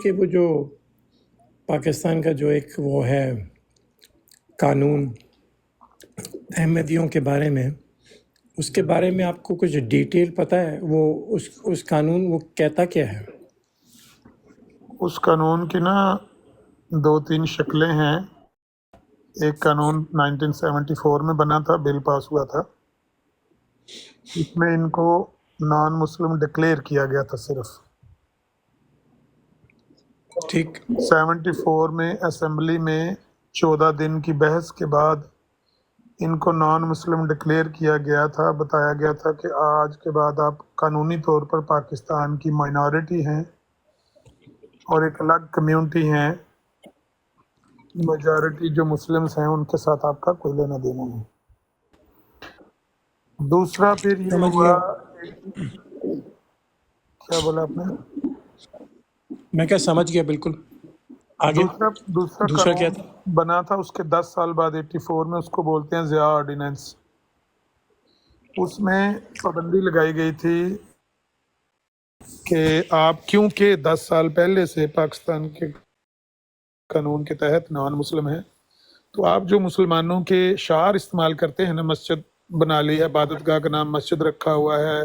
کہ وہ جو پاکستان کا جو ایک وہ ہے قانون احمدیوں کے بارے میں، اس کے بارے میں آپ کو کچھ ڈیٹیل پتہ ہے؟ وہ اس قانون وہ کہتا کیا ہے؟ اس قانون کی نا 2-3 شکلیں ہیں۔ ایک قانون 1974 میں بنا تھا، بل پاس ہوا تھا، اس میں ان کو نان مسلم ڈکلیئر کیا گیا تھا صرف۔ ٹھیک 74 میں اسمبلی میں 14 دن کی بحث کے بعد ان کو نان مسلم ڈکلیئر کیا گیا تھا۔ بتایا گیا تھا کہ آج کے بعد آپ قانونی طور پر پاکستان کی مائنورٹی ہیں اور ایک الگ کمیونٹی ہیں، میجارٹی جو مسلمز ہیں ان کے ساتھ آپ کا کوئی لینا دینا نہیں۔ دوسرا پھر یہ سمجھ ہوا، گیا، کیا بولا آپ نے؟ میں کیا سمجھ گیا بالکل۔ آگے دوسرا دوسرا کیا قانون تھا؟ بنا تھا اس کے 10 سال بعد 84 میں، اس کو بولتے ہیں ضیاء آرڈیننس۔ اس میں پابندی لگائی گئی تھی کہ آپ کیونکہ 10 سال پہلے سے پاکستان کے قانون کے تحت نان مسلم ہیں، تو آپ جو مسلمانوں کے شعار استعمال کرتے ہیں نا، مسجد بنا لی ہے، عبادت گاہ کا نام مسجد رکھا ہوا ہے،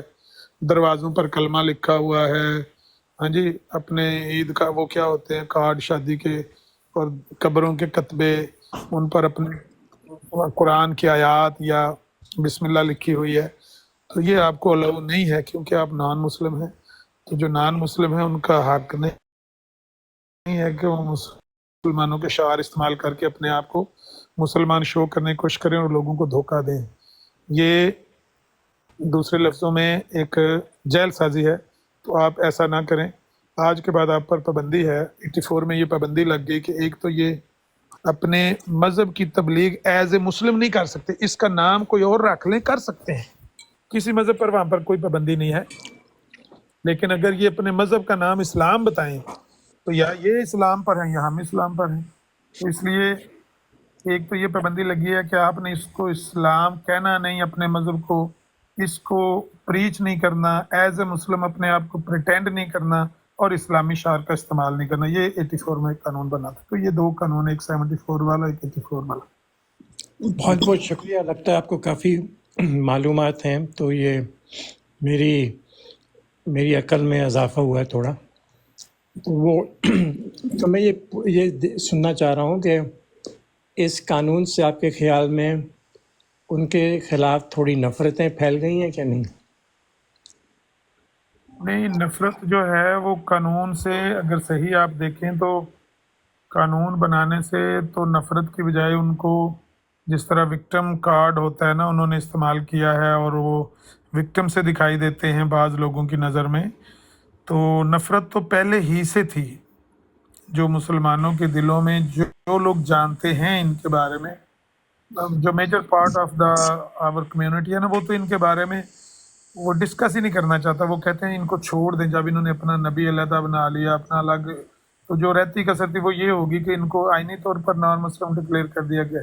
دروازوں پر کلمہ لکھا ہوا ہے، ہاں جی، اپنے عید کا وہ کیا ہوتے ہیں کارڈ شادی کے، اور قبروں کے کتبے، ان پر اپنے قرآن کی آیات یا بسم اللہ لکھی ہوئی ہے، تو یہ آپ کو الاؤ نہیں ہے کیونکہ آپ نان مسلم ہیں۔ تو جو نان مسلم ہیں ان کا حق نہیں ہے کہ وہ مسلمانوں کے شعار استعمال کر کے اپنے آپ کو مسلمان شو کرنے کی کوشش کریں اور لوگوں کو دھوکہ دیں۔ یہ دوسرے لفظوں میں ایک جیل سازی ہے، تو آپ ایسا نہ کریں۔ آج کے بعد آپ پر پابندی ہے، 84 میں یہ پابندی لگ گئی کہ ایک تو یہ اپنے مذہب کی تبلیغ ایز اے مسلم نہیں کر سکتے، اس کا نام کوئی اور رکھ لیں، کر سکتے ہیں، کسی مذہب پر وہاں پر کوئی پابندی نہیں ہے، لیکن اگر یہ اپنے مذہب کا نام اسلام بتائیں تو یا یہ اسلام پر ہیں یا ہم اسلام پر ہیں۔ تو اس لیے ایک تو یہ پابندی لگی ہے کہ آپ نے اس کو اسلام کہنا نہیں، اپنے مذہب کو اس کو پریچ نہیں کرنا، ایز اے مسلم اپنے آپ کو پریٹینڈ نہیں کرنا، اور اسلامی شعار کا استعمال نہیں کرنا۔ یہ 84 میں ایک قانون بنا تھا۔ تو یہ 2 قانون، ایک 74 والا، ایک 84 والا۔ بہت بہت شکریہ، لگتا ہے آپ کو کافی معلومات ہیں، تو یہ میری عقل میں اضافہ ہوا ہے تھوڑا۔ تو میں یہ سننا چاہ رہا ہوں کہ اس قانون سے آپ کے خیال میں ان کے خلاف تھوڑی نفرتیں پھیل گئی ہیں کیا نہیں؟ نہیں، نفرت جو ہے وہ قانون سے، اگر صحیح آپ دیکھیں تو قانون بنانے سے تو نفرت کی بجائے ان کو جس طرح وکٹم کارڈ ہوتا ہے نا، انہوں نے استعمال کیا ہے، اور وہ وکٹم سے دکھائی دیتے ہیں بعض لوگوں کی نظر میں، تو نفرت تو پہلے ہی سے تھی جو مسلمانوں کے دلوں میں، جو لوگ جانتے ہیں ان کے بارے میں، جو major part of the our community ہے نا، وہ تو ان کے بارے میں وہ ڈسکس ہی نہیں کرنا چاہتا۔ وہ کہتے ہیں ان کو چھوڑ دیں، جب انہوں نے اپنا نبی علیحدہ بنا لیا، اپنا الگ، تو جو رہتی کثرتی وہ یہ ہوگی کہ ان کو آئینی طور پر نان مسلم ڈکلیئر کر دیا گیا،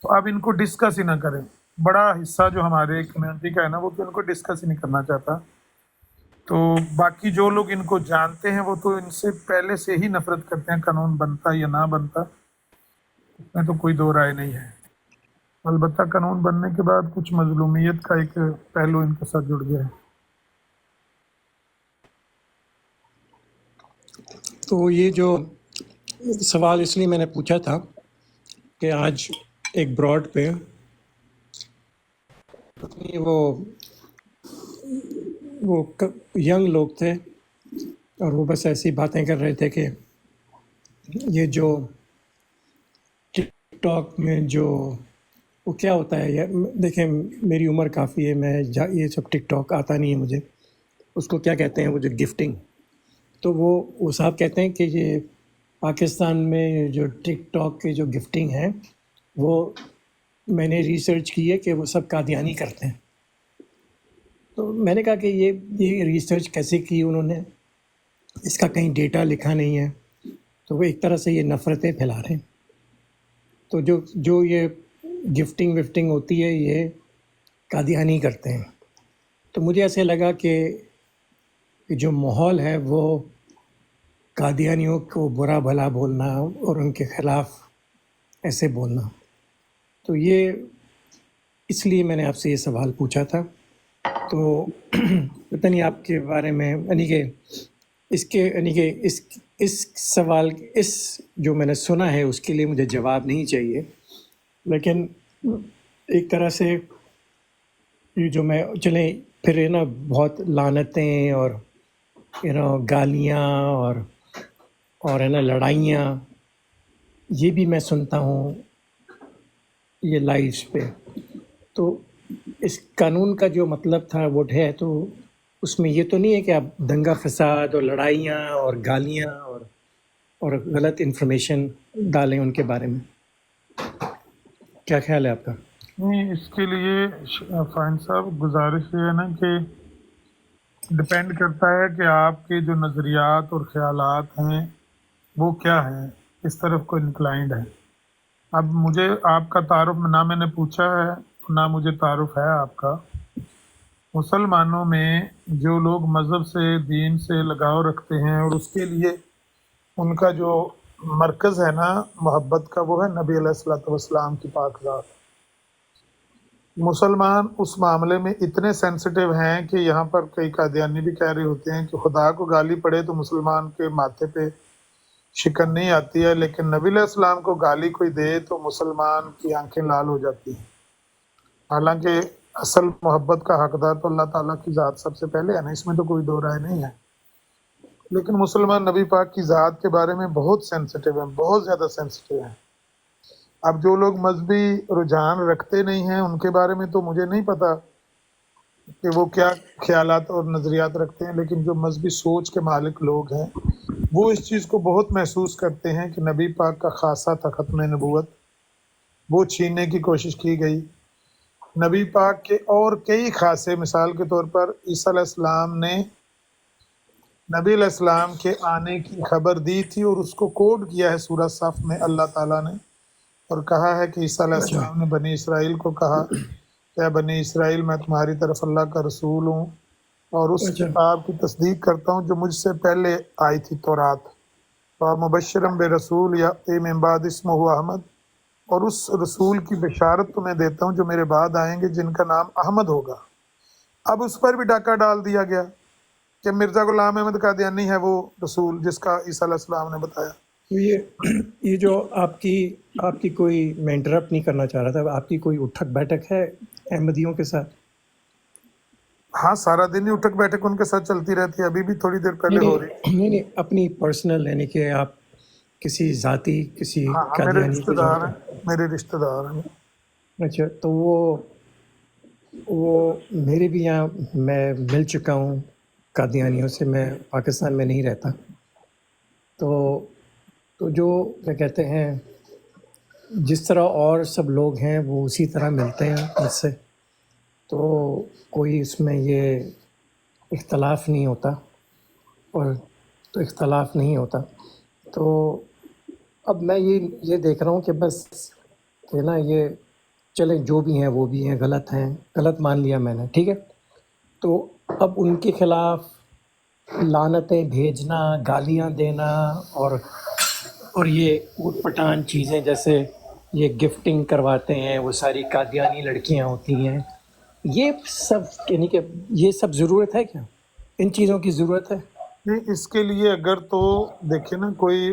تو اب ان کو ڈسکس ہی نہ کریں۔ بڑا حصہ جو ہمارے کمیونٹی کا ہے نا، وہ تو ان کو ڈسکس ہی نہیں کرنا چاہتا۔ تو باقی جو لوگ ان کو جانتے ہیں وہ تو ان سے پہلے سے ہی نفرت کرتے ہیں، قانون بنتا یا نہ بنتا اس میں تو کوئی دو رائے نہیں ہے۔ البتہ قانون بننے کے بعد کچھ مظلومیت کا ایک پہلو ان کے ساتھ جڑ گیا ہے۔ تو یہ جو سوال اس لیے میں نے پوچھا تھا کہ آج ایک براڈ پہ وہ ینگ لوگ تھے، اور وہ بس ایسی باتیں کر رہے تھے کہ یہ جو ٹک ٹاک میں جو وہ کیا ہوتا ہے، دیکھیں میری عمر کافی ہے، میں یہ سب ٹک ٹاک آتا نہیں ہے مجھے، اس کو کیا کہتے ہیں وہ جو گفٹنگ، تو وہ صاحب کہتے ہیں کہ یہ پاکستان میں جو ٹک ٹاک کے جو گفٹنگ ہے، وہ میں نے ریسرچ کی ہے کہ وہ سب قادیانی کرتے ہیں۔ تو میں نے کہا کہ یہ ریسرچ کیسے کی انہوں نے، اس کا کہیں ڈیٹا لکھا نہیں ہے، تو وہ ایک طرح سے یہ نفرتیں پھیلا رہے ہیں۔ تو جو یہ گفٹنگ ہوتی ہے یہ قادیانی کرتے ہیں، تو مجھے ایسے لگا کہ جو ماحول ہے وہ قادیانیوں کو برا بھلا بولنا اور ان کے خلاف ایسے بولنا. تو یہ اس لیے میں نے آپ سے یہ سوال پوچھا تھا. تو پتہ نہیں آپ کے بارے میں یعنی کہ اس سوال اس جو میں نے سنا ہے اس کے لیے مجھے جواب نہیں چاہیے، لیکن ایک طرح سے یہ جو میں چلیں پھر بہت لعنتیں اور گالیاں اور لڑائیاں یہ بھی میں سنتا ہوں یہ لائیوز پہ. تو اس قانون کا جو مطلب تھا وہ ہے، تو اس میں یہ تو نہیں ہے کہ آپ دنگا فساد اور لڑائیاں اور گالیاں اور غلط انفارمیشن ڈالیں ان کے بارے میں؟ کیا خیال ہے آپ کا؟ نہیں، اس کے لیے فائن صاحب گزارش یہ ہے نا کہ ڈپینڈ کرتا ہے کہ آپ کے جو نظریات اور خیالات ہیں وہ کیا ہیں، کس طرف کو انکلائنڈ ہے. اب مجھے آپ کا تعارف نہ میں نے پوچھا ہے نہ مجھے تعارف ہے آپ کا. مسلمانوں میں جو لوگ مذہب سے دین سے لگاؤ رکھتے ہیں اور اس کے لیے ان کا جو مرکز ہے نا محبت کا، وہ ہے نبی علیہ الصلوۃ والسلام کی پاک ذات. مسلمان اس معاملے میں اتنے سینسٹیو ہیں کہ یہاں پر کئی قادیانی بھی کہہ رہے ہوتے ہیں کہ خدا کو گالی پڑے تو مسلمان کے ماتھے پہ شکن نہیں آتی ہے، لیکن نبی علیہ السلام کو گالی کوئی دے تو مسلمان کی آنکھیں لال ہو جاتی ہیں. حالانکہ اصل محبت کا حقدار تو اللہ تعالیٰ کی ذات سب سے پہلے ہے نا، اس میں تو کوئی دو رائے نہیں ہے. لیکن مسلمان نبی پاک کی ذات کے بارے میں بہت سینسٹیو ہیں، بہت زیادہ سینسٹیو ہیں. اب جو لوگ مذہبی رجحان رکھتے نہیں ہیں ان کے بارے میں تو مجھے نہیں پتا کہ وہ کیا خیالات اور نظریات رکھتے ہیں، لیکن جو مذہبی سوچ کے مالک لوگ ہیں وہ اس چیز کو بہت محسوس کرتے ہیں کہ نبی پاک کا خاصہ تھا ختم نبوت، وہ چھیننے کی کوشش کی گئی. نبی پاک کے اور کئی خاصے، مثال کے طور پر عیسیٰ علیہ السلام نے نبی علیہ السلام کے آنے کی خبر دی تھی اور اس کو کوڈ کیا ہے سورہ صف میں اللہ تعالیٰ نے، اور کہا ہے کہ عیسیٰ علیہ اچھا السلام نے بنی اسرائیل کو کہا کہ بنی اسرائیل میں تمہاری طرف اللہ کا رسول ہوں اور اس اچھا کتاب کی تصدیق کرتا ہوں جو مجھ سے پہلے آئی تھی تورات، اور مبشرم بے رسول یا من بعد اسمہ احمد، اور اس رسول کی بشارت تمہیں دیتا ہوں جو میرے بعد آئیں گے جن کا نام احمد ہوگا. اب اس پر بھی ڈاکہ ڈال دیا گیا کہ مرزا غلام احمد قادیانی ہے وہ رسول جس کا عیسیٰ علیہ السلام نے بتایا. تو یہ جو آپ کی کوئی، میں انٹرپٹ نہیں کرنا چاہ رہا تھا، آپ کی کوئی اٹھک بیٹھک ہے احمدیوں کے ساتھ؟ ہاں، سارا دن ہی اٹھک بیٹھک ان کے ساتھ چلتی رہتی ہے، ابھی بھی تھوڑی دیر پہلے ہو رہی. نہیں اپنی پرسنل، یعنی کہ آپ کسی ذاتی کسی ہاں ہاں، میرے قادیانی رشتہ کو دار جانتے ہیں، میرے رشتہ دار ہیں. ہیں؟ اچھا، تو وہ میرے بھی یہاں میں مل چکا ہوں قادیانیوں سے. میں پاکستان میں نہیں رہتا، تو جو کیا کہتے ہیں جس طرح اور سب لوگ ہیں وہ اسی طرح ملتے ہیں مجھ سے، تو کوئی اس میں یہ اختلاف نہیں ہوتا، اور تو اختلاف نہیں ہوتا. تو اب میں یہ دیکھ رہا ہوں کہ بس کہ نا یہ چلیں جو بھی ہیں وہ بھی ہیں، غلط ہیں، غلط مان لیا میں نے، ٹھیک ہے. تو اب ان کے خلاف لعنتیں بھیجنا، گالیاں دینا اور یہ اوٹ پٹان چیزیں، جیسے یہ گفٹنگ کرواتے ہیں، وہ ساری قادیانی لڑکیاں ہوتی ہیں، یہ سب یعنی کہ یہ سب ضرورت ہے کیا؟ ان چیزوں کی ضرورت ہے؟ نہیں، اس کے لیے اگر تو دیکھیں نا کوئی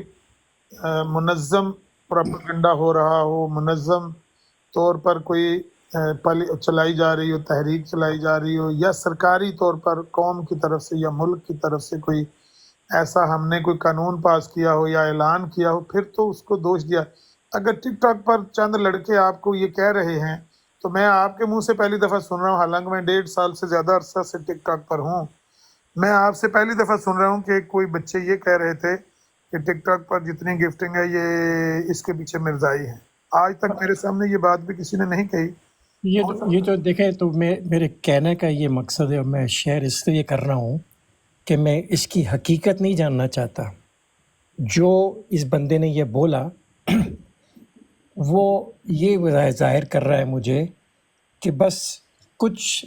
منظم پروپیگنڈا ہو رہا ہو، منظم طور پر کوئی چلائی جا رہی ہو، تحریک چلائی جا رہی ہو، یا سرکاری طور پر قوم کی طرف سے یا ملک کی طرف سے کوئی ایسا ہم نے کوئی قانون پاس کیا ہو یا اعلان کیا ہو، پھر تو اس کو دوش دیا. اگر ٹک ٹاک پر چند لڑکے آپ کو یہ کہہ رہے ہیں تو میں آپ کے منہ سے پہلی دفعہ سن رہا ہوں، حالانکہ میں 1.5 سال سے زیادہ عرصہ سے ٹک ٹاک پر ہوں. میں آپ سے پہلی دفعہ سن رہا ہوں کہ کوئی بچے یہ کہہ رہے تھے کہ ٹک ٹاک پر جتنی گفٹنگ ہے یہ اس کے پیچھے مرزائی ہے. آج تک میرے سامنے یہ بات بھی کسی نے نہیں کہی. یہ جو دیکھیں، تو میرے کہنے کا یہ مقصد ہے، اور میں شیئر اس لیے کر رہا ہوں کہ میں اس کی حقیقت نہیں جاننا چاہتا. جو اس بندے نے یہ بولا وہ یہ ظاہر کر رہا ہے مجھے کہ بس کچھ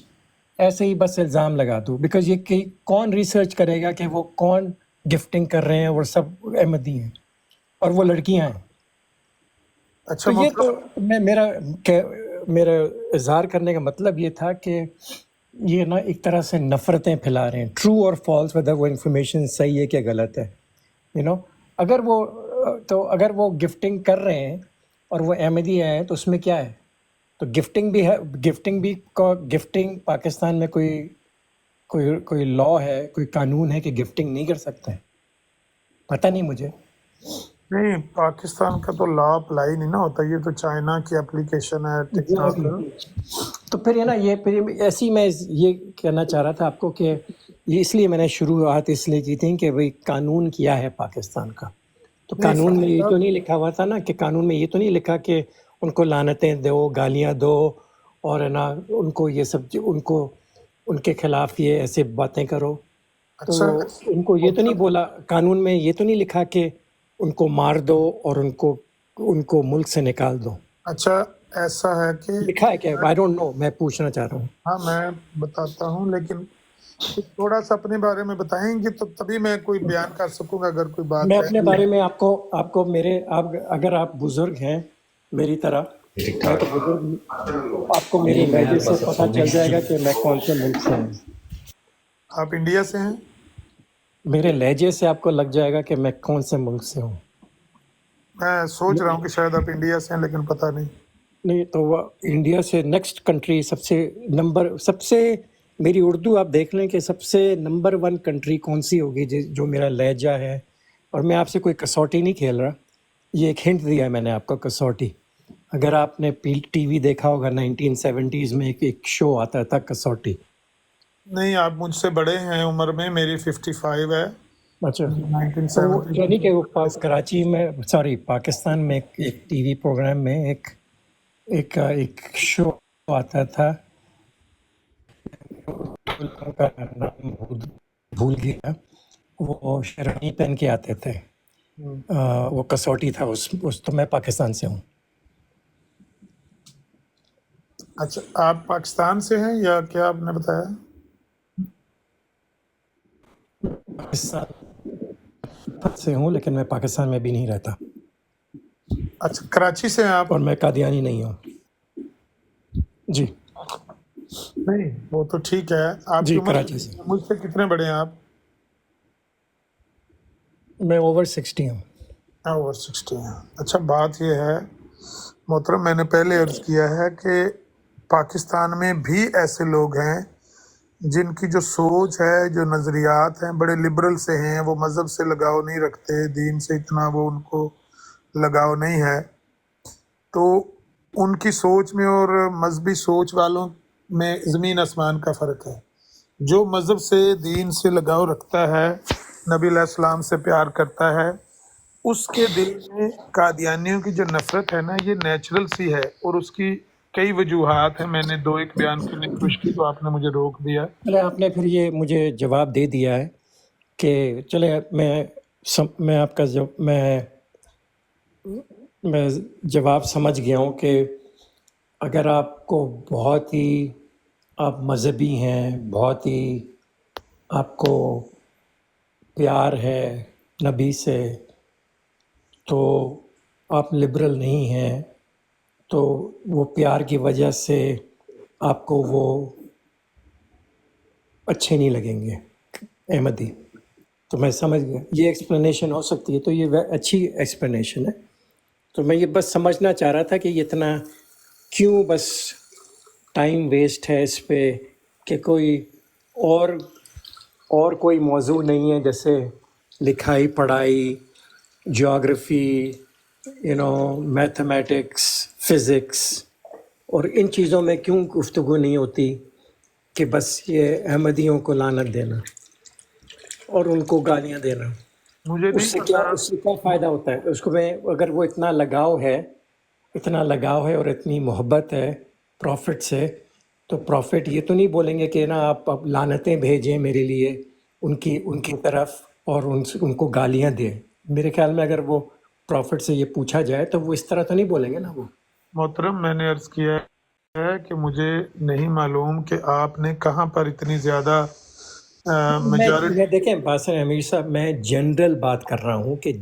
ایسے ہی بس الزام لگا دوں، بیکاز یہ کہ کون ریسرچ کرے گا کہ وہ کون گفٹنگ کر رہے ہیں وہ سب احمدی ہیں اور وہ لڑکیاں ہیں. اچھا تو یہ تو محترم، میرا اظہار کرنے کا مطلب یہ تھا کہ یہ نا ایک طرح سے نفرتیں پھیلا رہے ہیں، ٹرو اور فالس، ویدر وہ انفارمیشن صحیح ہے کہ غلط ہے. اگر وہ گفٹنگ کر رہے ہیں اور وہ احمدی ہیں تو اس میں کیا ہے؟ تو گفٹنگ بھی ہے، گفٹنگ پاکستان میں کوئی لا ہے، کوئی قانون ہے کہ گفٹنگ نہیں کر سکتے؟ پتہ نہیں مجھے. نہیں پاکستان کا تو لا اپلائی نہیں نا ہوتا، یہ تو چائنا کی اپلیکیشن ہے ٹک ٹاک. تو پھر ایسی میں یہ کہنا چاہ رہا تھا آپ کو کہ یہ اس لیے میں نے شروعات اس لیے کی تھی کہ بھئی قانون کیا ہے پاکستان کا. تو قانون میں یہ تو نہیں لکھا ہوا تھا نا، کہ قانون میں یہ تو نہیں لکھا کہ ان کو لعنتیں دو، گالیاں دو، اور ہے نا ان کو یہ سب ان کے خلاف یہ ایسے باتیں کرو. تو اچھا ان کو یہ تو نہیں بولا، قانون میں یہ تو نہیں لکھا کہ ان کو مار دو اور ان کو ملک سے نکال دو. اچھا ایسا ہے کہ لکھا ہے کہ آئی ڈونٹ نو، میں پوچھنا چاہ رہا ہوں. ہاں میں بتاتا ہوں، لیکن تھوڑا سا اپنے بارے میں بتائیں گے تو تبھی میں کوئی بیان کر سکوں گا اگر کوئی بات میں ہے. اپنے بارے میں آپ کو اگر آپ بزرگ ہیں میری طرح، میں تو بزرگ، آپ کو میرے لہجے سے پتہ چل جائے گا کہ میں کون سے ملک سے ہوں. آپ انڈیا سے ہیں؟ میرے لہجے سے آپ کو لگ جائے گا کہ میں کون سے ملک سے ہوں. میں سوچ رہا ہوں کہ شاید آپ انڈیا سے ہیں، لیکن پتہ نہیں تو وہ انڈیا سے نیکسٹ کنٹری سب سے میری اردو آپ دیکھ لیں کہ سب سے نمبر 1 کنٹری کون سی ہوگی جو میرا لہجہ ہے. اور میں آپ سے کوئی کسوٹی نہیں کھیل رہا، یہ ایک ہنٹ دیا ہے میں نے آپ کو، کسوٹی. اگر آپ نے ٹی وی دیکھا ہوگا 1970s میں ایک شو آتا تھا کسوٹی. نہیں. آپ مجھ سے بڑے ہیں عمر میں، میری 55 ہے. اچھا، تو 1970 یعنی کہ وہ کراچی میں، پاکستان میں ایک ٹی وی پروگرام میں ایک شو آتا تھا، کا نام بھول گیا. وہ شیرانی پہن کے آتے تھے، وہ کسوٹی تھا. تو میں پاکستان سے ہوں. اچھا آپ پاکستان سے ہیں یا کیا آپ نے بتایا؟ پاکستان سے ہوں، لیکن میں پاکستان میں بھی نہیں رہتا. اچھا کراچی سے ہیں آپ؟ اور میں قادیانی نہیں ہوں. جی نہیں وہ تو ٹھیک ہے. آپ کی جی، عمر کراچی سے. مجھ سے کتنے بڑے ہیں آپ؟ میں اوور 60 ہوں. اوور 60 ہیں. اچھا بات یہ ہے محترم، میں نے پہلے عرض کیا ہے کہ پاکستان میں بھی ایسے لوگ ہیں جن کی جو سوچ ہے، جو نظریات ہیں، بڑے لبرل سے ہیں. وہ مذہب سے لگاؤ نہیں رکھتے، دین سے اتنا وہ ان کو لگاؤ نہیں ہے. تو ان کی سوچ میں اور مذہبی سوچ والوں میں زمین آسمان کا فرق ہے. جو مذہب سے، دین سے لگاؤ رکھتا ہے، نبی علیہ السلام سے پیار کرتا ہے، اس کے دل میں قادیانیوں کی جو نفرت ہے نا، یہ نیچرل سی ہے. اور اس کی کئی وجوہات ہیں. میں نے 2 بیان کرنے کی کوشش کی تو آپ نے مجھے روک دیا. چلے، آپ نے پھر یہ مجھے جواب دے دیا ہے کہ چلے میں آپ کا میں جواب سمجھ گیا ہوں کہ اگر آپ کو بہت ہی آپ مذہبی ہیں، بہت ہی آپ کو پیار ہے نبی سے، تو آپ لبرل نہیں ہیں. تو وہ پیار کی وجہ سے آپ کو وہ اچھے نہیں لگیں گے احمدی. تو میں سمجھ گیا، یہ ایکسپلینیشن ہو سکتی ہے. تو یہ اچھی ایکسپلینیشن ہے. تو میں یہ بس سمجھنا چاہ رہا تھا کہ یہ اتنا کیوں بس ٹائم ویسٹ ہے اس پہ، کہ کوئی اور کوئی موضوع نہیں ہے، جیسے لکھائی پڑھائی، جیوگرفی، میتھمیٹکس، فزکس، اور ان چیزوں میں کیوں گفتگو نہیں ہوتی کہ بس یہ احمدیوں کو لعنت دینا اور ان کو گالیاں دینا. مجھے نہیں اس سے پتا. کیا فائدہ ہوتا ہے اس کو؟ اگر وہ اتنا لگاؤ ہے اور اتنی محبت ہے پروفٹ سے، تو پروفٹ یہ تو نہیں بولیں گے کہ نا آپ اب لعنتیں بھیجیں میرے لیے ان کی طرف اور ان کو گالیاں دیں. میرے خیال میں اگر وہ پروفٹ سے یہ پوچھا جائے تو وہ اس طرح تو نہیں بولیں گے نا. وہ محترم میں نے عرض کیا ہے کہ مجھے نہیں معلوم کہ آپ نے کہاں پر اتنی زیادہ میجورٹی دیکھیں باسن امیر صاحب، میں جنرل بات کر رہا ہوں کہ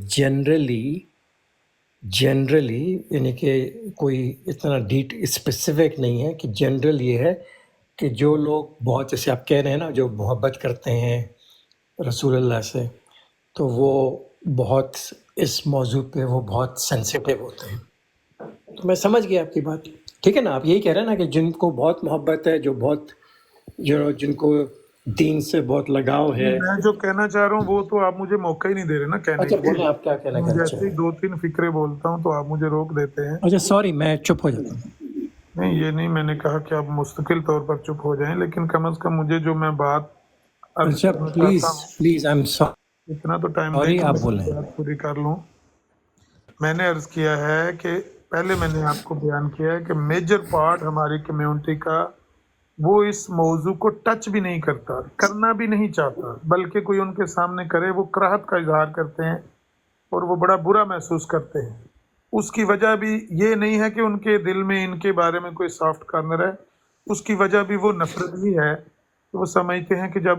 جنرلی یعنی کہ کوئی اتنا ڈیٹ اسپیسیفک نہیں ہے، کہ جنرل یہ ہے کہ جو لوگ بہت، جیسے آپ کہہ رہے ہیں نا، جو محبت کرتے ہیں رسول اللہ سے، تو وہ بہت اس موضوع پہ وہ بہت سینسیٹیو ہوتے ہیں. تو میں سمجھ گیا آپ کی بات. ٹھیک ہے نا، آپ یہی کہہ رہے ہیں نا کہ جن کو بہت محبت ہے، جن کو دین سے بہت لگاؤ ہے. میں جو کہنا چاہ رہا ہوں وہ تو آپ مجھے موقع ہی نہیں دے رہے نا کہنے اچھا کے بولیں، لیے. آپ کیا کہنا میں چاہ جیسے رہے ہی ہیں؟ 2-3 فکرے بولتا ہوں تو آپ مجھے روک دیتے ہیں. اچھا سوری، میں چپ ہو جاتا ہوں. نہیں، یہ نہیں میں نے کہا کہ آپ مستقل طور پر چپ ہو جائیں، لیکن کم از کم مجھے جو میں بات عرض اچھا کرنا پلیز چاہتا ہوں پلیز، آئی ایم اتنا تو ٹائم دیں سوری، کہ آپ میں بولیں. اپنی بات پوری کر لوں. میں نے عرض کیا ہے کہ پہلے میں نے آپ کو بیان کیا ہے کہ میجر پارٹ ہماری کمیونٹی کا وہ اس موضوع کو ٹچ بھی نہیں کرتا، کرنا بھی نہیں چاہتا، بلکہ کوئی ان کے سامنے کرے وہ کراہت کا اظہار کرتے ہیں اور وہ بڑا برا محسوس کرتے ہیں. اس کی وجہ بھی یہ نہیں ہے کہ ان کے دل میں ان کے بارے میں کوئی سافٹ کارنر ہے، اس کی وجہ بھی وہ نفرت ہی ہے. وہ سمجھتے ہیں کہ جب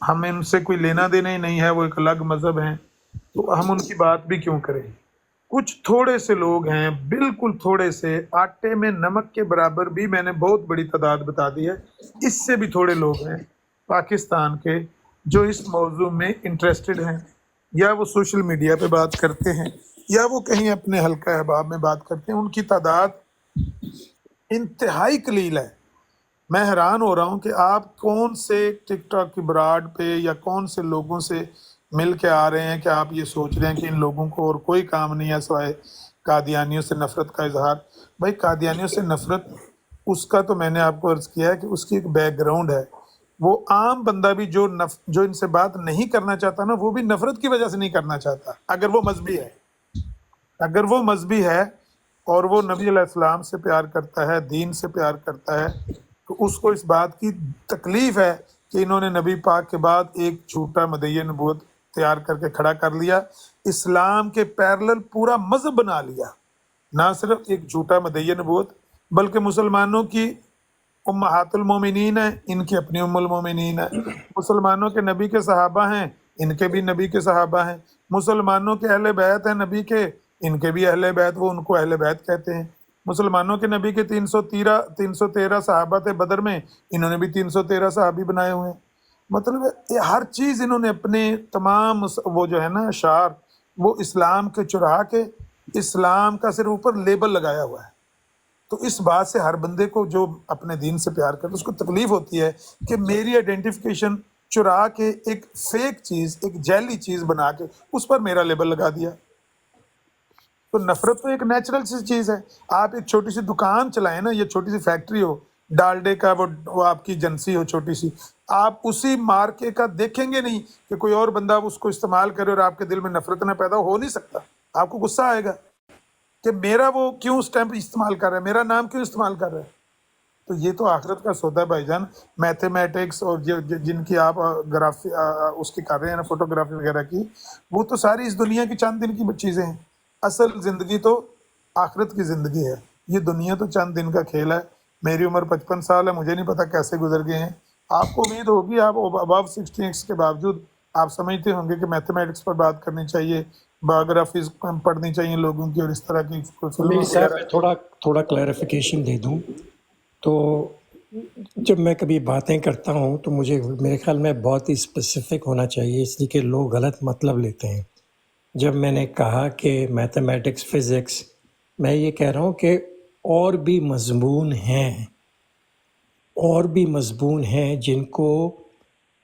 ہمیں ان سے کوئی لینا دینا ہی نہیں ہے، وہ ایک الگ مذہب ہیں، تو ہم ان کی بات بھی کیوں کریں. کچھ تھوڑے سے لوگ ہیں، بالکل تھوڑے سے، آٹے میں نمک کے برابر بھی میں نے بہت بڑی تعداد بتا دی ہے، اس سے بھی تھوڑے لوگ ہیں پاکستان کے جو اس موضوع میں انٹرسٹڈ ہیں، یا وہ سوشل میڈیا پہ بات کرتے ہیں یا وہ کہیں اپنے حلقہ احباب میں بات کرتے ہیں. ان کی تعداد انتہائی قلیل ہے. میں حیران ہو رہا ہوں کہ آپ کون سے ٹک ٹاک کی براڈ پہ یا کون سے لوگوں سے مل کے آ رہے ہیں کہ آپ یہ سوچ رہے ہیں کہ ان لوگوں کو اور کوئی کام نہیں ہے سوائے قادیانیوں سے نفرت کا اظہار. بھائی قادیانیوں سے نفرت، اس کا تو میں نے آپ کو عرض کیا ہے کہ اس کی ایک بیک گراؤنڈ ہے. وہ عام بندہ بھی جو ان سے بات نہیں کرنا چاہتا نا، وہ بھی نفرت کی وجہ سے نہیں کرنا چاہتا. اگر وہ مذہبی ہے اور وہ نبی علیہ السلام سے پیار کرتا ہے، دین سے پیار کرتا ہے، تو اس کو اس بات کی تکلیف ہے کہ انہوں نے نبی پاک کے بعد ایک جھوٹا مدعی نبوت تیار کر کے کھڑا کر لیا، اسلام کے پیرلل پورا مذہب بنا لیا. نہ صرف ایک جھوٹا مدعی نبوت، بلکہ مسلمانوں کی امہات المومنین ہیں، ان کی اپنی ام المومنین ہیں. مسلمانوں کے نبی کے صحابہ ہیں، ان کے بھی نبی کے صحابہ ہیں. مسلمانوں کے اہل بیت ہیں نبی کے، ان کے بھی اہل بیت، وہ ان کو اہل بیت کہتے ہیں. مسلمانوں کے نبی کے 313 صحابہ تھے بدر میں، انہوں نے بھی 313 صحابی بنائے ہوئے ہیں. مطلب یہ ہر چیز انہوں نے اپنے تمام وہ جو ہے نا اشعار، وہ اسلام کے چرا کے اسلام کا صرف اوپر لیبل لگایا ہوا ہے. تو اس بات سے ہر بندے کو جو اپنے دین سے پیار کرتا ہے اس کو تکلیف ہوتی ہے کہ میری آئیڈینٹیفیکیشن چرا کے ایک فیک چیز، ایک جعلی چیز بنا کے اس پر میرا لیبل لگا دیا. تو نفرت تو ایک نیچرل سی چیز ہے. آپ ایک چھوٹی سی دکان چلائیں نا، یا چھوٹی سی فیکٹری ہو ڈالڈے کا، وہ آپ کی ایجنسی ہو چھوٹی سی، آپ اسی مارکے کا دیکھیں گے نہیں کہ کوئی اور بندہ اس کو استعمال کرے اور آپ کے دل میں نفرت نہ پیدا ہو نہیں سکتا. آپ کو غصہ آئے گا کہ میرا وہ کیوں اسٹیمپ استعمال کر رہا ہے، میرا نام کیوں استعمال کر رہا ہے. تو یہ تو آخرت کا سودا ہے بھائی جان. میتھمیٹکس اور جن کی آپ گرافی اس کی کر رہے ہیں نا، فوٹوگرافی وغیرہ کی، وہ تو ساری اس دنیا کی چند دن کی چیزیں ہیں. اصل زندگی تو آخرت کی زندگی ہے. یہ دنیا تو چند دن کا کھیل ہے. میری عمر 55 سال ہے، مجھے نہیں پتا کیسے گزر گئے ہیں. آپ کو امید ہوگی آپ ابو 60 کے باوجود آپ سمجھتے ہوں گے کہ میتھمیٹکس پر بات کرنی چاہیے، بایوگرافیز پڑھنی چاہیے لوگوں کی، اور اس طرح کی فلمیں امیر صاحب، وغیرہ. میں تھوڑا کلیریفیکیشن دے دوں تو جب میں کبھی باتیں کرتا ہوں تو میرے خیال میں بہت ہی اسپیسیفک ہونا چاہیے، اس لیے کہ لوگ غلط مطلب لیتے ہیں. جب میں نے کہا کہ میتھمیٹکس، فزکس، میں یہ کہہ رہا ہوں کہ اور بھی مضمون ہیں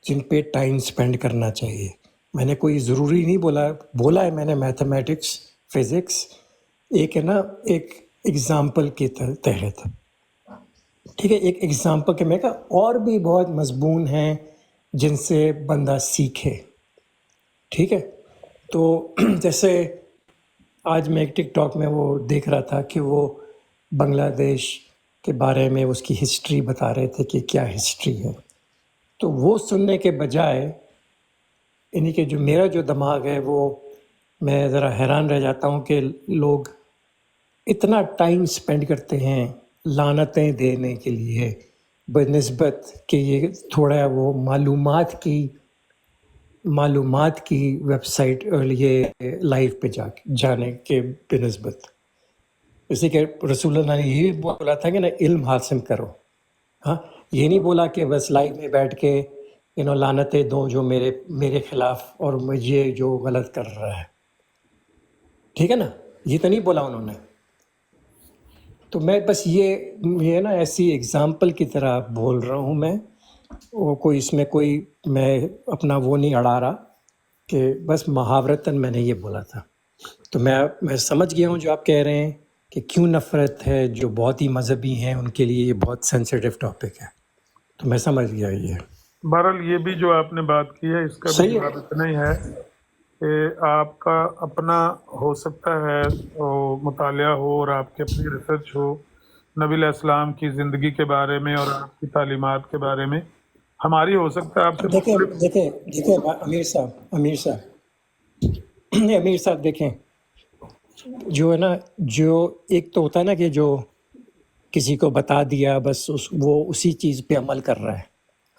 جن پہ ٹائم سپینڈ کرنا چاہیے. میں نے کوئی ضروری نہیں بولا ہے میں نے میتھمیٹکس، فزکس، ایک ہے نا، ایک ایگزامپل کے تحت. ٹھیک ہے، ایک ایگزامپل کے میں کہا اور بھی بہت مضمون ہیں جن سے بندہ سیکھے. ٹھیک ہے، تو جیسے آج میں ایک ٹک ٹاک میں وہ دیکھ رہا تھا کہ وہ بنگلہ دیش کے بارے میں اس کی ہسٹری بتا رہے تھے کہ کیا ہسٹری ہے. تو وہ سننے کے بجائے یعنی کہ میرا جو دماغ ہے وہ، میں ذرا حیران رہ جاتا ہوں کہ لوگ اتنا ٹائم سپینڈ کرتے ہیں لعنتیں دینے کے لیے بنسبت کہ یہ تھوڑا وہ معلومات کی ویب سائٹ اور یہ لائف پہ جانے کے بنسبت، اسی کہ رسول اللہ نے یہی بولا تھا کہ نا علم حاصل کرو. ہاں، یہ نہیں بولا کہ بس لائف میں بیٹھ کے لعنتیں دو جو میرے خلاف اور مجھے جو غلط کر رہا ہے. ٹھیک ہے نا، یہ تو نہیں بولا انہوں نے. تو میں بس یہ نا ایسی اگزامپل کی طرح بول رہا ہوں میں، وہ کوئی اس میں کوئی میں اپنا وہ نہیں اڑا رہا کہ بس محاورتاً میں نے یہ بولا تھا. تو میں سمجھ گیا ہوں جو آپ کہہ رہے ہیں کہ کیوں نفرت ہے، جو بہت ہی مذہبی ہیں ان کے لیے یہ بہت سینسیٹیو ٹاپک ہے. تو میں سمجھ گیا یہ بہرحال یہ بھی جو آپ نے بات کی ہے اس کا بھی صحیح جواب ہے. اتنا ہی ہے کہ آپ کا اپنا ہو سکتا ہے مطالعہ ہو اور آپ کی اپنی ریسرچ ہو نبی علیہ السلام کی زندگی کے بارے میں اور آپ کی تعلیمات کے بارے میں. ہماری ہو سکتا ہے آپ سے مختلف. دیکھیں امیر صاحب دیکھیں، جو ہے نا، جو ایک تو ہوتا ہے نا کہ جو کسی کو بتا دیا بس وہ اسی چیز پہ عمل کر رہا ہے.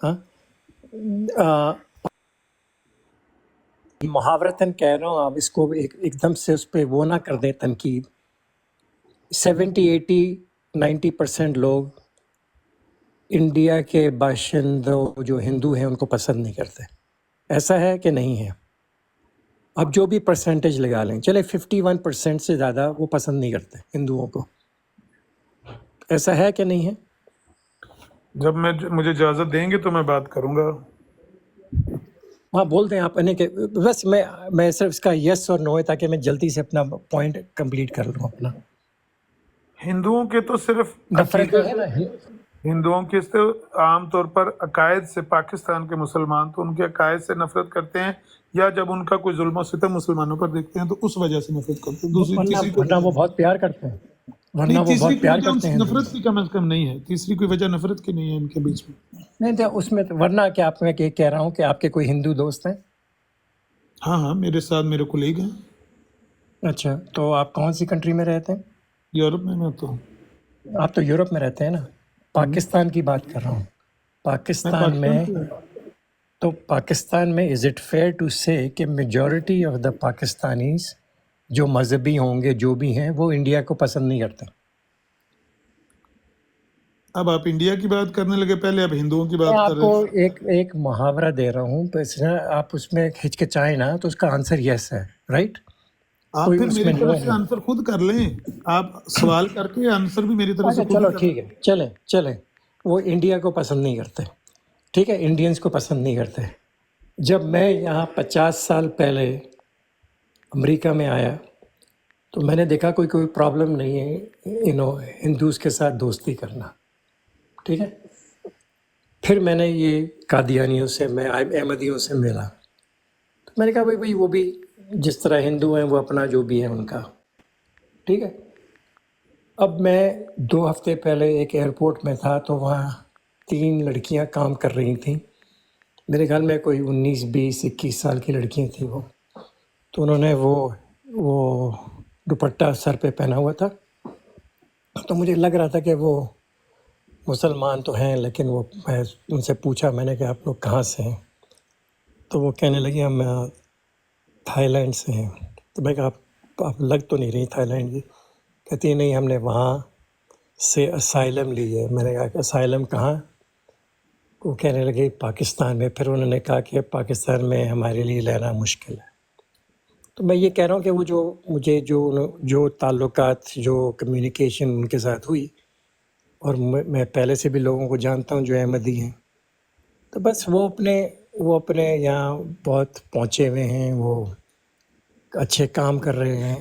ہاں، محاورتاً کہہ رہا ہوں، آپ اس کو ایک دم سے اس پہ وہ نہ کر دیں تنقید. 70-80-90% لوگ انڈیا کے باشندوں جو ہندو ہیں ان کو پسند نہیں کرتے. ایسا ہے کہ نہیں ہے؟ اب جو بھی پرسنٹیج لگا لیں، چلے 51% سے زیادہ وہ پسند نہیں کرتے ہندوؤں کو. ایسا ہے کہ نہیں ہے؟ جب مجھے اجازت دیں گے تو میں بات کروں گا. ہاں بول دیں آپ. کہ بس میں صرف اس کا یس اور نو ہے تاکہ میں جلدی سے اپنا پوائنٹ کمپلیٹ کر لوں اپنا. ہندوؤں کے تو صرف نفرت عقیدے ہے نا. ہندوؤں کے تو عام طور پر عقائد سے، پاکستان کے مسلمان تو ان کے عقائد سے نفرت کرتے ہیں، یا جب ان کا کوئی ظلم و ستم مسلمانوں پر دیکھتے ہیں تو اس وجہ سے نفرت کرتے ہیں. تیسری کوئی ورنہ وجہ وہ نہیں. بہت پیار کرتے ہیں. ورنہ نہیں، وہ تیسری بہت کوئی پیار وجہ ان کرتے سے ہیں ہندو نفرت کی کم از کم نہیں ہے. تیسری کوئی وجہ نفرت کی نہیں ہے ان کے بیچ میں. نہیں تو اس میں ورنہ کیا آپ میں کہہ رہا ہوں کہ آپ کے کوئی ہندو دوست ہیں؟ ہاں میرے ساتھ میرے کولیگ ہیں. اچھا، تو آپ کون سی کنٹری میں رہتے ہیں؟ یورپ میں تو آپ تو یورپ میں رہتے ہیں نا. پاکستان کی بات کر رہا ہوں. میں پاکستان پاکستان میں سے. تو پاکستان میں از اٹ فیئر ٹو سے کہ میجورٹی آف دا پاکستانیز جو مذہبی ہوں گے جو بھی ہیں وہ انڈیا کو پسند نہیں کرتے؟ اب آپ انڈیا کی بات کرنے لگے، پہلے آپ ہندوؤں کی میں بات کر آپ رہے کو تھے. ایک محاورہ دے رہا ہوں، بس نا آپ اس میں ہچکچائیں نا تو اس کا آنسر یس ہے، رائٹ؟ آپ کوئی پھر اس میری میں نو طرف سے ہے. آنسر خود کر لیں. آپ سوال کر کے آنسر بھی میری طرف سے اچھا خود چلو کر ٹھیک لیں. ہے، چلیں وہ انڈیا کو پسند نہیں کرتے. ٹھیک ہے، انڈینس کو پسند نہیں کرتے. جب میں یہاں 50 سال پہلے امریکہ میں آیا تو میں نے دیکھا کوئی پرابلم نہیں ہے ہندوز کے ساتھ دوستی کرنا. ٹھیک ہے، پھر میں نے یہ قادیانیوں سے، میں احمدیوں سے ملا تو میں نے کہا بھائی وہ بھی جس طرح ہندو ہیں وہ اپنا جو بھی ہے ان کا. ٹھیک ہے. اب میں 2 ہفتے پہلے ایک ایئرپورٹ میں تھا تو وہاں 3 لڑکیاں کام کر رہی تھیں. میرے خیال میں کوئی 19 20 21 سال کی لڑکیاں تھیں وہ. تو انہوں نے وہ دوپٹہ سر پہ پہنا ہوا تھا. تو مجھے لگ رہا تھا کہ وہ مسلمان تو ہیں، لیکن میں ان سے پوچھا، میں نے کہا آپ لوگ کہاں سے ہیں؟ تو وہ کہنے لگے ہم تھائی لینڈ سے ہیں. تو میں کہا آپ لگ تو نہیں رہی تھائی لینڈ کی. کہتی ہے نہیں، ہم نے وہاں سے اسائلم لی ہے. میں نے کہا کہ اسائلم کہاں؟ وہ کہنے لگے پاکستان میں. پھر انہوں نے کہا کہ پاکستان میں ہمارے لیے لینا مشکل ہے. تو میں یہ کہہ رہا ہوں کہ وہ مجھے جو تعلقات، جو کمیونیکیشن ان کے ساتھ ہوئی، اور میں پہلے سے بھی لوگوں کو جانتا ہوں جو احمدی ہیں، تو بس وہ اپنے یہاں بہت پہنچے ہوئے ہیں، وہ اچھے کام کر رہے ہیں،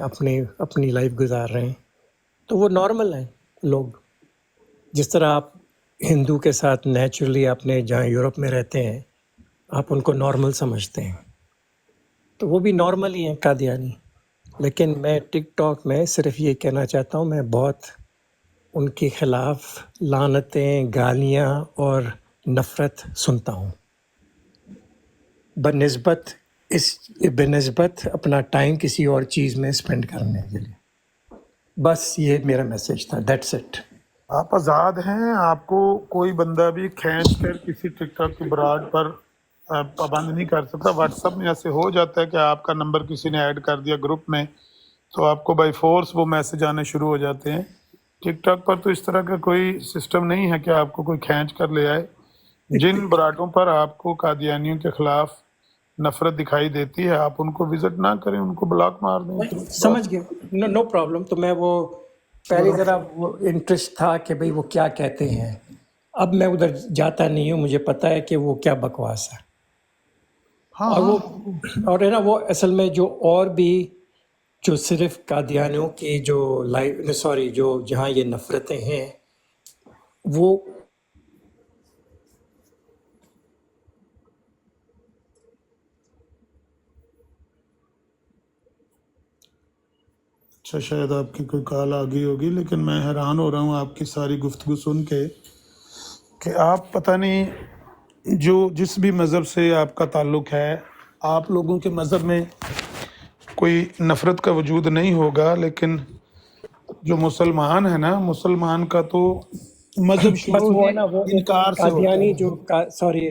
اپنی لائف گزار رہے ہیں. تو وہ نارمل ہیں لوگ. جس طرح آپ ہندو کے ساتھ نیچرلی اپنے جہاں یورپ میں رہتے ہیں آپ ان کو نارمل سمجھتے ہیں، تو وہ بھی نارمل ہی ہیں قادیانی. لیکن میں ٹک ٹاک میں صرف یہ کہنا چاہتا ہوں، میں بہت ان کے خلاف لعنتیں، گالیاں اور نفرت سنتا ہوں بنسبت اپنا ٹائم کسی اور چیز میں اسپینڈ کرنے کے لیے. بس یہ میرا میسیج تھا. That's it. آپ آزاد ہیں، آپ کو کوئی بندہ بھی کھینچ کر کسی ٹک ٹاک کی براڈ پر پابند نہیں کر سکتا. واٹس ایپ میں ایسے ہو جاتا ہے کہ آپ کا نمبر کسی نے ایڈ کر دیا گروپ میں تو آپ کو بائی فورس وہ میسج آنے شروع ہو جاتے ہیں. ٹک ٹاک پر تو اس طرح کا کوئی سسٹم نہیں ہے کہ آپ کو کوئی کھینچ کر لے آئے. جن براڈوں پر آپ کو قادیانیوں کے خلاف نفرت دکھائی دیتی ہے آپ ان کو وزٹ نہ کریں، ان کو بلاک مار دیں. میں سمجھ گیا، نو پرابلم. تو میں وہ پہلے ذرا وہ انٹرسٹ تھا کہ بھئی وہ کیا کہتے ہیں، اب میں ادھر جاتا نہیں ہوں، مجھے پتہ ہے کہ وہ کیا بکواس ہے. ہاں اور ہاں وہ اور ہے نا، وہ اصل میں جو اور بھی جو صرف قادیانیوں کی جو سوری جو جہاں یہ نفرتیں ہیں وہ اچھا شاید آپ کی کوئی کال آ گئی ہوگی، لیکن میں حیران ہو رہا ہوں آپ کی ساری گفتگو سن کے کہ آپ پتہ نہیں جو جس بھی مذہب سے آپ کا تعلق ہے، آپ لوگوں کے مذہب میں کوئی نفرت کا وجود نہیں ہوگا، لیکن جو مسلمان ہے نا، مسلمان کا تو مذہب بس شروع وہ ہی ہے نا، وہ ایک انکار سے ہوتا قادیانی جو ہے. سوری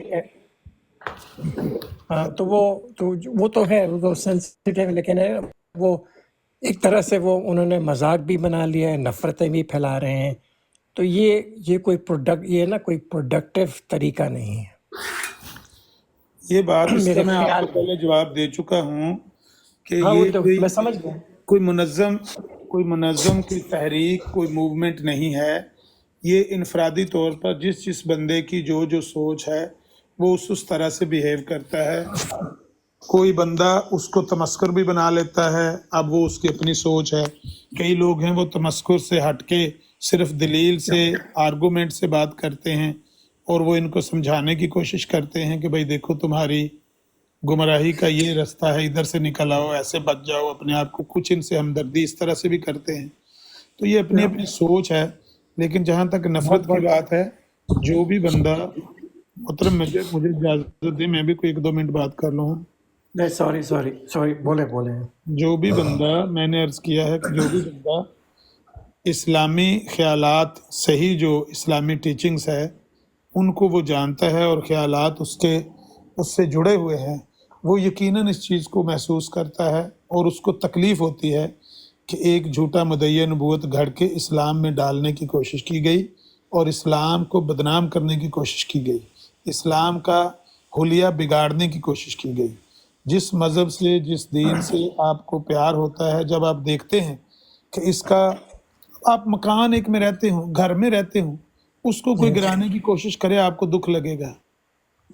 ہاں، تو وہ تو ہے، وہ سینسیٹیو ہے، لیکن ہے وہ ایک طرح سے وہ انہوں نے مذاق بھی بنا لیا ہے، نفرتیں بھی پھیلا رہے ہیں. تو یہ کوئی یہ نا کوئی پروڈکٹیو طریقہ نہیں ہے یہ بات اس میرے کا میں آپ خیال کو میں. پہلے جواب دے چکا ہوں کہ ہاں وہ یہ تو میں سمجھ گیا. کوئی منظم کوئی تحریک، کوئی موومنٹ نہیں ہے. یہ انفرادی طور پر جس بندے کی جو سوچ ہے وہ اس طرح سے بیہیو کرتا ہے. کوئی بندہ اس کو تمسخر بھی بنا لیتا ہے، اب وہ اس کی اپنی سوچ ہے. کئی لوگ ہیں وہ تمسخر سے ہٹ کے صرف دلیل سے، آرگومنٹ سے بات کرتے ہیں اور وہ ان کو سمجھانے کی کوشش کرتے ہیں کہ بھئی دیکھو تمہاری گمراہی کا یہ رستہ ہے، ادھر سے نکل آؤ، ایسے بچ جاؤ اپنے آپ کو. کچھ ان سے ہمدردی اس طرح سے بھی کرتے ہیں. تو یہ اپنی اپنی سوچ ہے. لیکن جہاں تک نفرت کی بات ہے، جو بھی بندہ محترم مجھے اجازت دیں، میں بھی کوئی 1-2 منٹ بات کر لوں. نہیں سوری بولے جو بھی بندہ، میں نے عرض کیا ہے کہ جو بھی بندہ اسلامی خیالات، صحیح جو اسلامی ٹیچنگز ہے ان کو وہ جانتا ہے اور خیالات اس سے جڑے ہوئے ہیں، وہ یقیناً اس چیز کو محسوس کرتا ہے اور اس کو تکلیف ہوتی ہے کہ ایک جھوٹا مدعی نبوت گھڑ کے اسلام میں ڈالنے کی کوشش کی گئی اور اسلام کو بدنام کرنے کی کوشش کی گئی، اسلام کا حلیہ بگاڑنے کی کوشش کی گئی. جس مذہب سے، جس دین سے آپ کو پیار ہوتا ہے، جب آپ دیکھتے ہیں کہ اس کا، آپ مکان ایک میں رہتے ہوں، گھر میں رہتے ہوں، اس کو کوئی گرانے کی کوشش کرے آپ کو دکھ لگے گا.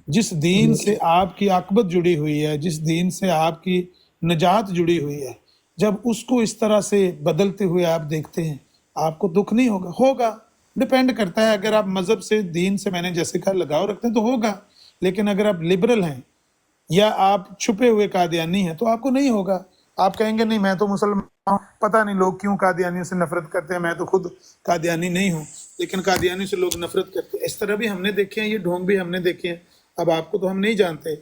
جس دین سے آپ کی عاقبت جڑی ہوئی ہے، جس دین سے آپ کی نجات جڑی ہوئی ہے، جب اس کو اس طرح سے بدلتے ہوئے آپ دیکھتے ہیں آپ کو دکھ نہیں ہوگا. ڈپینڈ کرتا ہے، اگر آپ مذہب سے، دین سے، میں نے جیسے کہا، لگاؤ رکھتے ہیں تو ہوگا. لیکن اگر آپ لبرل ہیں یا آپ چھپے ہوئے قادیانی ہیں تو آپ کو نہیں ہوگا. آپ کہیں گے نہیں میں تو مسلمان ہوں، پتہ نہیں لوگ کیوں قادیانیوں سے نفرت کرتے ہیں، میں تو خود قادیانی نہیں ہوں لیکن قادیانی سے لوگ نفرت کرتے ہیں. اس طرح بھی ہم نے دیکھے ہیں، یہ ڈھونگ بھی ہم نے دیکھے ہیں. اب آپ کو تو ہم نہیں جانتے،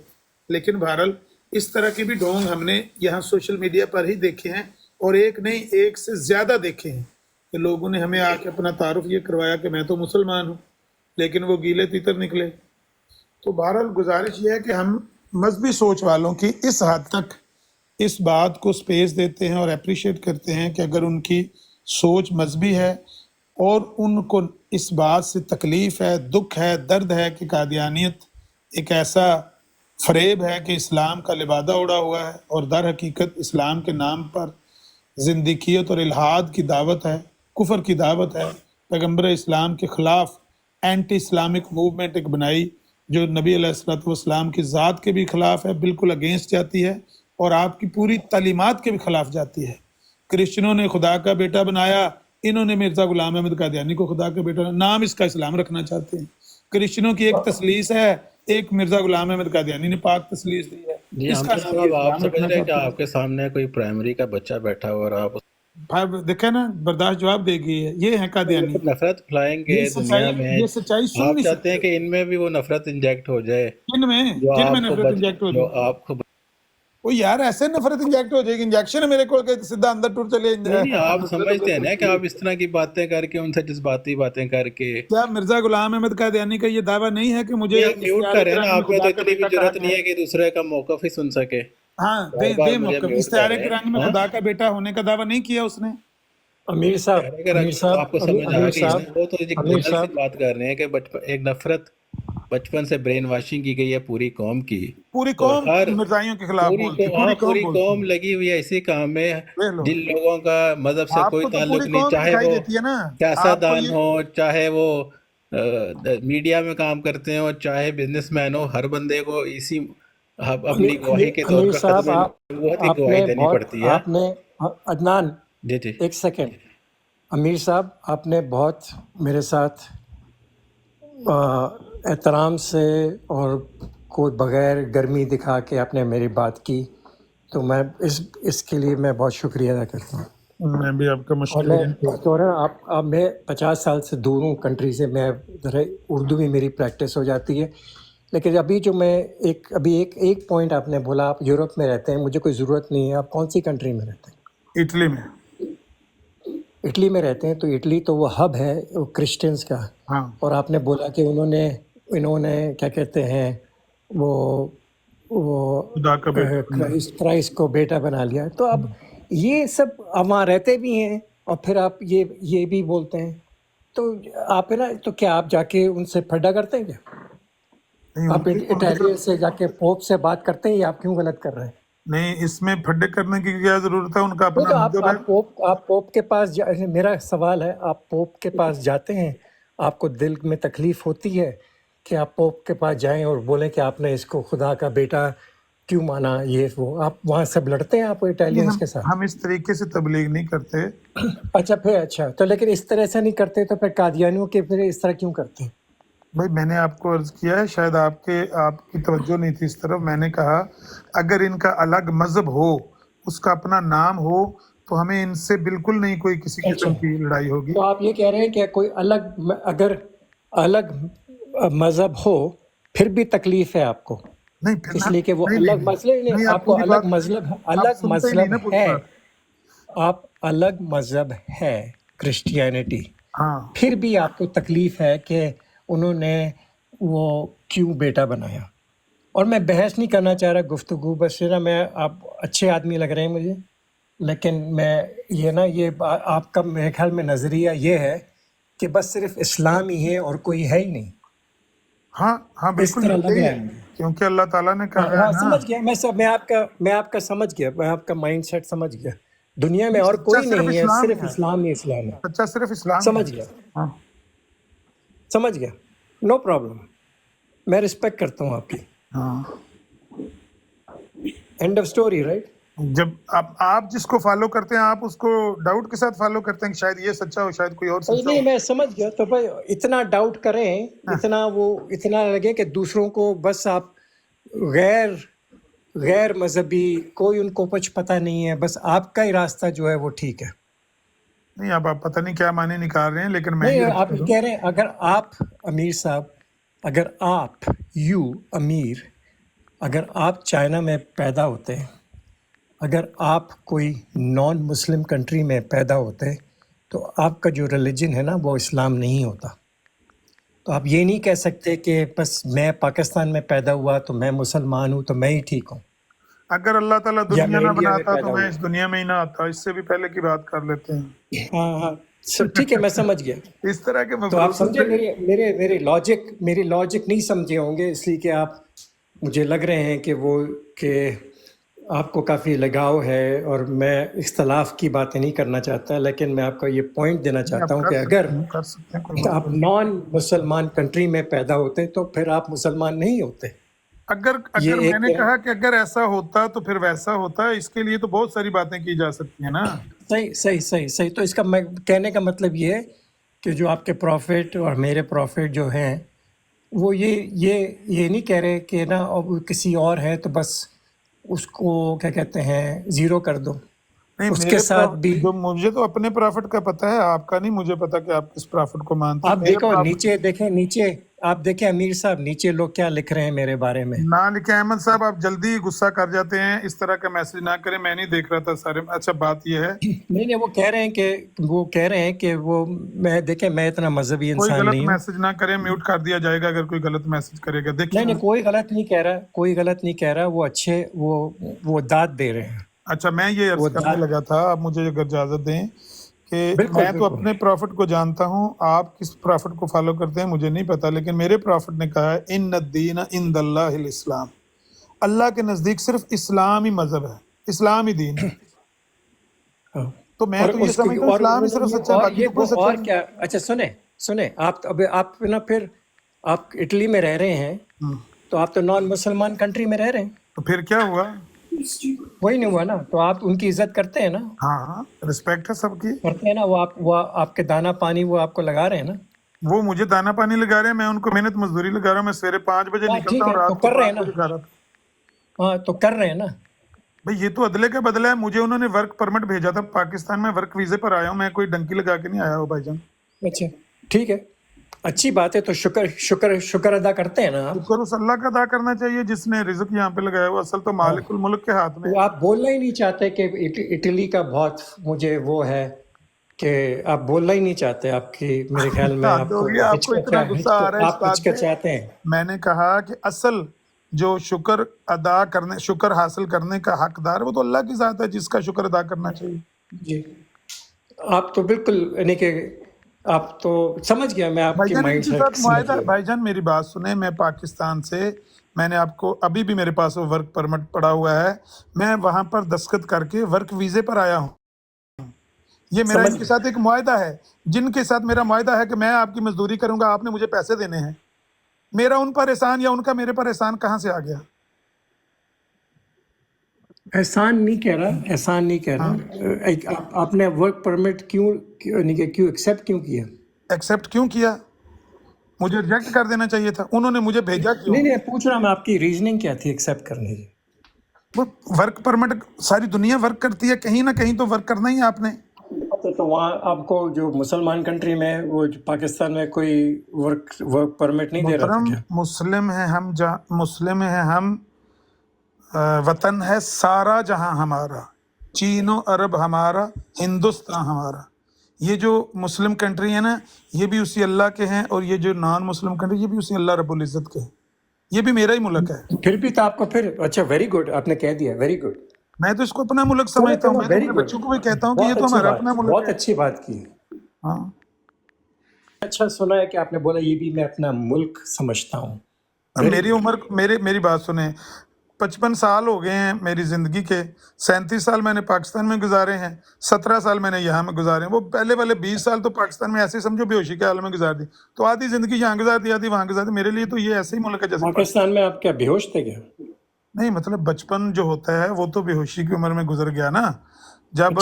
لیکن بہرحال اس طرح کے بھی ڈھونگ ہم نے یہاں سوشل میڈیا پر ہی دیکھے ہیں، اور ایک نہیں، ایک سے زیادہ دیکھے ہیں کہ لوگوں نے ہمیں آ کے اپنا تعارف یہ کروایا کہ میں تو مسلمان ہوں، لیکن وہ گیلے تیتر نکلے. تو بہرحال گزارش یہ ہے کہ ہم مذہبی سوچ والوں کی اس حد تک اس بات کو سپیس دیتے ہیں اور اپریشیٹ کرتے ہیں کہ اگر ان کی سوچ مذہبی ہے اور ان کو اس بات سے تکلیف ہے، دکھ ہے، درد ہے کہ قادیانیت ایک ایسا فریب ہے کہ اسلام کا لبادہ اڑا ہوا ہے اور در حقیقت اسلام کے نام پر زندیقیت اور الحاد کی دعوت ہے، کفر کی دعوت ہے. پیغمبر اسلام کے خلاف اینٹی اسلامک موومنٹ ایک بنائی جو نبی علیہ الصلوۃ والسلام کی ذات کے بھی خلاف ہے، بالکل اگینسٹ جاتی ہے اور آپ کی پوری تعلیمات کے بھی خلاف جاتی ہے. کرسچنوں نے خدا کا بیٹا بنایا، انہوں نے مرزا غلام احمد قادیانی کو خدا کا بیٹا، نام اس کا اسلام رکھنا چاہتے ہیں. کرسچنوں کی ایک تسلیس ہے، ایک مرزا غلام احمد قادیانی نے پاک تسلیس دی ہے، جی اس کا عامر نام یہ صاحب، آپ اسلام سمجھ رکھنا رہے ہیں کہ چاہتے ہیں. آپ کے سامنے کوئی پرائمری کا بچہ بیٹھا ہوا اور آپ بھائی دیکھیں نا، برداشت جواب دے گی ہے، یہ ہے وہ قادیانی. پھر نفرت پھیلائیں گے دنیا میں. یہ سچائی سن آپ نہیں چاہتے ہیں سکتے. کہ ان میں بھی وہ نفرت انجیکٹ ہو جائے کن میں جو کن میں آپ کو نفرت انجیکٹ ہو جو جائے؟ آپ کو وہ یار ایسے نفرت انجیکٹ ہو جائے گی, انجیکشن ہے میرے کو کہ سیدھا اندر ٹور چلے نہیں آپ سمجھتے ہیں نا کہ آپ اس طرح کی باتیں کر کے ان سے جذباتی باتیں کر کے کیا مرزا غلام احمد قادیانی کا یہ دعویٰ نہیں ہے کہ مجھے آپ میوٹ استعارے کریں نا, کرانی میں آپ میں تو خدا کا اتنی بھی بیٹا ضرورت کہا نہیں گیا ہے کہ دوسرے کا موقف ہی سن سکے. ہاں بار بار دے مجھے موقف, میوٹ کر استعارے رہے کرانی ہیں. میں ہاں خدا کا بیٹا ہونے کا دعویٰ نہیں کیا اس نے. امیر صاحب اگر امیر صاحب آپ کو سمجھ آ امیر گئی صاحب نا, وہ تو ایک امیر جنرل سی صاحب بات کر رہے ہیں کہ ایک نفرت بچپن سے برین واشنگ کی گئی ہے پوری قوم کی, پوری اور قوم ہر مرزائیوں کے خلاف بولتی, پوری بولتی قوم ہے. لگی ہوئی ہے اسی کام میں, دیکھ لو, جن لوگوں کا مذہب سے آپ کوئی کو تو تعلق پوری نہیں, قوم چاہے دکھائی وہ دیتی ہے نا. آپ کو سیاستدان یہ ہو, چاہے وہ میڈیا میں کام کرتے ہوں, چاہے بزنس مین ہو, ہر بندے کو اسی اپنی گواہی کے طور امیر پہ صاحب ختم نبوت کی آپ گواہی نے دینی بہت پڑتی ہے. آپ نے عدنان جی جی ایک سیکنڈ, امیر صاحب آپ نے بہت میرے ساتھ احترام سے اور کوئی بغیر گرمی دکھا کے آپ نے میری بات کی, تو میں اس کے لیے میں بہت شکریہ ادا کرتا ہوں. میں بھی آپ کا اور میں مشکور تو آپ میں 50 سال سے دور ہوں کنٹری سے, میں اردو میں میری پریکٹس ہو جاتی ہے, لیکن ابھی جو میں ایک پوائنٹ آپ نے بولا, آپ یورپ میں رہتے ہیں, مجھے کوئی ضرورت نہیں ہے. آپ کون سی کنٹری میں رہتے ہیں؟ اٹلی میں. اٹلی میں رہتے ہیں, تو اٹلی تو وہ ہب ہے وہ کرسچنس کا, ہاں اور آپ نے بولا کہ انہوں نے کیا کہتے ہیں وہ خدا کا بیٹا. کرائسٹ کو بیٹا بنا لیا. تو اب یہ سب وہاں رہتے بھی ہیں, اور پھر آپ یہ بھی بولتے ہیں, تو آپ نا تو کیا آپ جا کے ان سے پھڈا کرتے ہیں کیا؟ نہیں آپ ان کے اٹالین سے جا کے پوپ سے بات کرتے ہیں, یا آپ کیوں غلط کر رہے ہیں؟ نہیں, اس میں پھڈے کرنے کی کیا ضرورت ہے, ان کا نہیں اپنا تو مذہب ہے. آپ پوپ کے پاس میرا سوال ہے, آپ پوپ کے پاس جاتے ہیں, آپ کو دل میں تکلیف ہوتی ہے کہ آپ پوپ کے پاس جائیں اور بولیں کہ آپ نے اس کو خدا کا بیٹا کیوں مانا, یہ وہ آپ وہاں سب لڑتے ہیں آپ نہیں, اٹالینس کے ساتھ؟ ہم اس طریقے سے تبلیغ نہیں کرتے. اچھا تو لیکن اس طرح سے نہیں کرتے, تو پھر قادیانیوں کے پھر اس طرح کیوں کرتے ہیں؟ بھائی میں نے آپ کو عرض کیا ہے, شاید آپ کی توجہ نہیں تھی اس طرف. میں نے کہا اگر ان کا الگ مذہب ہو, اس کا اپنا نام ہو, تو ہمیں ان سے بالکل نہیں کوئی کسی اچھا, قسم کی لڑائی ہوگی. تو آپ یہ کہہ رہے ہیں کہ کوئی اگر الگ مذہب ہو پھر بھی تکلیف ہے آپ کو, نہیں پھر اس لیے کہ وہ نہیں الگ مذہب نہیں, نہیں, آپ آپ کو پوری بات, آپ الگ سنتے ہی نہیں مذہب نا پوری ہے, بات. آپ الگ مذہب ہے کرسچینٹی, ہاں پھر بھی آپ کو تکلیف ہے کہ انہوں نے وہ کیوں بیٹا بنایا. اور میں بحث نہیں کرنا چاہ رہا, گفتگو بس نا, میں آپ اچھے آدمی لگ رہے ہیں مجھے, لیکن میں یہ آپ کا میرے خیال میں نظریہ یہ ہے کہ بس صرف اسلام ہی ہے اور کوئی ہے ہی نہیں, ہاں ہاں اس بالکل طرح لگ یہی رہا ہے, ہے مجھے. کیونکہ اللہ تعالیٰ نے کہا ہے ہاں نا. سمجھ گیا میں آپ کا سمجھ گیا, میں آپ کا مائنڈ سیٹ سمجھ گیا. دنیا میں اور سچا کوئی صرف نہیں ہے, اسلام ہی صرف ہے, اسلام ہی اسلام ہے. سچا صرف اسلام ہی ہے. سمجھ گیا ہاں سمجھ گیا, نو پرابلم, میں رسپیکٹ کرتا ہوں آپ کی. ہاں. And of story, right? جب آپ جس کو فالو کرتے ہیں, آپ اس کو ڈاؤٹ کے ساتھ فالو کرتے ہیں کہ شاید یہ سچا ہو, شاید کوئی اور سچا نہیں, ہو. میں سمجھ گیا. تو بھائی اتنا ڈاؤٹ کریں, اتنا لگے کہ دوسروں کو بس آپ غیر مذہبی, کوئی ان کو کچھ پتہ نہیں ہے, بس آپ کا ہی راستہ جو ہے وہ ٹھیک ہے. نہیں, آپ پتہ نہیں کیا معنی نکال رہے ہیں, لیکن میں نہیں, یہ آپ یہ کہہ رہے ہیں اگر آپ امیر صاحب, اگر آپ امیر, اگر آپ چائنا میں پیدا ہوتے, اگر آپ کوئی نان مسلم کنٹری میں پیدا ہوتے, تو آپ کا جو ریلیجن ہے نا وہ اسلام نہیں ہوتا. تو آپ یہ نہیں کہہ سکتے کہ بس میں پاکستان میں پیدا ہوا تو میں مسلمان ہوں تو میں ہی ٹھیک ہوں, اگر اللہ تعالیٰ یا دنیا میں نہ انڈیا میں بناتا تو پیدا میں ہوا. اس دنیا میں ہی نہ آتا. اس سے بھی پہلے کی بات کر لیتے ہیں. ہاں ٹھیک ہے, میں سمجھ گیا. اس طرح کے تو آپ مفروض سمجھے میری لاجک نہیں سمجھے ہوں گے, اس لیے کہ آپ مجھے لگ رہے ہیں کہ آپ کو کافی لگاؤ ہے, اور میں اختلاف کی باتیں نہیں کرنا چاہتا, لیکن میں آپ کو یہ پوائنٹ دینا چاہتا ہوں کہ اگر کر سکتے ہیں کوئی آپ مسئلہ نہیں. نان مسلمان کنٹری میں پیدا ہوتے تو پھر آپ مسلمان نہیں ہوتے. اگر یہ میں نے کہا کہ اگر ایسا ہوتا تو پھر ویسا ہوتا, اس کے لیے تو بہت ساری باتیں کی جا سکتی ہیں نا. صحیح. تو اس کا میں کہنے کا مطلب یہ ہے کہ جو آپ کے پروفٹ اور میرے پروفٹ جو ہیں, وہ یہ نہیں کہہ رہے کہ نا اب کسی اور ہے تو بس اس کو کیا کہتے ہیں زیرو کر دو. نہیں, اس کے ساتھ بھی جو مجھے تو اپنے پرافٹ کا پتہ ہے, آپ کا نہیں مجھے پتا کہ آپ کس پرافٹ کو مانتے ہیں. آپ میرے دیکھو پرافٹ دیکھیں نیچے آپ دیکھیں امیر صاحب نیچے لوگ کیا لکھ رہے ہیں میرے بارے میں. نہ لکھیں احمد صاحب، آپ جلدی غصہ کر جاتے ہیں، اس طرح کا میسج نہ کریں، میں نہیں دیکھ رہا تھا سارے. اچھا بات یہ ہے نہیں وہ کہہ رہے ہیں کہ وہ میں دیکھیں میں اتنا مذہبی کوئی انسان غلط نہیں ہوں. میسج نہ کریں، میوٹ کر دیا جائے گا اگر کوئی غلط میسج کرے گا. دیکھیں نہیں کوئی غلط نہیں کہہ رہا، کوئی غلط نہیں کہہ رہا. وہ اچھے وہ داد دے رہے ہیں. اچھا میں یہ وہ عرض کرنے لگا تھا، آپ مجھے اگر اجازت دیں کہ بالکل میں تو اپنے پرافٹ کو جانتا ہوں، آپ کس پرافٹ کو فالو کرتے ہیں مجھے نہیں پتا، لیکن میرے پرافٹ نے کہا ہے ان الدین عند اللہ الاسلام، اللہ کے نزدیک صرف اسلام ہی مذہب ہے، اسلام ہی دین ہے. تو میں تو یہ سمجھتا ہوں اسلام ہی صرف سچا ہے، باقی تو کوئی سچا اور نہیں. کیا. اچھا سنیں آپ نا پھر آپ اٹلی میں رہ رہے ہیں تو آپ تو نان مسلمان کنٹری میں رہ رہے ہیں. تو پھر کیا ہوا؟ وہی نہیں ہوا نا. تو آپ ان کی عزت کرتے ہیں نا. ہاں رسپیکٹ ہے سب کی. کرتے ہیں نا. وہ آپ کے دانا پانی وہ آپ کو لگا رہے ہیں نا. وہ مجھے دانا پانی لگا رہے ہیں، میں ان کو محنت مزدوری لگا رہا ہوں. میں سویرے 5 بجے نکلتا ٹھیک ہوں، ہے تو رات کو کر رہے ہیں 5 نا. بجے گھر آتا ہوں. ہاں تو کر رہے ہیں نا. بھئی یہ تو عدلے کا بدلہ ہے. مجھے انہوں نے ورک پرمٹ بھیجا تھا پاکستان میں، ورک ویزے پر آیا ہوں، میں کوئی ڈنکی لگا کے نہیں آیا ہوں بھائی جان. اچھا ٹھیک ہے، اچھی بات ہے. تو شکر ادا کرتے ہیں نا آپ. شکر اس اللہ کا ادا کرنا چاہیے جس نے رزق یہاں پہ لگایا ہوا. اصل تو مالک الملک کے ہاتھ میں تو ہے. آپ بولنا ہی نہیں چاہتے کہ اٹلی کا بہت مجھے وہ ہے کہ آپ بولنا ہی نہیں چاہتے. آپ کی میرے خیال میں حد ہو گیا، آپ کو اتنا غصہ آ رہا ہے اس آپ بات پہ. ہچکچاتے ہیں. میں نے کہا کہ اصل جو شکر ادا کرنے، شکر حاصل کرنے کا حقدار وہ تو اللہ کی ذات ہے جس کا شکر ادا کرنا چاہیے. جی آپ تو بالکل یعنی کہ آپ تو سمجھ گیا میں آپ بھائی کی جان ان مائنڈ کے سیٹ ساتھ سمجھ معاہدہ، گیا. بھائی جان میری بات سنیں، میں پاکستان سے، میں نے آپ کو ابھی بھی میرے پاس وہ ورک پرمٹ پڑا ہوا ہے، میں وہاں پر دستخط کر کے ورک ویزے پر آیا ہوں. یہ میرا ان کے ساتھ ایک معاہدہ ہے، جن کے ساتھ میرا معاہدہ ہے کہ میں آپ کی مزدوری کروں گا، آپ نے مجھے پیسے دینے ہیں. میرا ان پر احسان یا ان کا میرے پر احسان کہاں سے آ گیا؟ احسان نہیں کہہ رہا، احسان نہیں کہہ رہا. آپ نے ورک پرمٹ کیوں ایکسیپٹ کیوں کیا؟ ایکسیپٹ کیوں کیا؟ مجھے ریجیکٹ کر دینا چاہیے تھا. انہوں نے مجھے بھیجا کیوں؟ نہیں پوچھ رہا میں آپ کی ریزننگ کیا تھی ایکسیپٹ کرنے کی؟ وہ ورک پرمٹ ساری دنیا ورک کرتی ہے، کہیں نہ کہیں تو ورک کرنا ہی ہے آپ نے. تو وہاں آپ کو جو مسلمان کنٹری میں وہ پاکستان میں کوئی ورک پرمٹ نہیں دے رہا تھا محترم کیا؟ مسلم ہیں ہم، مسلم ہیں ہم، وطن ہے سارا جہاں ہمارا، چین و عرب ہمارا، ہندوستان ہمارا. یہ جو مسلم کنٹری ہے نا، یہ بھی اسی اللہ کے ہیں، اور یہ جو نان مسلم کنٹری یہ بھی اسی اللہ رب العزت کے ہیں. یہ بھی میرا ہی ملک ہے. پھر بھی تو آپ کو پھر اچھا ویری گڈ آپ نے کہہ دیا، ویری گڈ. میں تو اس کو اپنا ملک سمجھتا ہوں. میں تو ویری اپنے گڈ، بچوں کو بھی کہتا ہوں کہ یہ بہت تو اچھی ہمارا بات، اپنا ملک بہت ہے. اچھی بات کی. ہاں اچھا سنا ہے کہ آپ نے بولا یہ بھی میں اپنا ملک سمجھتا ہوں. میری عمر، میری بات سنیں، 55 سال ہو گئے ہیں میری زندگی کے. 37 سال میں نے پاکستان میں گزارے ہیں، 17 سال میں نے یہاں میں گزارے ہیں. وہ پہلے والے 20 سال تو پاکستان میں ایسے سمجھو بے ہوشی کے حال میں گزار دی. تو آدھی زندگی یہاں گزار دی، آدھی وہاں گزار دی. میرے لیے تو یہ ایسے ہی ملک ہے جیسے پاکستان میں آپ کیا بے ہوش تھے کیا؟ نہیں مطلب بچپن جو ہوتا ہے وہ تو بے ہوشی کی عمر میں گزر گیا نا. جب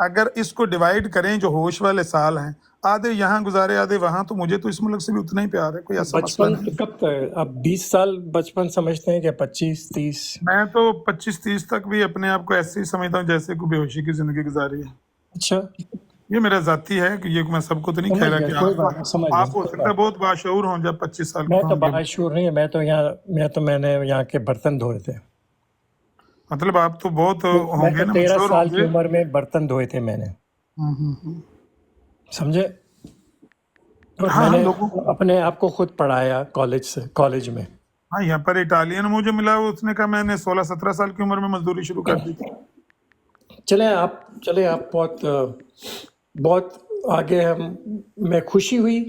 اگر اس کو ڈیوائیڈ کریں جو ہوش والے سال ہیں، آدھے یہاں گزارے آدھے وہاں، تو مجھے تو اس ملک سے بھی اتنا ہی پیار ہے، کوئی ایسا مسئلہ بچپن نہیں. تو کب تک آپ 20 سال بچپن سمجھتے ہیں کہ 25-30؟ میں تو 25-30 تک بھی اپنے آپ کو ایسے ہی سمجھتا ہوں جیسے کوئی بے ہوشی کی زندگی گزاری ہے. اچھا یہ میرا ذاتی ہے کہ یہ میں سب کو تو نہیں کہہ رہا کہ کوئی بات نہیں، سمجھ گیا. آپ ہو سکتا ہے بہت باشعور ہوں جب 25 سال میں کے تو ہوں گے. باشعور نہیں ہے، میں نے یہاں کے برتن دھوئے تھے. مطلب آپ تو بہت میں ہوں گے تو نا، 13 مشہور سال ہوں کی گے. عمر میں برتن دھوئے تھے میں نے، سمجھے. اور میں ہاں نے لوگوں اپنے آپ کو خود پڑھایا کالج میں. ہاں یہاں پر اٹالین مجھے ملا، اس نے کہا میں نے 16-17 سال کی عمر میں مزدوری شروع کر دی تھی. چلیں آپ بہت آگے. میں خوشی ہوئی.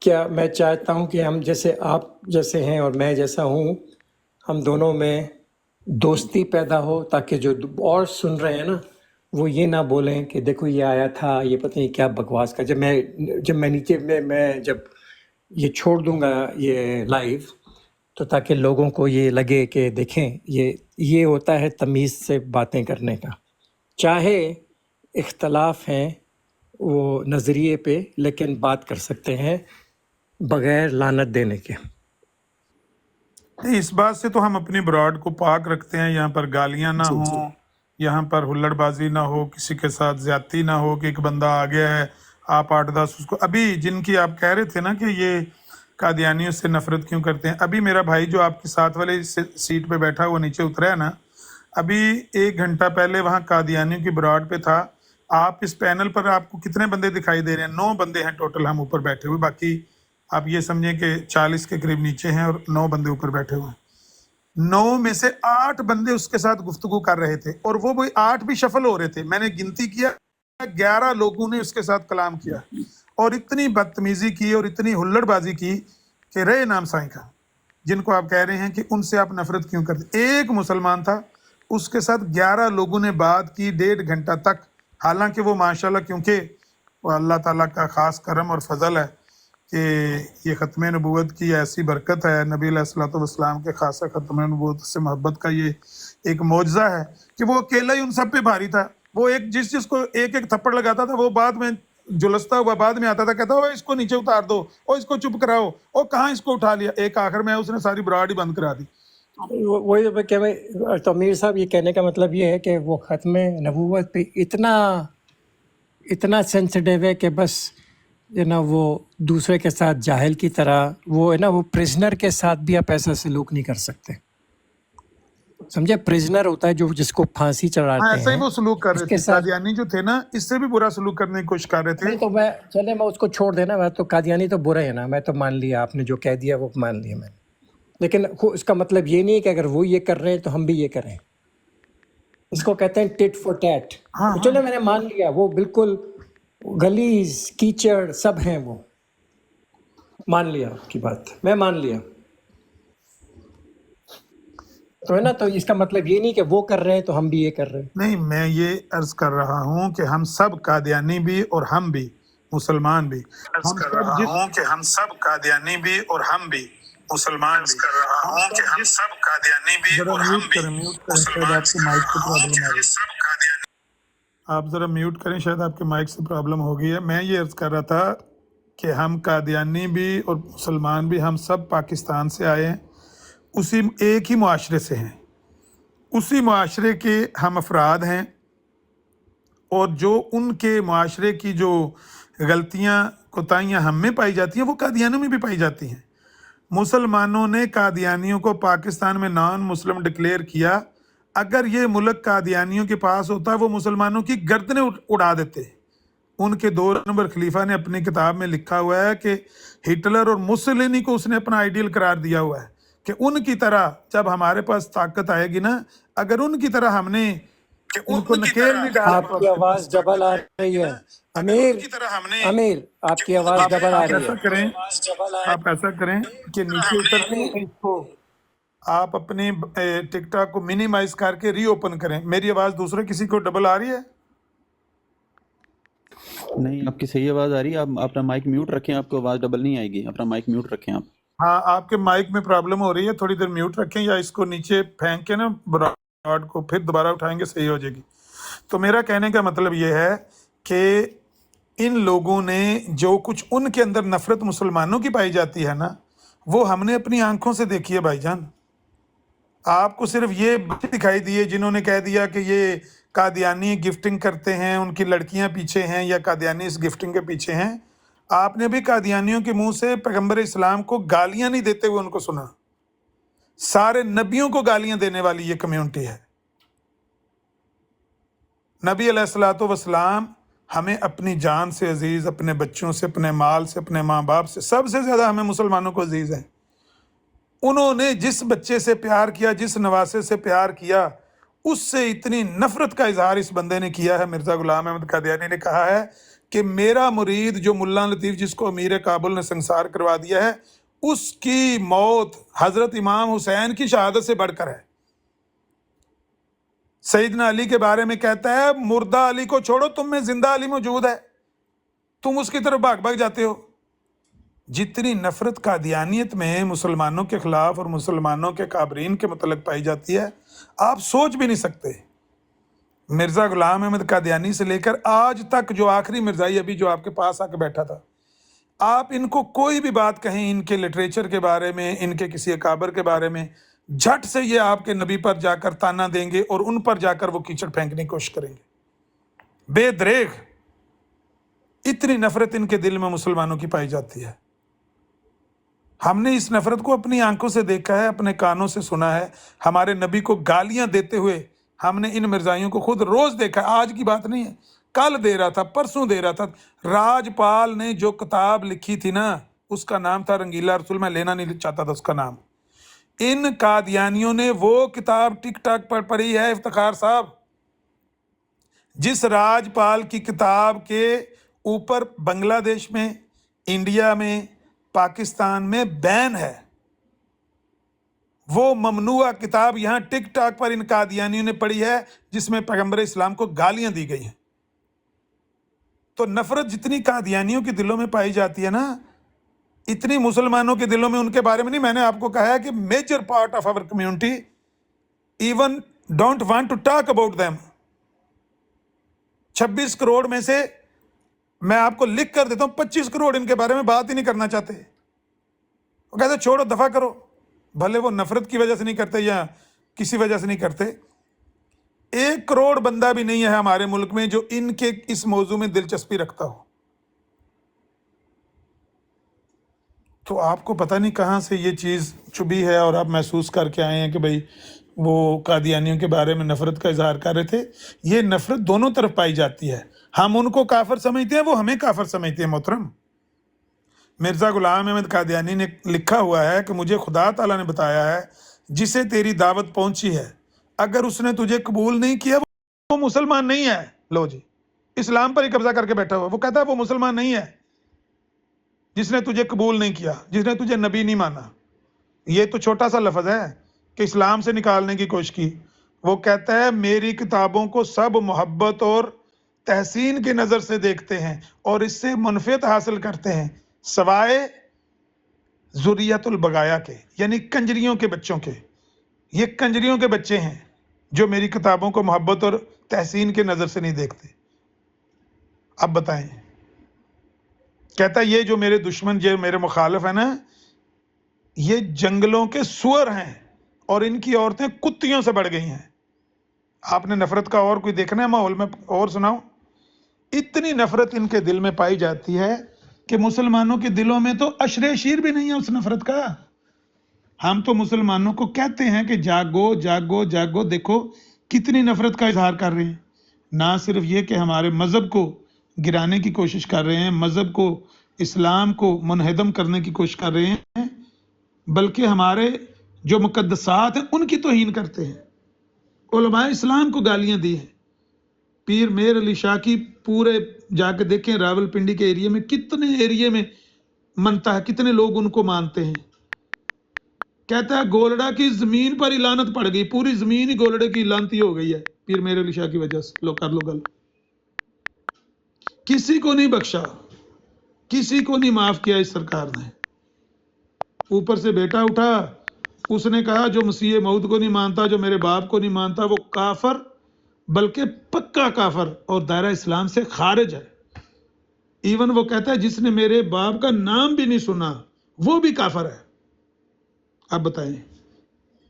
کیا میں چاہتا ہوں کہ ہم جیسے آپ جیسے ہیں اور میں جیسا ہوں، ہم دونوں میں دوستی پیدا ہو، تاکہ جو اور سن رہے ہیں نا وہ یہ نہ بولیں کہ دیکھو یہ آیا تھا، یہ پتہ نہیں کیا بکواس کا. جب میں نیچے میں جب یہ چھوڑ دوں گا یہ لائیو، تو تاکہ لوگوں کو یہ لگے کہ دیکھیں یہ ہوتا ہے تمیز سے باتیں کرنے کا. چاہے اختلاف ہیں وہ نظریے پہ، لیکن بات کر سکتے ہیں بغیر لعنت دینے کے. اس بات سے تو ہم اپنی براڈ کو پاک رکھتے ہیں. یہاں پر گالیاں نہ ہوں، یہاں پر ہلڑ بازی نہ ہو، کسی کے ساتھ زیادتی نہ ہو کہ ایک بندہ آ گیا ہے آپ 8-10 اس کو. ابھی جن کی آپ کہہ رہے تھے نا کہ یہ قادیانیوں سے نفرت کیوں کرتے ہیں. ابھی میرا بھائی جو آپ کے ساتھ والے سیٹ پہ بیٹھا وہ نیچے اترا ہے نا, ابھی 1 گھنٹہ پہلے وہاں قادیانیوں کی براڈ پہ تھا. آپ اس پینل پر آپ کو کتنے بندے دکھائی دے رہے ہیں؟ 9 بندے ہیں ٹوٹل ہم اوپر بیٹھے ہوئے, باقی آپ یہ سمجھیں کہ 40 کے قریب نیچے ہیں اور 9 بندے اوپر بیٹھے ہوئے ہیں. 9 میں سے 8 بندے اس کے ساتھ گفتگو کر رہے تھے, اور وہ 8 بھی شفل ہو رہے تھے. میں نے گنتی کیا 11 لوگوں نے اس کے ساتھ کلام کیا, اور اتنی بدتمیزی کی اور اتنی ہلڑ بازی کی کہ رہے نام سائیں کا, جن کو آپ کہہ رہے ہیں کہ ان سے آپ نفرت کیوں کرتے. ایک مسلمان تھا, اس کے ساتھ 11 لوگوں نے بات کی 1.5 گھنٹہ تک. حالانکہ وہ ماشاءاللہ, کیونکہ وہ اللہ تعالیٰ کا خاص کرم اور فضل ہے کہ یہ ختم نبوت کی ایسی برکت ہے, نبی علیہ الصلوۃ والسلام کے خاصہ ختم نبوت سے محبت کا یہ ایک معجزہ ہے کہ وہ اکیلا ہی ان سب پہ بھاری تھا. وہ جس کو ایک تھپڑ لگاتا تھا, وہ بعد میں جلستا ہوا بعد میں آتا تھا, کہتا ہو اس کو نیچے اتار دو, اور اس کو چپ کراؤ, اور کہاں اس کو اٹھا لیا. ایک آخر میں اس نے ساری براڈ ہی بند کرا دی. وہی کہ تو امیر صاحب یہ کہنے کا مطلب یہ ہے کہ وہ ختم نبوت پہ اتنا سینسیٹیو ہے کہ بس نا وہ دوسرے کے ساتھ جاہل کی طرح وہ ہے نا, وہ پرزنر کے ساتھ بھی آپ ایسا سلوک نہیں کر سکتے. سمجھے, پرزنر ہوتا ہے جو جس کو پھانسی چڑھاتے ایسا ہی ہیں, وہ سلوک کر اس رہے کے تھے. ساتھ قادیانی جو تھے نا, اس سے بھی برا سلوک کرنے کی کوشش کر رہے تھے. نہیں تو میں اس کو چھوڑ دینا, میں تو قادیانی تو برے ہیں نا, میں تو مان لیا, آپ نے جو کہہ دیا وہ مان لیا میں نے. لیکن اس کا مطلب یہ نہیں ہے کہ اگر وہ یہ کر رہے ہیں تو ہم بھی یہ کریں. اس کو کہتے ہیں ٹٹ فور ٹیٹ. چلو میں نے مان لیا, وہ بالکل گلیز کیچڑ سب ہیں, وہ مان لیا آپ کی بات, میں مان لیا تو ہے نا. تو اس کا مطلب یہ نہیں کہ وہ کر رہے ہیں تو ہم بھی یہ کر رہے ہیں. نہیں, میں یہ عرض کر رہا ہوں کہ ہم سب قادیانی بھی اور ہم بھی مسلمان بھی. عرض کر رہا ہوں کہ ہم سب قادیانی بھی اور ہم بھی مسلمان بھی. کر رہا ہوں کہ ہم سب قادیانی بھی اور ہم بھی مسلمان بھی. آپ ذرا میوٹ کریں, شاید آپ کے مائک سے پرابلم ہو گئی ہے. میں یہ عرض کر رہا تھا کہ ہم قادیانی بھی اور مسلمان بھی, ہم سب پاکستان سے آئے ہیں, اسی ایک ہی معاشرے سے ہیں, اسی معاشرے کے ہم افراد ہیں, اور جو ان کے معاشرے کی جو غلطیاں کوتاہیاں ہم میں پائی جاتی ہیں وہ قادیانیوں میں بھی پائی جاتی ہیں. مسلمانوں نے قادیانیوں کو پاکستان میں نان مسلم ڈکلیئر کیا. اگر یہ ملک قادیانیوں کے پاس ہوتا وہ مسلمانوں کی گردنیں اڑا دیتے. ان کے 2 نمبر خلیفہ نے اپنی کتاب میں لکھا ہوا ہے کہ ہٹلر اور مسولینی کو اس نے اپنا آئیڈیل قرار دیا ہوا ہے کہ ان کی طرح جب ہمارے پاس طاقت آئے گی نا, اگر ان کی طرح ہم نے ان کو نکیل نہیں ڈالا. آپ کی آواز ڈبل آ رہی ہے امیر, آپ کی آواز ڈبل آ رہی ہے. آپ ایسا کریں کہ نیچے اتر کے اس کو آپ اپنی ٹک ٹاک کو منیمائز کر کے ری اوپن کریں. میری آواز دوسرے کسی کو ڈبل آ رہی ہے؟ نہیں, آپ کی صحیح آواز آ رہی ہے. آپ اپنا مائک میوٹ رکھیں, آپ کو آواز ڈبل نہیں آئے گی. اپنا مائک میوٹ رکھیں آپ. ہاں, آپ کے مائک میں پرابلم ہو رہی ہے, تھوڑی دیر میوٹ رکھیں یا اس کو نیچے پھینک کے نا براڈ کو, پھر دوبارہ اٹھائیں گے صحیح ہو جائے گی. تو میرا کہنے کا مطلب یہ ہے کہ ان لوگوں نے جو کچھ ان کے اندر نفرت مسلمانوں کی پائی جاتی ہے نا, وہ ہم نے اپنی آنکھوں سے دیکھی ہے بھائی جان. آپ کو صرف یہ دکھائی دیے جنہوں نے کہہ دیا کہ یہ قادیانی گفٹنگ کرتے ہیں, ان کی لڑکیاں پیچھے ہیں, یا قادیانی اس گفٹنگ کے پیچھے ہیں. آپ نے بھی قادیانیوں کے منہ سے پیغمبر اسلام کو گالیاں نہیں دیتے ہوئے ان کو سنا. سارے نبیوں کو گالیاں دینے والی یہ کمیونٹی ہے. نبی علیہ الصلوۃ والسلام ہمیں اپنی جان سے عزیز, اپنے بچوں سے, اپنے مال سے, اپنے ماں باپ سے, سب سے زیادہ ہمیں مسلمانوں کو عزیز ہیں. انہوں نے جس بچے سے پیار کیا, جس نواسے سے پیار کیا, اس سے اتنی نفرت کا اظہار اس بندے نے کیا ہے. مرزا غلام احمد قادیانی نے کہا ہے کہ میرا مرید جو ملا لطیف جس کو امیر کابل نے سنسار کروا دیا ہے, اس کی موت حضرت امام حسین کی شہادت سے بڑھ کر ہے. سیدنا علی کے بارے میں کہتا ہے مردہ علی کو چھوڑو, تم میں زندہ علی موجود ہے, تم اس کی طرف بھاگ بھاگ جاتے ہو. جتنی نفرت قادیانیت میں مسلمانوں کے خلاف اور مسلمانوں کے کابرین کے متعلق پائی جاتی ہے, آپ سوچ بھی نہیں سکتے. مرزا غلام احمد قادیانی سے لے کر آج تک جو آخری مرزائی ابھی جو آپ کے پاس آ کے بیٹھا تھا, آپ ان کو کوئی بھی بات کہیں ان کے لٹریچر کے بارے میں, ان کے کسی اکابر کے بارے میں, جھٹ سے یہ آپ کے نبی پر جا کر تانا دیں گے اور ان پر جا کر وہ کیچڑ پھینکنے کی کوشش کریں گے. بے دریغ اتنی نفرت ان کے دل میں مسلمانوں کی پائی جاتی ہے. ہم نے اس نفرت کو اپنی آنکھوں سے دیکھا ہے، اپنے کانوں سے سنا ہے. ہمارے نبی کو گالیاں دیتے ہوئے ہم نے ان مرزائیوں کو خود روز دیکھا ہے. آج کی بات نہیں ہے، کل دے رہا تھا، پرسوں دے رہا تھا. راج پال نے جو کتاب لکھی تھی نا، اس کا نام تھا رنگیلا رسول. میں لینا نہیں چاہتا تھا اس کا نام. ان قادیانیوں نے وہ کتاب ٹک ٹاک پر پڑھی ہے افتخار صاحب، جس راج پال کی کتاب کے اوپر بنگلہ دیش میں، انڈیا میں، پاکستان میں بین ہے. وہ ممنوع کتاب یہاں ٹک ٹاک پر ان قادیانیوں نے پڑھی ہے، جس میں پیغمبر اسلام کو گالیاں دی گئی ہیں. تو نفرت جتنی قادیانیوں کے دلوں میں پائی جاتی ہے نا، اتنی مسلمانوں کے دلوں میں ان کے بارے میں نہیں. میں نے آپ کو کہا ہے کہ major part of our community even don't want to talk about them. 26 crore میں سے میں آپ کو لکھ کر دیتا ہوں 25 کروڑ ان کے بارے میں بات ہی نہیں کرنا چاہتے. وہ کہتے چھوڑو، دفع کرو. بھلے وہ نفرت کی وجہ سے نہیں کرتے یا کسی وجہ سے نہیں کرتے. 1 کروڑ بندہ بھی نہیں ہے ہمارے ملک میں جو ان کے اس موضوع میں دلچسپی رکھتا ہو. تو آپ کو پتہ نہیں کہاں سے یہ چیز چبھی ہے اور آپ محسوس کر کے آئے ہیں کہ بھئی وہ قادیانیوں کے بارے میں نفرت کا اظہار کر رہے تھے. یہ نفرت دونوں طرف پائی جاتی ہے. ہم ان کو کافر سمجھتے ہیں، وہ ہمیں کافر سمجھتے ہیں. محترم مرزا غلام احمد قادیانی نے لکھا ہوا ہے کہ مجھے خدا تعالیٰ نے بتایا ہے جسے تیری دعوت پہنچی ہے، اگر اس نے تجھے قبول نہیں کیا وہ مسلمان نہیں ہے. لو جی، اسلام پر ہی قبضہ کر کے بیٹھا ہوا. وہ کہتا ہے وہ مسلمان نہیں ہے جس نے تجھے قبول نہیں کیا، جس نے تجھے نبی نہیں مانا. یہ تو چھوٹا سا لفظ ہے کہ اسلام سے نکالنے کی کوشش کی. وہ کہتا ہے میری کتابوں کو سب محبت اور تحسین کی نظر سے دیکھتے ہیں اور اس سے منفعت حاصل کرتے ہیں، سوائے ذریت البغایا کے، یعنی کنجریوں کے بچوں کے. یہ کنجریوں کے بچے ہیں جو میری کتابوں کو محبت اور تحسین کے نظر سے نہیں دیکھتے. اب بتائیں. کہتا ہے یہ جو میرے دشمن، جو میرے مخالف ہیں نا، یہ جنگلوں کے سور ہیں اور ان کی عورتیں کتیوں سے بڑھ گئی ہیں. آپ نے نفرت کا اور کوئی دیکھنا ہے ماحول میں؟ اور سناؤ. اتنی نفرت ان کے دل میں پائی جاتی ہے کہ مسلمانوں کے دلوں میں تو عشر شیر بھی نہیں ہے اس نفرت کا. ہم تو مسلمانوں کو کہتے ہیں کہ جاگو جاگو جاگو، دیکھو کتنی نفرت کا اظہار کر رہے ہیں. نہ صرف یہ کہ ہمارے مذہب کو گرانے کی کوشش کر رہے ہیں، مذہب کو، اسلام کو منہدم کرنے کی کوشش کر رہے ہیں، بلکہ ہمارے جو مقدسات ہیں ان کی توہین کرتے ہیں. علماء اسلام کو گالیاں دی ہیں. پیر میر علی شاہ کی پورے جا کے دیکھیں راول پنڈی کے ایریے میں کتنے ایریے میں منتا ہے، کتنے لوگ ان کو مانتے ہیں. کہتا ہے گولڑا کی زمین پر ہی لعنت پڑ گئی، پوری زمین ہی گولڑے کی لعنتی ہو گئی ہے پیر میر علی شاہ کی وجہ سے. لو کر لو گل. کسی کو نہیں بخشا، کسی کو نہیں معاف کیا اس سرکار نے. اوپر سے بیٹا اٹھا، اس نے کہا جو مسیح موعود کو نہیں مانتا، جو میرے باپ کو نہیں مانتا، وہ کافر، بلکہ پکا کافر اور دائرہ اسلام سے خارج ہے. ایون وہ کہتا ہے جس نے میرے باپ کا نام بھی نہیں سنا وہ بھی کافر ہے. آپ بتائیں،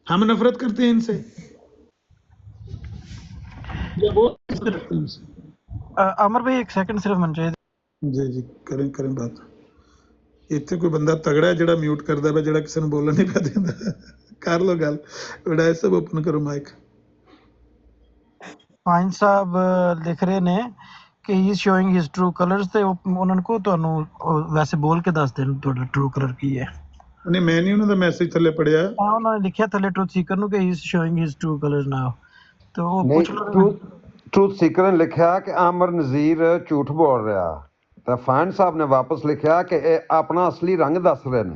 ہم نفرت کرتے ہیں ان سے یا وہ نفرت کرتے ہیں ان سے؟ عمر بھائی ایک سیکنڈ صرف من چاہیے. جی جی، کریں بات. ਇੱਥੇ ਕੋਈ ਬੰਦਾ ਤਗੜਾ ਹੈ ਜਿਹੜਾ ਮਿਊਟ ਕਰਦਾ ਪਿਆ, ਜਿਹੜਾ ਕਿਸੇ ਨੂੰ ਬੋਲਣ ਨਹੀਂ ਪਿਆ ਦਿੰਦਾ. ਕਰ ਲੋ ਗੱਲ. ਬੜਾ ਸਭ ਓਪਨ ਕਰੋ ਮਾਈਕ. ਫਾਈਨ ਸਾਹਿਬ ਲਿਖ ਰਹੇ ਨੇ ਕਿ he is showing his true colours, ਤੇ ਉਹਨਾਂ ਨੂੰ ਕੋ ਤੁਹਾਨੂੰ ਵੈਸੇ ਬੋਲ ਕੇ ਦੱਸ ਦੇਣ ਤੁਹਾਡਾ ਟਰੂ ਕਲਰ ਕੀ ਹੈ. ਨਹੀਂ, ਮੈਂ ਨਹੀਂ ਉਹਨਾਂ ਦਾ ਮੈਸੇਜ ਥੱਲੇ ਪੜਿਆ. ਉਹਨਾਂ ਨੇ ਲਿਖਿਆ ਥੱਲੇ ਟਰੂਥ ਸੀਕਰ ਨੂੰ ਕਿ he is showing his true colours now, ਤੇ ਉਹ ਪੁੱਛ ਲਓ. ਟਰੂਥ ਸੀਕਰ ਨੇ ਲਿਖਿਆ ਕਿ ਆਮਰ ਨਜ਼ੀਰ ਝੂਠ ਬੋਲ ਰਿਹਾ, ਤਾਂ ਫਾਨ ਸਾਹਿਬ ਨੇ ਵਾਪਸ ਲਿਖਿਆ ਕਿ ਇਹ ਆਪਣਾ ਅਸਲੀ ਰੰਗ ਦੱਸ ਰਹੇ ਨੇ.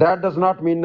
That does not mean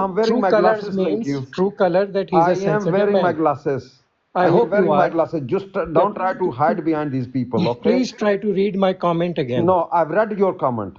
I'm wearing true my colors glasses. Thank means you. true color that he is a I am sensitive wearing my man. glasses. I am hope wearing you my are. glasses. Just don't try to hide behind these people, okay? Please try to read my comment again. No, I've read your comment.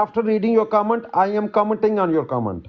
After reading your comment, I am commenting on your comment.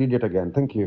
read it again. Thank you.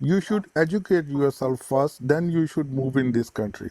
You should educate yourself first, then you should move in this country.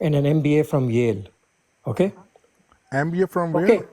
in an MBA from Yale. Okay? MBA from Okay. where?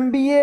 MBA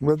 but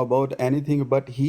about anything, but he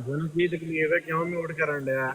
ਤੁਹਾਨੂੰ ਕੀ ਤਕਲੀਫ ਹੈ, ਕਿਉਂ mute ਕਰਨ ਡਿਆ?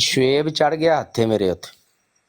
ਸ਼ਵੇਬ ਚੜ ਗਿਆ ਹੱਥੇ ਮੇਰੇ ਉੱਤੇ,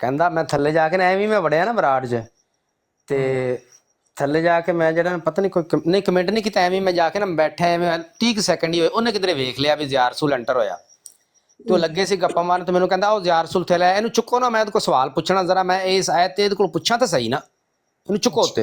ਕਹਿੰਦਾ ਮੈਂ ਥੱਲੇ ਜਾ ਕੇ ਨਾ ਐਵੇਂ ਮੈਂ ਵੜਿਆ ਨਾ ਬਰਾੜ 'ਚ, ਤੇ ਥੱਲੇ ਜਾ ਕੇ ਮੈਂ ਜਿਹੜਾ ਪਤਾ ਨਹੀਂ ਕੋਈ ਨਹੀਂ ਕਮੈਂਟ ਨਹੀਂ ਕੀਤਾ, ਐਵੇਂ ਮੈਂ ਜਾ ਕੇ ਨਾ ਬੈਠਾ, ਐਵੇਂ 30 ਸੈਕਿੰਡ ਹੀ ਹੋਏ, ਉਹਨੇ ਕਿਧਰੇ ਵੇਖ ਲਿਆ ਵੀ ਜ਼ਿਆਰ ਰਸੂਲ ਐਂਟਰ ਹੋਇਆ, ਤੇ ਉਹ ਲੱਗੇ ਸੀ ਗੱਪਾਂ ਮਾਰਨ, ਤੇ ਮੈਨੂੰ ਕਹਿੰਦਾ ਉਹ ਜ਼ਿਆਰ ਰਸੂਲ ਥੱਲੇ ਆਇਆ, ਇਹਨੂੰ ਚੁੱਕੋ ਨਾ, ਮੈਂ ਇਹਦੇ ਕੋਲ ਸਵਾਲ ਪੁੱਛਣਾ ਜ਼ਰਾ, ਮੈਂ ਇਸ ਆਇਤ ਤੇ ਇਹਦੇ ਕੋਲ ਪੁੱਛਾਂ ਤਾਂ ਸਹੀ ਨਾ, ਇਹਨੂੰ ਚੁੱਕੋ ਉੱਤੇ।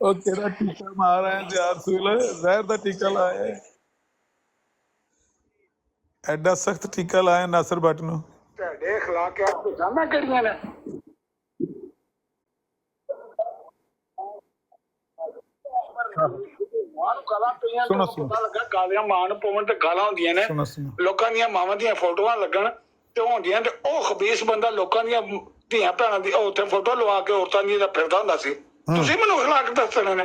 ਉਹ ਕਿਹੜਾ ਟੀਕਾ ਮਾਰ ਆਇਆ ਯਾਰ ਰਸੂਲ, ਜ਼ਹਿਰ ਦਾ ਟੀਕਾ ਲਾਇਆ ਹੈ, ਐਡਾ ਸਖਤ ਟੀਕਾ ਲਾਇਆ ਨਾਸਰ ਭੱਟ ਨੂੰ। ਤੁਹਾਡੇ اخلاقیات ਤੋਂ ਜਾਣਾ ਕਿਹੜੀਆਂ ਨੇ? ਮਾਂ ਨੂੰ ਗਾਲਾਂ ਪਈਆਂ ਸੁਣੋ, ਤੇ ਪਤਾ ਲੱਗਾ ਗਾਲੀਆਂ ਮਾਂ ਨੂੰ ਪਵਨ ਤੇ ਗਾਲਾਂ ਹੁੰਦੀਆਂ ਨੇ, ਸੁਣੋ ਸੁਣੋ, ਲੋਕਾਂ ਦੀਆਂ ਮਾਵਾਂ ਦੀਆਂ ਫੋਟੋਆਂ ਲੱਗਣ ਤੇ ਹੁੰਦੀਆਂ, ਤੇ ਉਹ ਖਬੀਸ ਬੰਦਾ ਲੋਕਾਂ ਦੀਆਂ ਧੀਆਂ ਭੈਣਾਂ ਦੀ ਉੱਥੇ ਫੋਟੋ ਲਵਾ ਕੇ ਔਰਤਾਂ ਦੀਆਂ ਦਾ ਫਿਰਦਾ ਹੁੰਦਾ ਸੀ। ਤੁਸੀਂ ਮੈਨੂੰ اخلاق ਦੱਸਣੇ ਨੇ?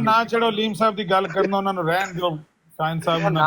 ਨਾ ਛੇੜੋ ਲੀਮ ਸਾਹਿਬ ਦੀ ਗੱਲ ਕਰਨਾ, ਉਹਨਾਂ ਨੂੰ ਰਹਿਣ ਦਿਓ। ਸਾਇੰਸ ਸਾਹਿਬ ਨੂੰ ਨਾ ਨਾ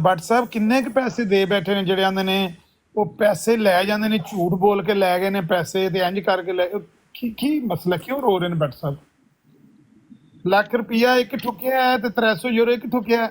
ਬੱਟ ਸਾਹਿਬ ਕਿੰਨੇ ਕੁ ਪੈਸੇ ਦੇ ਬੈਠੇ ਨੇ, ਜਿਹੜੇ ਆਂਦੇ ਨੇ ਉਹ ਪੈਸੇ ਲੈ ਜਾਂਦੇ ਨੇ, ਝੂਠ ਬੋਲ ਕੇ ਲੈ ਗਏ ਨੇ ਪੈਸੇ ਤੇ ਇੰਜ ਕਰਕੇ ਲੈ। ਕੀ ਮਸਲਾ, ਕਿਉਂ ਰੋ ਰਹੇ ਨੇ ਬੱਟ ਸਾਹਿਬ? ਲੱਖ ਰੁਪਇਆ ਇੱਕ ਠੁਕਿਆ ਹੈ ਤੇ 300 ਯੂਰੋ ਇੱਕ ਠੁਕਿਆ ਹੈ।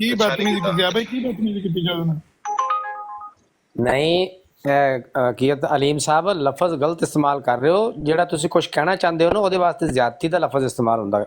ਕੀ ਬਦਤਮੀਜ਼ੀ ਕੀਤੀ ਆ ਬਈ, ਕੀ ਬਦਤਮੀਜ਼ੀ ਕੀਤੀ ਜਦੋਂ ਨੇ? ਨਹੀਂ ਕੀ ਅਲੀਮ ਸਾਹਿਬ ਲਫ਼ਜ਼ ਗਲਤ ਇਸਤੇਮਾਲ ਕਰ ਰਹੇ ਹੋ। ਜਿਹੜਾ ਤੁਸੀਂ ਕੁਝ ਕਹਿਣਾ ਚਾਹੁੰਦੇ ਹੋ ਨਾ, ਉਹਦੇ ਵਾਸਤੇ ਜ਼ਿਆਦਤੀ ਦਾ ਲਫ਼ਜ਼ ਇਸਤੇਮਾਲ ਹੁੰਦਾ ਹੈ,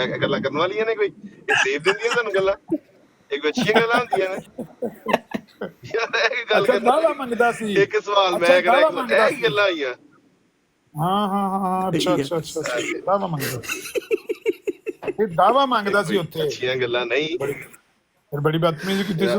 ਇਹ ਗੱਲਾਂ ਕਰਨ ਵਾਲੀਆਂ ਨੇ? ਕੋਈ ਇਹ ਸੇਵ ਦਿੰਦੀਆਂ ਤੁਹਾਨੂੰ ਗੱਲਾਂ? ਇੱਕ ਅੱਛੀਆਂ ਗੱਲਾਂ ਹੁੰਦੀਆਂ ਨੇ ਯਾਰ ਇਹ ਗੱਲ ਅੱਛਾ ਕਰਨਾ ਦਾਵਾ ਮੰਗਦਾ ਸੀ, ਇੱਕ ਸਵਾਲ ਅੱਛਾ ਮੈਂ ਕਰਾਂ ਦਾਵਾ ਇੱਕ ਮੰਗਦਾ ਇਹ ਸੀ। ਗੱਲਾਂ ਹੋਈਆਂ ਹਾਂ ਅੱਛਾ ਅੱਛਾ ਅੱਛਾ ਦਾਵਾ ਮੰਗਦਾ ਇਹ ਦਾਵਾ ਮੰਗਦਾ ਸੀ ਉੱਥੇ, ਅੱਛੀਆਂ ਗੱਲਾਂ ਨਹੀਂ ਫਿਰ ਬੜੀ ਬਦਤਮੀਜ਼ੀ ਕੀਤੀ ਸੀ।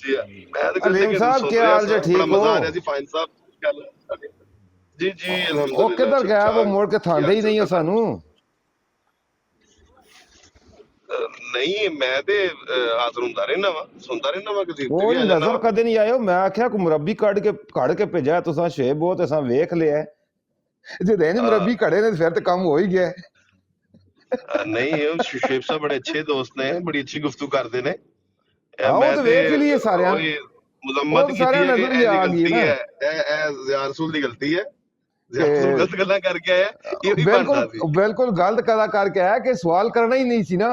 ਜੀ ਮੈਂ ਤਾਂ ਅਲੀਮ ਕਹਿੰਦਾ ਸਾਹਿਬ ਸੁਣ ਕੀ ਰਿਹਾ ਹਾਲ ਜੇ ਸੀ, ਬੜਾ ਠੀਕ ਮਜ਼ਾ ਆ ਹੋ? ਰਿਹਾ ਸੀ ਫਾਈਨ ਸਾਹਿਬ ਗੱਲ ਜੀ ਜੀ ਉਹ ਅਲਹਮਦੁਲਿਲਾ ਕਿੱਧਰ ਠੀਕ ਗਿਆ? ਉਹ ਠਾਕ ਮੁੜ ਕੇ ਕੀ ਥਾਂਦੇ ਹਾਲ ਹੀ ਨਹੀਂ ਹੋ ਚਾਲ ਸਾਨੂੰ। ਨਹੀਂ ਮੈਂ ਤੇ ਹਾਜ਼ਰ ਹੁੰਦਾ ਰਹਿਣਾ ਵਾ, ਸੁਣਦਾ ਰਹਿਣਾ ਵਾ, ਕਿਸੇ ਤੇ ਉਹ ਵੀ ਆ ਨਹੀਂ ਜਾਣਾ ਨਜ਼ਰ ਵਾ। ਕਦੇ ਨਹੀਂ ਆਇਓ। ਮੈਂ ਆਖਿਆ ਕੋ ਮੁਰੱਬੀ ਕੱਢ ਕੇ ਭੇਜਿਆ ਤੁਸੀਂ, ਸ਼ੇਬ ਬਹੁਤ ਅਸਾਂ ਵੇਖ ਲਿਆ। ਜੇ ਨਹੀਂ ਮੁਰੱਬੀ ਖੜੇ ਨੇ ਫਿਰ ਤੇ ਕੰਮ ਹੋ ਹੀ ਗਿਆ। ਨਹੀਂ ਉਹ ਸ਼ੇਬ ਸਾਹਿਬ ਬੜੇ ਅੱਛੇ ਦੋਸਤ ਨੇ, ਬੜੀ ਅੱਛੀ ਗੁਫ਼ਤਗੂ ਕਰਦੇ ਨੇ। ਉਹ ਮੈਂ ਤਾਂ ਤੇ ਵੇਖ ਹੀ ਲਈਏ ਸਾਰਿਆਂ, ਉਹੀ ਉਹ ਮੁਜ਼ੰਮਤ ਤਾਂ ਕੀਤੀ ਸਾਰਿਆਂ ਹੈ ਕਿ ਨਜ਼ਰ ਹੀ ਇਹ ਆ ਜੀ ਗਈ ਗਲਤੀ ਨਾ ਹੈ, ਇਹ ਜ਼ਿਆ ਰਸੂਲ ਦੀ ਗਲਤੀ ਹੈ, ਜ਼ਿਆ ਕਿ ਰਸੂਲ ਗਲਤ ਗੱਲਾਂ ਕਰਕੇ ਆਇਆ, ਇਹ ਵੀ ਬਣਦਾ ਸੀ। ਬਿਲਕੁਲ ਗਲਤ ਕਦਾ ਕਰਕੇ ਆਇਆ ਕਿ ਸਵਾਲ ਕਰਨਾ ਹੀ ਨਹੀਂ ਸੀ ਨਾ।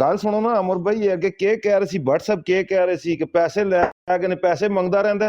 ਗੱਲ ਸੁਣੋ ਨਾ ਅਮਰ ਭਾਈ, ਇਹ ਅੱਗੇ ਕੀ ਕਹਿ ਰਹੇ ਸੀ WhatsApp ਕੀ ਕਹਿ ਰਹੇ ਸੀ ਕਿ ਪੈਸੇ ਲੈ ਕੇ ਨੇ ਪੈਸੇ ਮੰਗਦਾ ਰਹਿੰਦਾ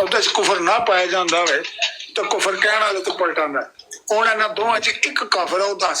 ਉਹਦੇ ਚ ਕੁਫਰ ਨਾ ਪਾਇਆ ਜਾਂਦਾ ਹੋਵੇ ਤਾਂ ਕੁਫਰ ਕਹਿਣ ਵਾਲੇ ਤੋਂ ਪਲਟਾਂਦਾ। ਹੁਣ ਇਹਨਾਂ ਦੋਵਾਂ ਚ ਇੱਕ ਕਾਫਰ ਹੈ, ਉਹ ਦੱਸ।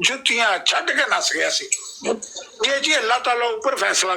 ਜੁੱਤੀਆਂ ਛੱਡ ਕੇ ਨਸ ਗਿਆ ਸੀ। ਇਹ ਜੀ ਅੱਲਾਹ ਤਾਲਾ ਉੱਪਰ ਫੈਸਲਾ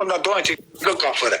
ਉਹਨਾਂ ਦੋਵਾਂ ਚ ਇੱਕ ਕਾਫਰ ਹੈ।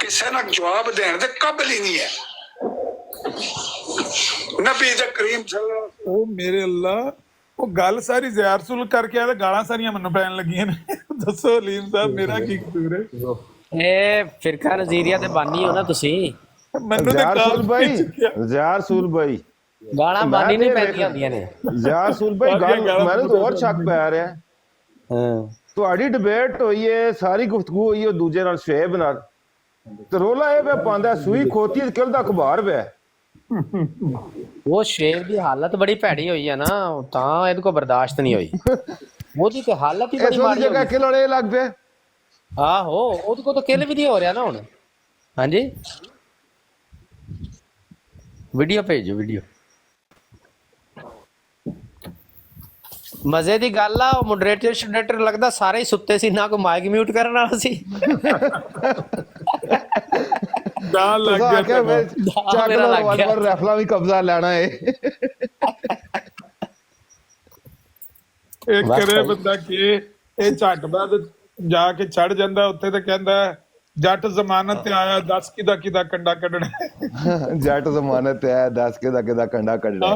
ਕਿਸੇ ਨਾਲ ਜਵਾਬ ਦੇਣ ਦੇ ਕਾਬਿਲ ਹੀ ਨਹੀਂ ਹੈ। ਨਬੀ ਦੇ ਕਰੀਮ ਸੱਲੱਲਾਹੁ ਉਹ ਮੇਰੇ ਅੱਲਾ, ਉਹ ਗੱਲ ਸਾਰੀ ਜ਼ਿਆ ਰਸੂਲ ਕਰਕੇ ਆ ਤੇ ਗਾਲਾਂ ਸਾਰੀਆਂ ਮੈਨੂੰ ਪੈਣ ਲੱਗੀਆਂ ਨੇ। ਦੱਸੋ ਅਲੀਮ ਸਾਹਿਬ ਮੇਰਾ ਕੀ ਕਸੂਰ ਹੈ? ਇਹ ਫਿਰਕਾ ਨਜ਼ੀਰੀਆ ਤੇ ਬਾਨੀ ਹੋ ਨਾ ਤੁਸੀਂ। ਮੈਨੂੰ ਤਾਂ ਜ਼ਾਰਸੂਲ ਭਾਈ, ਜ਼ਾਰਸੂਲ ਭਾਈ ਗਾਲਾਂ ਬਾਨੀ ਨਹੀਂ ਪੈਂਦੀਆਂ ਹੁੰਦੀਆਂ ਨੇ। ਜ਼ਾਰਸੂਲ ਭਾਈ ਗੱਲ ਮੈਨੂੰ ਤਾਂ ਹੋਰ ਸ਼ੱਕ ਪੈ ਰਿਹਾ। ਹਾਂ ਤੁਹਾਡੀ ਡਿਬੇਟ ਹੋਈ ਹੈ, ਸਾਰੀ ਗੁਫ਼ਤਗੂ ਹੋਈ ਹੈ ਦੂਜੇ ਨਾਲ ਸ਼ੇਬ ਨਾਲ, ਤੇ ਰੋਲਾ ਇਹ ਪਿਆ ਪਾਉਂਦਾ ਸੂਈ ਖੋਤੀ ਤੇ ਕਿਲ ਦਾ ਅਖਬਾਰ ਪਿਆ। ਉਹ ਸ਼ੇਰ ਦੀ ਹਾਲਤ ਬੜੀ ਭੈੜੀ ਹੋਈ ਹੈ ਨਾ, ਤਾਂ ਇਹਦੇ ਕੋ ਬਰਦਾਸ਼ਤ ਨਹੀਂ ਹੋਈ। ਉਹਦੀ ਤੇ ਹਾਲਤ ਹੀ ਬੜੀ ਇਸ ਵਾਲੀ ਮਾੜੀ ਹੋ ਜਗ੍ਹਾ ਗਈ। ਕਿਲ ਵਾਲੇ ਲੱਗ ਪਿਆ। ਆਹੋ ਉਹਦੇ ਕੋ ਤਾਂ ਕਿਲ ਵੀ ਨਹੀਂ ਹੋ ਰਿਹਾ ਨਾ ਹੁਣ। ਹਾਂਜੀ ਵੀਡੀਓ ਭੇਜੋ ਵੀਡੀਓ। ਮਜ਼ੇ ਦੀ ਗੱਲ ਆ, ਉਹ ਮੋਡਰੇਟਰ ਲੱਗਦਾ ਸਾਰੇ ਹੀ ਸੁੱਤੇ ਸੀ, ਨਾ ਕੋਈ ਮਾਈਕ ਮਿਊਟ ਕਰਨ ਵਾਲਾ ਸੀ। ਗਾਲ ਲੱਗ ਗਿਆ ਆਖਿਆ ਮੈਂ ਚੱਕ ਮੇਰਾ ਲੋ ਲੱਗ ਗਿਆ। ਵਾਲ ਰੈਫਲਾ ਵੀ ਕਬਜ਼ਾ ਲੈਣਾ ਏ। ਇਹ ਕਰੇ ਬੰਦਾ ਕਿ ਇਹ ਝੱਟ ਬਾਅਦ ਜਾ ਕੇ ਚੜ ਜਾਂਦਾ ਉੱਥੇ ਤੇ ਕਹਿੰਦਾ ਜੱਟ ਜ਼ਮਾਨਤ ਤੇ ਆਇਆ, ਦੱਸ ਕਿਦਾ ਕੰਡਾ ਕੱਢਣਾ। ਜੱਟ ਜ਼ਮਾਨਤ ਤੇ ਆਇਆ, ਦੱਸ ਕਿਦਾ ਕੰਡਾ ਕੱਢਣਾ।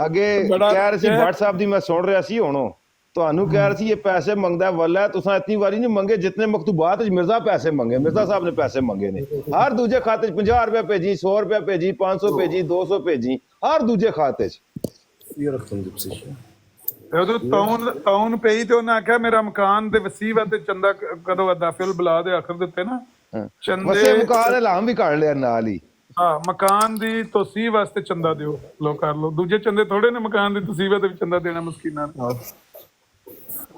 ਅੱਗੇ ਕਹਿ ਰਹੇ ਸੀ WhatsApp ਦੀ ਮੈਂ ਸੁਣ ਰਿਹਾ ਸੀ, ਹੁਣ ਤੁਹਾਨੂੰ ਕਹਿ ਰਹੇ ਸੀ ਇਹ ਪੈਸੇ ਮੰਗਦਾ। ਵੱਲਾ ਤੁਸੀਂ ਇਤਨੀ ਵਾਰੀ ਨਹੀਂ ਮੰਗੇ ਜਿਤਨੇ ਮਕਤੂਬਾਤ ਵਿੱਚ ਮਿਰਜ਼ਾ ਪੈਸੇ ਮੰਗੇ। ਮਿਰਜ਼ਾ ਸਾਹਿਬ ਨੇ ਪੈਸੇ ਮੰਗੇ ਨੇ ਹਰ ਦੂਜੇ ਖਾਤੇ 'ਚ 50 ਰੁਪਏ ਭੇਜੀ, 100 ਰੁਪਏ ਭੇਜੀ, 500 ਭੇਜੀ, 200 ਭੇਜੀ, ਹਰ ਦੂਜੇ ਖਾਤੇ 'ਚ। ਉਦੋਂ ਤੌਨ ਪਈ ਤੇ ਉਹਨੇ ਆਖਿਆ ਮੇਰਾ ਮਕਾਨ ਦੇ ਵਸੀਵਾ ਤੇ ਚੰਦਾ ਕਦੋਂ ਅੱਦਾ ਫਿਲ ਬੁਲਾ ਦੇ ਆਖਰ ਦਿੱਤੇ ਨਾ ਵਸੇ ਮਕਾਨ ਐਲਾਨ ਵੀ ਕਰ ਲਿਆ ਨਾਲ ਹੀ। ਹਾਂ ਮਕਾਨ ਦੀ ਤੋਸੀਹ ਵਾਸਤੇ ਚੰਦਾ ਦਿਓ, ਲੋ ਕਰ ਲੋ। ਦੂਜੇ ਚੰਦੇ ਥੋੜੇ ਨੇ ਮਕਾਨ ਦੀ ਤੋਸੀਹ ਤੇ ਵੀ ਚੰਦਾ ਦੇਣਾ ਮਸਕੀਨਾਂ ਨੂੰ।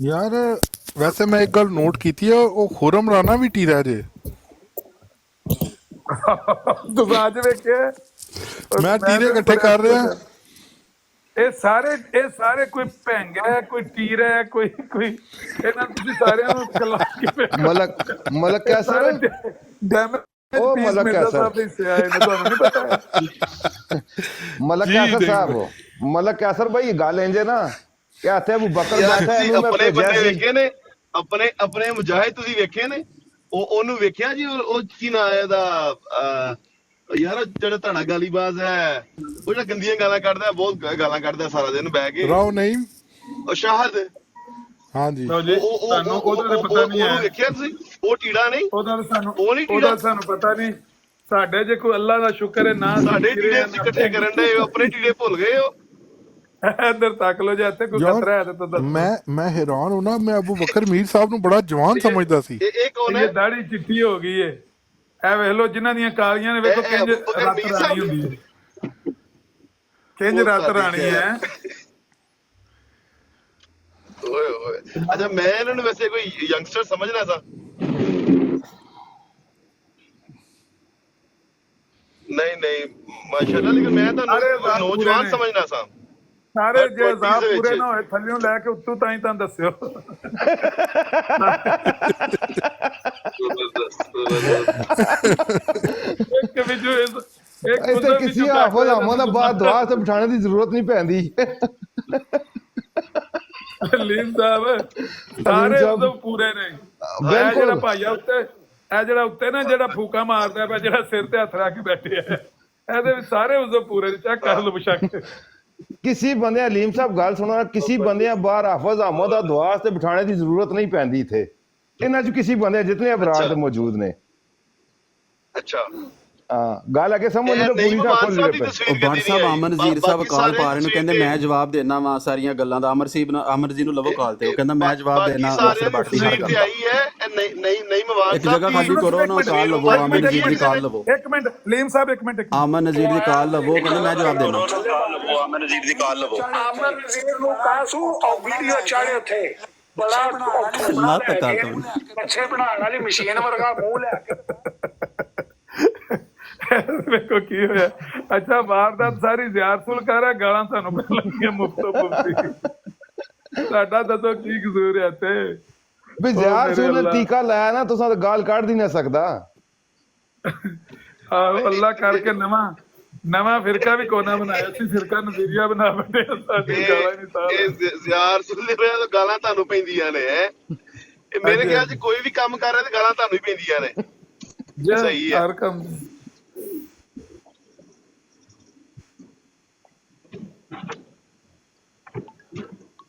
ਯਾਰ ਵੈਸੇ ਮੈਂ ਇੱਕ ਗੱਲ ਨੋਟ ਕੀਤੀ ਹੈ, ਉਹ ਖੁਰਮ ਰਾਣਾ ਵੀ ਟੀਰਾ ਜੇ। ਤੂੰ ਅੱਜ ਵੇਖਿਆ ਮੈਂ ਟੀਰੇ ਇਕੱਠੇ ਕਰ ਰਿਹਾ। ਇਹ ਸਾਰੇ ਕੋਈ ਭੈਂਗ ਹੈ, ਕੋਈ ਟੀਰ ਹੈ, ਕੋਈ ਇਹਨਾਂ ਨੂੰ ਤੁਸੀਂ ਸਾਰਿਆਂ ਨੂੰ ਕਲਾ ਕੇ ਮਲਕ ਕੈਸਰ ਉਹ ਮਲਕ ਕੈਸਰ ਸਾਹਿਬ ਦੇ ਹਿੱਸੇ ਆਏ ਨੇ, ਤੁਹਾਨੂੰ ਨਹੀਂ ਪਤਾ? ਮਲਕ ਕੈਸਰ ਸਾਹਿਬ, ਮਲਕ ਕੈਸਰ ਭਾਈ ਗੱਲ ਇੰਜ ਨਾ ਕਿ ਇੱਥੇ ਅਬੂ ਬਕਰ ਬੈਠਾ ਇਹਨੂੰ ਮੈਂ ਆਪਣੇ ਭੇਜਿਆ ਬੰਦੇ ਸੀ। ਵੇਖੇ ਨੇ, ਆਪਣੇ ਮੁਜਾਹਿਦ ਤੁਸੀਂ ਵੇਖੇ ਨੇ? ਉਹਨੂੰ ਵੇਖਿਆ ਜੀ? ਉਹ ਕੀ ਨਾਂ ਹੈ ਇਹਦਾ ਯਾਰ, ਜਿਹੜਾ ਧੜਾ ਗਾਲੀਬਾਜ਼ ਹੈ, ਉਹ ਜਿਹੜਾ ਗੰਦੀਆਂ ਗਾਲਾਂ ਕੱਢਦਾ, ਬਹੁਤ ਗਾਲਾਂ ਕੱਢਦਾ ਸਾਰਾ ਦਿਨ ਬਹਿ ਕੇ। ਰਾਓ ਨਹੀਂ, ਉਹ ਸ਼ਾਹਦ। ਹਾਂਜੀ ਸਾਨੂੰ ਉਹਦਾ ਤਾਂ ਪਤਾ ਨਹੀਂ ਹੈ। ਵੇਖਿਆ ਤੁਸੀਂ? ਉਹ ਟੀੜਾ ਨਹੀਂ, ਉਹਦਾ ਸਾਨੂੰ ਪਤਾ ਨਹੀਂ। ਸਾਡੇ ਜੇ ਕੋਈ ਅੱਲਾ ਦਾ ਸ਼ੁਕਰ ਹੈ ਨਾ, ਸਾਡੇ ਟੀੜੇ ਤੁਸੀਂ ਇਕੱਠੇ ਕਰਨ ਦੇ, ਆਪਣੇ ਟੀੜੇ ਭੁੱਲ ਗਏ ਹੋ। ਇੱਧਰ ਤੱਕ ਲੋ, ਜੇ ਇੱਥੇ ਕੋਈ ਖਤਰਾ ਹੈ ਤਾਂ ਮੈਂ ਹੈਰਾਨ ਹੂੰ ਨਾ, ਮੈਂ ਅਬੂ ਬਕਰ ਮੀਰ ਸਾਹਿਬ ਨੂੰ ਬੜਾ ਜਵਾਨ ਸਮਝਦਾ ਸੀ। ਇਹ ਕੌਣ ਹੈ? ਦਾੜੀ ਚਿੱਟੀ ਹੋ ਗਈ ਏ, ਇਹ ਵੇਖ ਲੋ ਜਿਨ੍ਹਾਂ ਦੀਆਂ ਕਾਲੀਆਂ ਨੇ, ਵੇਖੋ ਕਿੰਜ ਰਾਤ ਰਾਣੀ ਹੁੰਦੀ ਹੈ, ਕਿੰਜ ਰਾਤ ਰਾਣੀ ਹੈ। ਓਏ ਓਏ, ਅੱਛਾ ਮੈਂ ਇਹਨਾਂ ਨੂੰ ਵੈਸੇ ਕੋਈ ਯੰਗਸਟਰ ਸਮਝਣਾ ਸਾਂ? ਨਹੀਂ ਮਾਸ਼ਾਅੱਲਾ, ਲੇਕਿਨ ਮੈਂ ਤੁਹਾਨੂੰ ਨੌਜਵਾਨ ਸਮਝਣਾ ਸਾਂ। ਸਾਰੇ ਜੇ ਅਜ਼ਾਬ ਪੂਰੇ ਨਾ ਹੋਏ ਥੱਲਿਓਂ ਲੈ ਕੇ ਉੱਤੋਂ ਤਾਂ ਹੀ ਤਾਂ ਦੱਸਿਓ। ਇੱਥੇ ਕਿਸੇ ਆਫਤ ਆਮੋਂ ਦਾ ਬਾਅਦ ਦੁਆ ਤੇ ਬਿਠਾਣੇ ਦੀ ਜ਼ਰੂਰਤ ਨਹੀਂ ਪੈਂਦੀ। ਲੀਮ ਸਾਹਿਬ ਸਾਰੇ ਉਦੋਂ ਪੂਰੇ ਨੇ। ਇਹ ਜਿਹੜਾ ਭਾਈਆ ਉੱਤੇ, ਇਹ ਜਿਹੜਾ ਉੱਤੇ ਨਾ ਜਿਹੜਾ ਫੂਕਾ ਮਾਰਦਾ ਪਿਆ, ਜਿਹੜਾ ਸਿਰ ਤੇ ਹੱਥ ਰੱਖ ਕੇ ਬੈਠੇ ਆ, ਇਹਦੇ ਵਿੱਚ ਸਾਰੇ ਉਦੋਂ ਪੂਰੇ ਨੇ। ਚੈੱਕ ਕਰ ਲਓ ਬੇਸ਼ੱਕ। ਕਿਸੇ ਬੰਦੇ ਅਲੀਮ ਸਾਹਿਬ ਗੱਲ ਸੁਣੋ, ਕਿਸੇ ਬੰਦੇ ਬਾਹਰ ਹਾਫਿਜ਼ ਅਹਿਮਦ ਦਾ ਦੁਆ ਤੇ ਬਿਠਾਣੇ ਦੀ ਜ਼ਰੂਰਤ ਨਹੀਂ ਪੈਂਦੀ ਇੱਥੇ। ਇਹਨਾਂ ਚ ਕਿਸੇ ਬੰਦੇ ਜਿਤਨੇ ਅਬਰਾਰ ਮੌਜੂਦ ਨੇ। ਅੱਛਾ ਗੱਲ ਅੱਗੇ ਸਮਝ ਲਓ। ਪੂਰੀ ਦਾ ਖੋਲ ਲਿਓ। ਬਾਟ ਸਾਹਿਬ ਅਮਨ ਨਜ਼ੀਰ ਸਾਹਿਬ ਕਾਲ ਪਾ ਰਹੇ ਨੂੰ, ਕਹਿੰਦੇ ਮੈਂ ਜਵਾਬ ਦੇਣਾ ਵਾ ਸਾਰੀਆਂ ਗੱਲਾਂ ਦਾ। ਅਮਰ ਜੀ ਨੂੰ ਲਵੋ ਕਾਲ ਤੇ, ਉਹ ਕਹਿੰਦਾ ਮੈਂ ਜਵਾਬ ਦੇਣਾ। ਇੱਕ ਜਗ੍ਹਾ ਖਾਲੀ ਕਰੋ ਨਾ, ਕਾਲ ਲਵੋ ਅਮਨ ਨਜ਼ੀਰ ਦੀ ਕਾਲ ਲਵੋ। ਇੱਕ ਮਿੰਟ ਲੀਮ ਸਾਹਿਬ, ਇੱਕ ਮਿੰਟ। ਅਮਨ ਨਜ਼ੀਰ ਦੀ ਕਾਲ ਲਵੋ, ਕਹਿੰਦਾ ਮੈਂ ਜਵਾਬ ਦੇਣਾ। ਅਮਨ ਨਜ਼ੀਰ ਦੀ ਕਾਲ ਲਵੋ। ਅਮਨ ਨਜ਼ੀਰ ਨੂੰ ਕਾਸੂ ਔਰ ਵੀਡੀਓ ਚਾੜੇ ਉੱਥੇ ਬੜਾ ਅੱਛੇ ਬਣਾਉਣ ਵਾਲੀ ਮਸ਼ੀਨ ਵਰਗਾ ਮੂੰਹ ਲੈ ਕੇ। ਵੇਖੋ ਕੀ ਹੋਇਆ। ਅੱਛਾ ਵਾਰਦਾਤ ਸਾਰੀ ਜ਼ਿਆਰਤੁਲ ਕਰ ਰਿਹਾ, ਗਾਲਾਂ ਸਾਨੂੰ ਮਿਲਣਗੀਆਂ ਮੁਫਤੋਂ ਮੁਫਤੀ। ਸਾਡਾ ਦੱਸੋ ਕੀ ਕਸੂਰ ਹੈ ਇੱਥੇ? ਵੀ ਜ਼ਿਆਰਤੁਲ ਨੇ ਟੀਕਾ ਲਾਇਆ ਨਾ, ਤੁਸੀਂ ਤਾਂ ਗਾਲ ਕੱਢ ਨਹੀਂ ਸਕਦਾ। ਆਹੋ ਅੱਲਾ ਕਰਕੇ ਨਵਾਂ ਫਿਰਕਾ ਵੀ ਕੋਨਾ ਬਣਾਇਆ ਸੀ, ਫਿਰਕਾ ਨਜ਼ੀਰੀਆ ਬਣਾ ਬੈਠੇ। ਸਾਡੀ ਗਾਲਾਂ ਨਹੀਂ ਸਾਰ ਜ਼ਿਆਰਤੁਲ ਦੇ ਤਾਂ ਗਾਲਾਂ ਤੁਹਾਨੂੰ ਪੈਂਦੀਆਂ ਨੇ। ਇਹ ਮੇਰੇ ਖਿਆਲ ਚ ਕੋਈ ਵੀ ਕੰਮ ਕਰ ਰਿਹਾ ਤੇ ਗਾਲਾਂ ਤੁਹਾਨੂੰ ਹੀ ਪੈਂਦੀਆਂ ਨੇ। ਸਹੀ ਹੈ। ਹਰ ਕੰਮ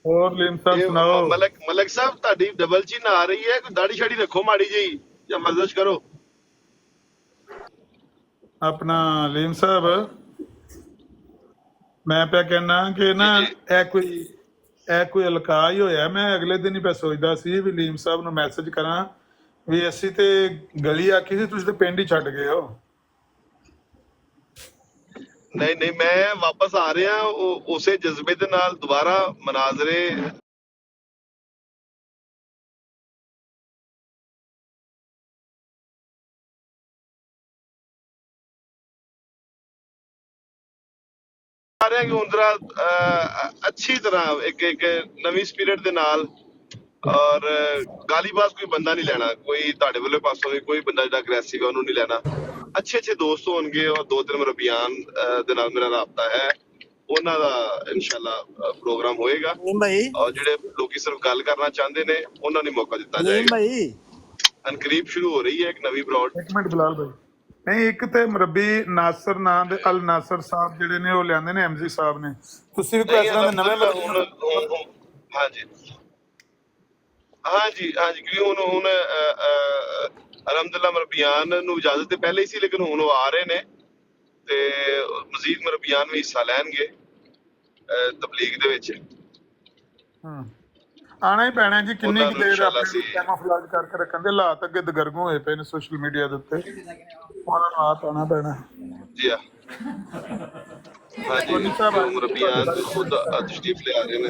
ਹੋਰ ਲੀਮ ਸਾਹਿਬ ਸੁਣਾਓ। ਮਲਕ ਸਾਹਿਬ ਤੁਹਾਡੀ ਡਬਲ ਚਿੰਨ ਆ ਰਹੀ ਹੈ, ਕੋਈ ਦਾੜੀ ਸ਼ਾੜੀ ਰੱਖੋ ਮਾੜੀ ਜਿਹੀ ਜਾਂ ਮਰਜ਼ਸ਼ ਕਰੋ। ਆਪਣਾ ਲੀਮ ਸਾਹਿਬ ਮੈਂ ਪਿਆ ਕਹਿਣਾ ਕਿ ਨਾ ਇਹ ਕੋਈ ਹਲਕਾ ਹੀ ਹੋਇਆ। ਮੈਂ ਅਗਲੇ ਦਿਨ ਹੀ ਪਿਆ ਸੋਚਦਾ ਸੀ ਵੀ ਲੀਮ ਸਾਹਿਬ ਨੂੰ ਮੈਸੇਜ ਕਰਾਂ ਵੀ ਅਸੀਂ ਤੇ ਗਲੀ ਆਖੀ ਸੀ, ਤੁਸੀਂ ਤੇ ਪਿੰਡ ਹੀ ਛੱਡ ਗਏ ਹੋ। ਨਹੀਂ ਮੈਂ ਵਾਪਸ ਆ ਰਿਹਾ ਉਸੇ ਜਜ਼ਬੇ ਦੇ ਨਾਲ ਦੁਬਾਰਾ ਮਨਾਜ਼ਰੇ ਆ ਰਿਹਾ ਕਿ ਉਂਦਰਾ ਅੱਛੀ ਤਰ੍ਹਾਂ ਇੱਕ ਨਵੀਂ ਸਪਿਰਿਟ ਦੇ ਨਾਲ। ਔਰ ਗਾਲੀਬਾਜ਼ ਕੋਈ ਬੰਦਾ ਨਹੀਂ ਲੈਣਾ, ਕੋਈ ਤੁਹਾਡੇ ਵੱਲੋਂ ਪਾਸੋਂ ਵੀ ਕੋਈ ਬੰਦਾ ਜਿਹੜਾ ਅਗਰੈਸਿਵ ਹੈ ਉਹਨੂੰ ਨਹੀਂ ਲੈਣਾ। ਅੱਛੇ ਦੋਸਤ ਹੋਣਗੇ ਔਰ 2-3 ਮੁਰੱਬੀਆਨ ਦੇ ਨਾਲ ਮੇਰਾ ਰਾਬਤਾ ਹੈ, ਉਹਨਾਂ ਦਾ ਇਨਸ਼ਾਅੱਲਾ ਪ੍ਰੋਗਰਾਮ ਹੋਏਗਾ। ਔਰ ਜਿਹੜੇ ਲੋਕੀ ਸਿਰਫ ਗੱਲ ਕਰਨਾ ਚਾਹੁੰਦੇ ਨੇ ਉਹਨਾਂ ਨੂੰ ਮੌਕਾ ਦਿੱਤਾ ਜਾਏਗਾ। ਅਨਕਰੀਬ ਸ਼ੁਰੂ ਹੋ ਰਹੀ ਹੈ ਇੱਕ ਨਵੀਂ ਬਰੋਡ। ਇੱਕ ਮਿੰਟ ਬਲਾਲ ਭਾਈ, ਨਹੀਂ ਇੱਕ ਤੇ ਮੁਰੱਬੀ ਨਾਸਰ ਨਾਂ ਦੇ ਅਲ ਨਾਸਰ ਸਾਹਿਬ ਜਿਹੜੇ ਨੇ ਉਹ ਲਿਆਂਦੇ ਨੇ ਐਮਜੀ ਸਾਹਿਬ ਨੇ। ਤੁਸੀਂ ਵੀ ਕੋਈ ਇਸ ਤਰ੍ਹਾਂ ਦੇ ਨਵੇਂ ਹਾਂਜੀ ਕਿਉਂਕਿ ਹੁਣ ਅਲਹਮਦੁਲਿਲਾ ਮੁਰੱਬੀਆਨ ਨੂੰ ਇਜਾਜ਼ਤ ਤੇ ਪਹਿਲੇ ਹੀ ਸੀ, ਲੇਕਿਨ ਹੁਣ ਉਹ ਆ ਰਹੇ ਨੇ ਤੇ ਮਜ਼ੀਦ ਮੁਰੱਬੀਆਨ ਵੀ ਹਿੱਸਾ ਲੈਣਗੇ ਤਬਲੀਗ ਦੇ ਵਿੱਚ। ਆਣਾ ਹੀ ਪੈਣਾ ਜੀ। ਕਿੰਨੀ ਕੁ ਦੇਰ ਆਪਣੇ ਕੈਮੋਫਲੇਜ ਕਰਕੇ ਰੱਖਣ ਦੇ ਹਾਲਾਤ ਅੱਗੇ ਦਗਰਗੋਂ ਹੋਏ ਪਏ ਨੇ ਸੋਸ਼ਲ ਮੀਡੀਆ ਦੇ ਉੱਤੇ, ਉਹਨਾਂ ਨੂੰ ਆਪ ਆਉਣਾ ਪੈਣਾ। ਜੀ ਮੁਰੱਬੀਆਨ ਖੁਦ ਤਸ਼ਰੀਫ ਲੈ ਆ ਰਹੇ ਨੇ।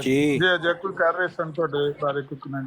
ਜੀ ਜੇ ਕੋਈ ਕਰ ਰਹੇ ਸਨ ਤੁਹਾਡੇ ਬਾਰੇ ਕੋਈ ਕਮੈਂਟ।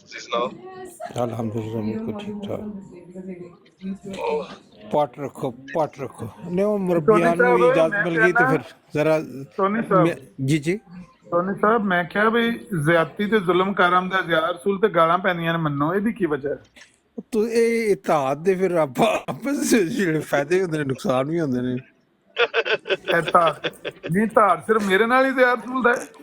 ਤੁਸੀਂ ਸੁਣਾਓ? ਅਲਹਮਦੁਲਿਲਾ ਬਿਲਕੁਲ ਠੀਕ ਠਾਕ। ਪਟ ਰੱਖੋ ਪਟ ਰੱਖੋ। ਨੇ ਉਹ ਮੁਰੱਬੀਆਂ ਨੂੰ ਵੀ ਇਜਾਜ਼ਤ ਮਿਲ ਗਈ ਤੇ ਫਿਰ ਜ਼ਰਾ ਟੋਨੀ ਸਾਹਿਬ ਜੀ ਜੀ ਟੋਨੀ ਸਾਹਿਬ ਮੈਂ ਕਿਹਾ ਵੀ ਜ਼ਿਆਦਤੀ ਤੇ ਜ਼ੁਲਮ ਕਰਨ ਦਾ ਜ਼ਿਆਰ ਰਸੂਲ ਤੇ ਗਾਲਾਂ ਪੈਂਦੀਆਂ ਨੇ ਮੰਨੋ, ਇਹਦੀ ਕੀ ਵਜ੍ਹਾ ਹੈ? ਤੋ ਇਹ ਇਤਾਦ ਦੇ ਫਿਰ ਆਪਸ ਵਿੱਚ ਜਿਹੜੇ ਫਾਇਦੇ ਹੁੰਦੇ ਨੇ ਨੁਕਸਾਨ ਵੀ ਹੁੰਦੇ ਨੇ। ਨਹੀਂ ਧਾਰ ਸਿਰਫ ਮੇਰੇ ਨਾਲ ਹੀ ਜ਼ਿਆਰ ਰਸੂਲ ਦਾ ਹੈ?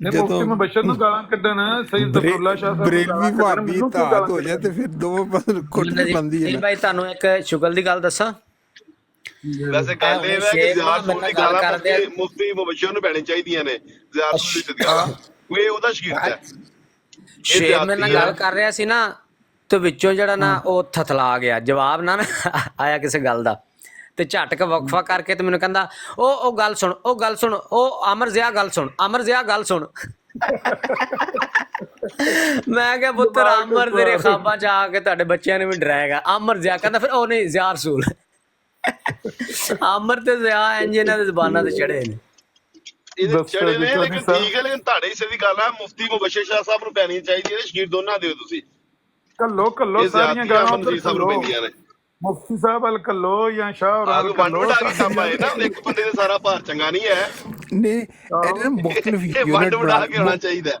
ਮੁਫਤੀ ਮੁਬਸ਼ਰ ਨੂੰ ਗਾਲਾਂ ਕੱਢਣ, ਸੈਯਦ ਜ਼ਫਰੁੱਲਾ ਸ਼ਾਹ ਸਾਹਿਬ ਬਰੇਲਵੀ ਭਾਬੀ ਇਤਾਦ ਹੋ ਜਾਏ ਤੇ ਫਿਰ ਦੋਵੇਂ ਪਾਸੇ ਕੁੱਟ ਬੰਦੀ ਹੈ। ਭਾਈ ਤੁਹਾਨੂੰ ਇੱਕ ਸ਼ੁਗਲ ਦੀ ਗੱਲ ਦੱਸਾਂ, ਵੈਸੇ ਗੱਲ ਇਹ ਹੈ ਕਿ ਜ਼ਿਆਰ ਰਸੂਲ ਦੀ ਗਾਲਾਂ ਮੁਫਤੀ ਮੁਬਸ਼ਰ ਨੂੰ ਪੈਣੀ ਚਾਹੀਦੀਆਂ ਨੇ। ਜ਼ਿਆਰ ਰਸੂਲ ਦੀ ਗਾਲਾਂ ਕੋਈ ਉਹਦਾ ਸ਼ਗੀਰਦ ਹੈ। ਸ਼ੇਰ ਮੇਰੇ ਨਾਲ ਗੱਲ ਕਰ ਰਿਹਾ ਸੀ ਨਾ ਤੇ ਵਿੱਚੋਂ ਜਿਹੜਾ ਨਾ ਉਹ ਥਥਲਾ ਗਿਆ, ਜਵਾਬ ਨਾ ਆਇਆ ਕਿਸੇ ਗੱਲ ਦਾ, ਤੇ ਝਟਕ ਵਕਫਾ ਕਰਕੇ ਤੇ ਮੈਨੂੰ ਕਹਿੰਦਾ ਉਹ ਗੱਲ ਸੁਣ, ਉਹ ਗੱਲ ਸੁਣ, ਉਹ ਅਮਰ ਜ਼ਿਆ ਗੱਲ ਸੁਣ, ਅਮਰ ਜ਼ਿਆ ਗੱਲ ਸੁਣ। ਮੈਂ ਕਿਹਾ ਪੁੱਤਰ ਅਮਰ ਤੇਰੇ ਖਾਬਾਂ ਚ ਆ ਕੇ ਤੁਹਾਡੇ ਬੱਚਿਆਂ ਨੂੰ ਵੀ ਡਰਾਏਗਾ। ਅਮਰ ਜ਼ਿਆ ਕਹਿੰਦਾ ਫਿਰ ਉਹ ਨਹੀਂ ਜ਼ਿਆ ਰਸੂਲ। ਅਮਰ ਤੇ ਜ਼ਿਆ ਇੰਜ ਇਹਨਾਂ ਦੇ ਜ਼ਬਾਨਾਂ ਤੇ ਚੜੇ ਨੇ। ਇਹਦੇ ਚੜੇ ਨੇ ਲੇਕਿਨ ਠੀਕ ਹੈ, ਲੇਕਿਨ ਤੁਹਾਡੇ ਹਿੱਸੇ ਦੀ ਗੱਲ ਹੈ ਮੁਫਤੀ ਮੁਬਸ਼ਰ ਸ਼ਾਹ ਸਾਹਿਬ ਨੂੰ ਪੈਣੀ ਚਾਹੀਦੀ ਹੈ। ਸ਼ਗੀਰ ਦੋਨਾਂ ਦਿਓ ਤੁਸੀਂ। ਕੱਲੋ ਸਾਰੀਆਂ ਗਾਲਾਂ ਅਮਨਜੀਤ ਸਾਹਿਬ ਨੂੰ ਪੈਂਦੀਆਂ ਨੇ। ਮੁਫਤੀ ਸਾਹਿਬ ਅਲ ਕੱਲੋ ਜਾਂ ਸ਼ਾਹ ਵੰਡ ਵਡਾ ਕੇ ਕੰਮ ਆਏ ਨਾ, ਇੱਕ ਬੰਦੇ ਦੇ ਸਾਰਾ ਭਾਰ ਚੰਗਾ ਨਹੀਂ ਹੈ। ਨੇ ਇਹਨਾਂ ਮੁxtਲਿਫ ਵੰਡ ਵਡਾ ਕੇ ਹੋਣਾ ਚਾਹੀਦਾ।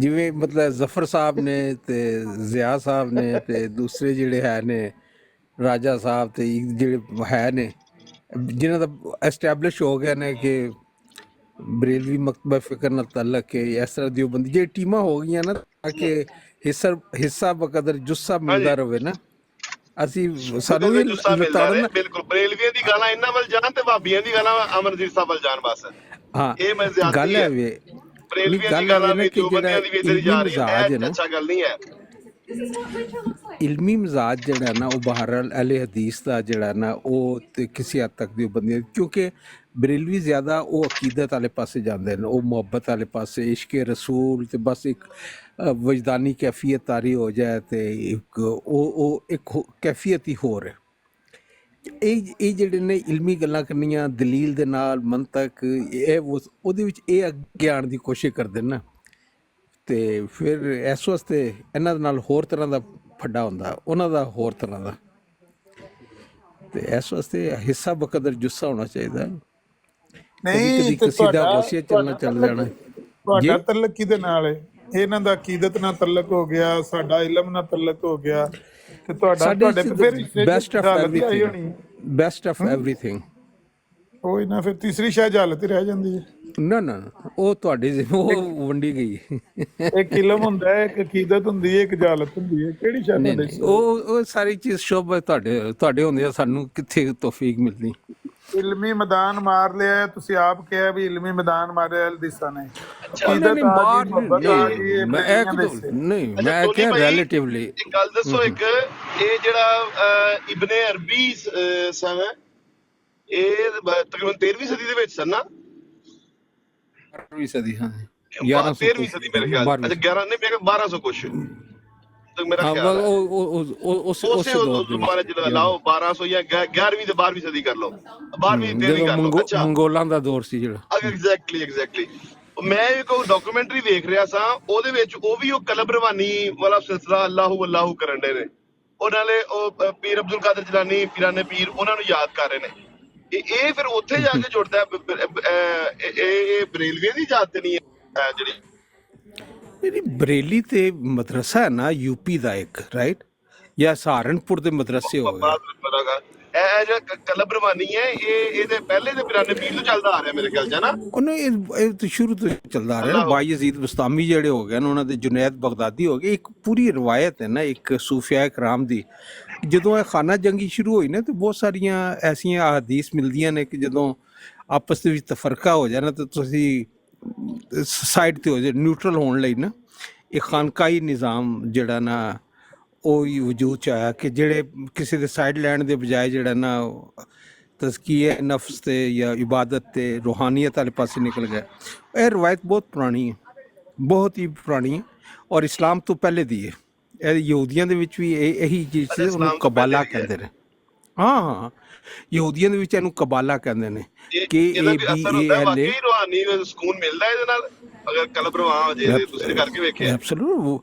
ਜਿਵੇਂ ਮਤਲਬ ਜ਼ਫਰ ਸਾਹਿਬ ਨੇ ਤੇ ਜ਼ਿਆ ਸਾਹਿਬ ਨੇ ਤੇ ਦੂਸਰੇ ਜਿਹੜੇ ਹੈ ਨੇ ਰਾਜਾ ਸਾਹਿਬ ਤੇ ਜਿਹੜੇ ਹੈ ਨੇ ਜਿਨ੍ਹਾਂ ਦਾ ਐਸਟੈਬਲਿਸ਼ ਹੋ ਗਿਆ ਨੇ ਕਿ ਬਰੇਲਵੀ ਮਕਤਬਾ ਫਿਕਰ ਨਾਲ ਤਾਲਕ ਹੈ, ਇਸ ਤਰ੍ਹਾਂ ਦੀ ਬੰਦੀ ਜਿਹੜੀ ਟੀਮਾਂ ਹੋ ਗਈਆਂ ਨਾ ਤਾਂ ਕਿ ਹਿੱਸਾ ਬਕਦਰ ਜੁੱਸਾ ਮਿਲਦਾ ਰਹੇ ਨਾ। ਅਸੀਂ ਸਾਨੂੰ ਵੀ ਤਾੜਨ ਬਿਲਕੁਲ ਬਰੇਲਵੀਆਂ ਦੀ ਗਾਲਾਂ ਇਹਨਾਂ ਵੱਲ ਜਾਣ ਤੇ ਭਾਬੀਆਂ ਦੀ ਗਾਲਾਂ ਅਮਰਜੀਤ ਸਾਹਿਬ ਵੱਲ ਜਾਣ ਬਸ। ਹਾਂ ਇਹ ਮੈਂ ਜ਼ਿਆਦਾ ਗੱਲ ਹੈ ਵੇ ਬਰੇਲਵੀਆਂ ਦੀ ਗਾਲਾਂ ਵੀ ਦੋ ਬੰਦਿਆਂ ਦੀ ਵੀ ਇਧਰ ਜਾ ਰਹੀ ਹੈ। ਅੱਛਾ ਗੱਲ ਨਹੀਂ ਹੈ। ਇਲਮੀ ਮਜ਼ਾਜ ਜਿਹੜਾ ਨਾ ਉਹ ਬਹਰਹਾਲ ਅਹਿਲੇ ਹਦੀਸ ਦਾ ਜਿਹੜਾ ਨਾ ਉਹ ਤੇ ਕਿਸੇ ਹੱਦ ਤੱਕ ਦੀ ਬੰਦੀ, ਕਿਉਂਕਿ ਬਰੇਲਵੀ ਜ਼ਿਆਦਾ ਉਹ ਅਕੀਦਤ ਵਾਲੇ ਪਾਸੇ ਜਾਂਦੇ ਨੇ, ਉਹ ਮੁਹੱਬਤ ਵਾਲੇ ਪਾਸੇ, ਇਸ਼ਕ ਰਸੂਲ ਤੇ ਬਸ ਇੱਕ ਵਜਦਾਨੀ ਕੈਫੀਅਤ ਤਾਰੀ ਹੋ ਜਾਏ ਤੇ ਇੱਕ ਉਹ ਇੱਕ ਕੈਫੀਅਤ ਹੀ ਹੋਰ ਹੈ। ਇਹ ਜਿਹੜੇ ਨੇ ਇਲਮੀ ਗੱਲਾਂ ਕਰਨੀਆਂ ਦਲੀਲ ਦੇ ਨਾਲ ਮੰਤਕ ਇਹ ਉਹਦੇ ਵਿੱਚ ਇਹ ਅੱਗੇ ਆਉਣ ਦੀ ਕੋਸ਼ਿਸ਼ ਕਰਦੇ ਨੇ ਨਾ, ਤੇ ਫਿਰ ਇਸ ਵਾਸਤੇ ਇਹਨਾਂ ਦੇ ਨਾਲ ਹੋਰ ਤਰ੍ਹਾਂ ਦਾ ਫੱਡਾ ਹੁੰਦਾ, ਉਹਨਾਂ ਦਾ ਹੋਰ ਤਰ੍ਹਾਂ ਦਾ, ਤੇ ਇਸ ਵਾਸਤੇ ਹਿੱਸਾ ਬਕਦਰ ਜੁੱਸਾ ਹੋਣਾ ਚਾਹੀਦਾ। ਨਹੀਂ ਤੇ ਚੱਲਣਾ ਚੱਲ ਜਾਣਾ। ਤੁਹਾਡਾ ਤਲਕ ਕਿਹਦੇ ਨਾਲ ਹੈ? ਇਹਨਾਂ ਦਾ ਅਕੀਦਤ ਨਾਲ ਤਲਕ ਹੋ ਗਿਆ, ਸਾਡਾ ਇਲਮ ਨਾਲ ਤਲਕ ਹੋ ਗਿਆ, ਤੇ ਤੁਹਾਡੇ ਫਿਰ ਬੈਸਟ ਆਫ ਐਵਰੀਥਿੰਗ ਉਹ ਨਾ ਫਿਰ ਤੀਸਰੀ ਸ਼ਾਹ ਹਾਲਤ ਹੀ ਰਹਿ ਜਾਂਦੀ ਹੈ। ਨਾ ਉਹ ਤੁਹਾਡੀ ਉਹ ਵੰਡੀ ਗਈ। ਇੱਕ ਇਲਮ ਹੁੰਦਾ ਹੈ, ਇੱਕ ਅਕੀਦਤ ਹੁੰਦੀ ਹੈ, ਇੱਕ ਜਾਲਤ ਹੁੰਦੀ ਹੈ। ਕਿਹੜੀ ਸ਼ਾਹ ਤੁਹਾਡੇ? ਉਹ ਸਾਰੀ ਚੀਜ਼ ਸ਼ੋਭਾ ਤੁਹਾਡੇ ਹੁੰਦੇ ਆ, ਸਾਨੂੰ ਕਿੱਥੇ ਤੌਫੀਕ ਮਿਲਦੀ। ਇਲਮੀ ਮੈਦਾਨ ਮਾਰ ਲਿਆ, ਤੁਸੀਂ ਆਪ ਕਿਹਾ ਵੀ ਇਲਮੀ ਮੈਦਾਨ ਮਾਰਿਆ ਹਦੀਸਾਂ ਨੇ। ਨਹੀਂ ਮੈਂ ਕਿਹਾ ਰਿਲੇਟਿਵਲੀ ਇੱਕ ਗੱਲ ਦੱਸੋ, ਇੱਕ ਇਹ ਜਿਹੜਾ ਇਬਨੇ ਅਰਬੀ ਸਨ ਇਹ ਤਕਰੀਬਨ 13ਵੀਂ ਸਦੀ ਦੇ ਵਿੱਚ ਸਨ ਨਾ? 13ਵੀਂ ਸਦੀ, ਹਾਂ 13ਵੀਂ ਸਦੀ ਮੇਰੇ ਖਿਆਲ। ਅੱਛਾ 11 ਨਹੀਂ ਮੇਰੇ 1200 ਕੁਛ ਮੇਰਾ ਖਿਆਲ ਹੈ। ਉਸੇ ਦੁਬਾਰਾ ਜਿਹੜਾ ਲਾਓ 1200 ਜਾਂ 11ਵੀਂ ਤੇ 12ਵੀਂ ਸਦੀ ਕਰ ਲਓ, 12ਵੀਂ 13ਵੀਂ ਕਰ ਲਓ। ਅੱਛਾ ਮੰਗੋਲਾਂ ਦਾ ਦੌਰ ਸੀ ਜਿਹੜਾ। ਐਗਜ਼ੈਕਟਲੀ ਮੈਂ ਇੱਕ ਡਾਕੂਮੈਂਟਰੀ ਵੇਖ ਰਿਹਾ ਸਾਂ, ਉਹਦੇ ਵਿੱਚ ਉਹ ਵੀ ਉਹ ਕਲਬ ਰਵਾਨੀ ਵਾਲਾ ਸਿਲਸਿਲਾ ਅੱਲਾਹੂ ਕਰਨ ਦੇ ਨੇ। ਉਹ ਨਾਲੇ ਉਹ ਪੀਰ ਅਬਦੁਲ ਕਾਦਰ ਜਿਲਾਨੀ ਪੀਰਾਨੇ ਪੀਰ ਉਹਨਾਂ ਨੂੰ ਯਾਦ ਕਰ ਰਹੇ ਨੇ। ਇਹ ਫਿਰ ਉੱਥੇ ਜਾ ਕੇ ਜੁੜਦਾ। ਇਹ ਬਰੇਲਵੀਆਂ ਦੀ ਯਾਦ ਤੇ ਨਹੀਂ ਹੈ ਜਿਹੜੀ ਬਰੇਲੀ ਤੇ ਮਦਰਸਾ ਹੈ ਨਾ ਯੂਪੀ ਦਾ ਇੱਕ, ਰਾਈਟ, ਜਾਂ ਸਹਾਰਨਪੁਰ ਦੇ ਮਦਰਸੇ ਹੋ ਗਏ। ਇਹ ਜਿਹੜਾ ਕਲਬ ਰਵਾਨੀ ਹੈ ਇਹਦੇ ਪਹਿਲੇ ਦੇ ਪੁਰਾਣੇ ਪੀਰ ਤੋਂ ਚੱਲਦਾ ਆ ਰਿਹਾ ਮੇਰੇ ਖਿਆਲ ਚ ਨਾ। ਉਹਨੇ ਇਹ ਤਾਂ ਸ਼ੁਰੂ ਤੋਂ ਚੱਲਦਾ ਆ ਰਿਹਾ ਨਾ। ਬਾਇਜ਼ੀਦ ਬਸਤਾਮੀ ਜਿਹੜੇ ਹੋ ਗਏ ਨੇ, ਉਹਨਾਂ ਦੇ ਜੁਨੈਦ ਬਗਦਾਦੀ ਹੋ ਗਏ। ਇੱਕ ਪੂਰੀ ਰਵਾਇਤ ਹੈ ਨਾ ਇੱਕ ਸੂਫੀਆ ਕਰਾਮ ਦੀ। ਜਦੋਂ ਇਹ ਖਾਨਾ ਜੰਗੀ ਸ਼ੁਰੂ ਹੋਈ ਨਾ ਤੇ ਬਹੁਤ ਸਾਰੀਆਂ ਐਸੀਆਂ ਹਦੀਸ ਮਿਲਦੀਆਂ ਨੇ ਕਿ ਜਦੋਂ ਆਪਸ ਦੇ ਵਿੱਚ ਤਫਰਕਾ ਹੋ ਜਾਣਾ ਤਾਂ ਤੁਸੀਂ ਸਾਈਡ ਤੇ ਹੋ ਜਾਏ, ਨਿਊਟਰਲ ਹੋਣ ਲਈ ਨਾ ਇਹ ਖਾਨਕਾਈ ਨਿਜ਼ਾਮ ਜਿਹੜਾ ਨਾ ਉਹ ਹੀ ਵਜੂਦ ਚ ਆਇਆ ਕਿ ਜਿਹੜੇ ਕਿਸੇ ਦੇ ਸਾਈਡ ਲੈਣ ਦੇ ਬਜਾਏ ਜਿਹੜਾ ਨਾ ਤਜ਼ਕੀਏ ਨਫਸ ਤੇ ਜਾਂ ਇਬਾਦਤ ਤੇ ਰੂਹਾਨੀਅਤ ਵਾਲੇ ਪਾਸੇ ਨਿਕਲ ਗਏ। ਇਹ ਰਵਾਇਤ ਬਹੁਤ ਪੁਰਾਣੀ ਹੈ, ਬਹੁਤ ਹੀ ਪੁਰਾਣੀ ਹੈ, ਔਰ ਇਸਲਾਮ ਤੋਂ ਪਹਿਲੇ ਦੀ ਹੈ। ਇਹ ਯਹੂਦੀਆਂ ਦੇ ਵਿੱਚ ਵੀ ਇਹੀ ਚੀਜ਼ ਸੀ, ਉਹਨੂੰ ਕਬਾਲਾ ਕਹਿੰਦੇ ਨੇ। ਹਾਂ, ਯਹੂਦੀਆਂ ਦੇ ਵਿੱਚ ਇਹਨੂੰ ਕਬਾਲਾ ਕਹਿੰਦੇ ਨੇ। ਇਹਦਾ ਵੀ ਅਸਰ ਹੁੰਦਾ ਵਾਕਈ ਰੂਹਾਨੀ ਸਕੂਨ ਮਿਲਦਾ ਇਹਦੇ ਨਾਲ, ਅਗਰ ਕਲਬ ਰਵਾਂ ਹੋ ਜੇ। ਤੁਸੀਂ ਕਰਕੇ ਵੇਖਿਆ ਐਬਸੋਲੂਟ।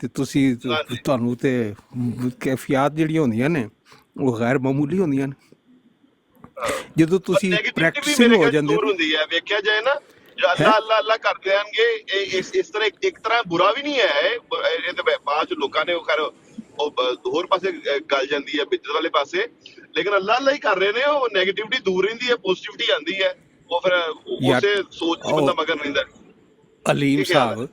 ਤੇ ਤੁਸੀਂ ਤੁਹਾਨੂੰ ਤੇ ਕੈਫੀਅਤ ਜਿਹੜੀਆਂ ਹੁੰਦੀਆਂ ਨੇ ਉਹ ਗੈਰ ਮਾਮੂਲੀ ਹੁੰਦੀਆਂ ਨੇ। ਜਦੋਂ ਤੁਸੀਂ ਪ੍ਰੈਕਟਿਸਿੰਗ ਹੋ ਜਾਂਦੇ ਹੁੰਦੀ ਹੈ, ਵੇਖਿਆ ਜਾਏ ਨਾ, ਅੱਲਾ ਅੱਲਾ ਅੱਲਾ ਕਰਦੇ ਆਣਗੇ। ਇਸ ਤਰ੍ਹਾਂ ਇੱਕ ਤਰ੍ਹਾਂ ਬੁਰਾ ਵੀ ਨਹੀਂ ਹੈ ਇਹ ਤੇ ਬਾਅਦ ਚ ਲੋਕਾਂ ਨੇ ਉਹ ਹੋਰ ਪਾਸੇ ਗੱਲ ਜਾਂਦੀ ਹੈ, ਬਿੱਦਤ ਵਾਲੇ ਪਾਸੇ। ਲੇਕਿਨ ਅੱਲਾ ਅੱਲਾ ਹੀ ਕਰ ਰਹੇ ਨੇ, ਉਹ ਨੈਗੇਟਿਵਿਟੀ ਦੂਰ ਰਹਿੰਦੀ ਹੈ, ਪੋਜ਼ਿਟਿਵਿਟੀ ਆਉਂਦੀ ਹੈ। ਉਹ ਫਿਰ ਉਸੇ ਸੋਚ ਚ ਬੰਦਾ ਮਗਨ ਰਹਿੰਦਾ। ਅਲੀਮ ਸਾਹਿਬ,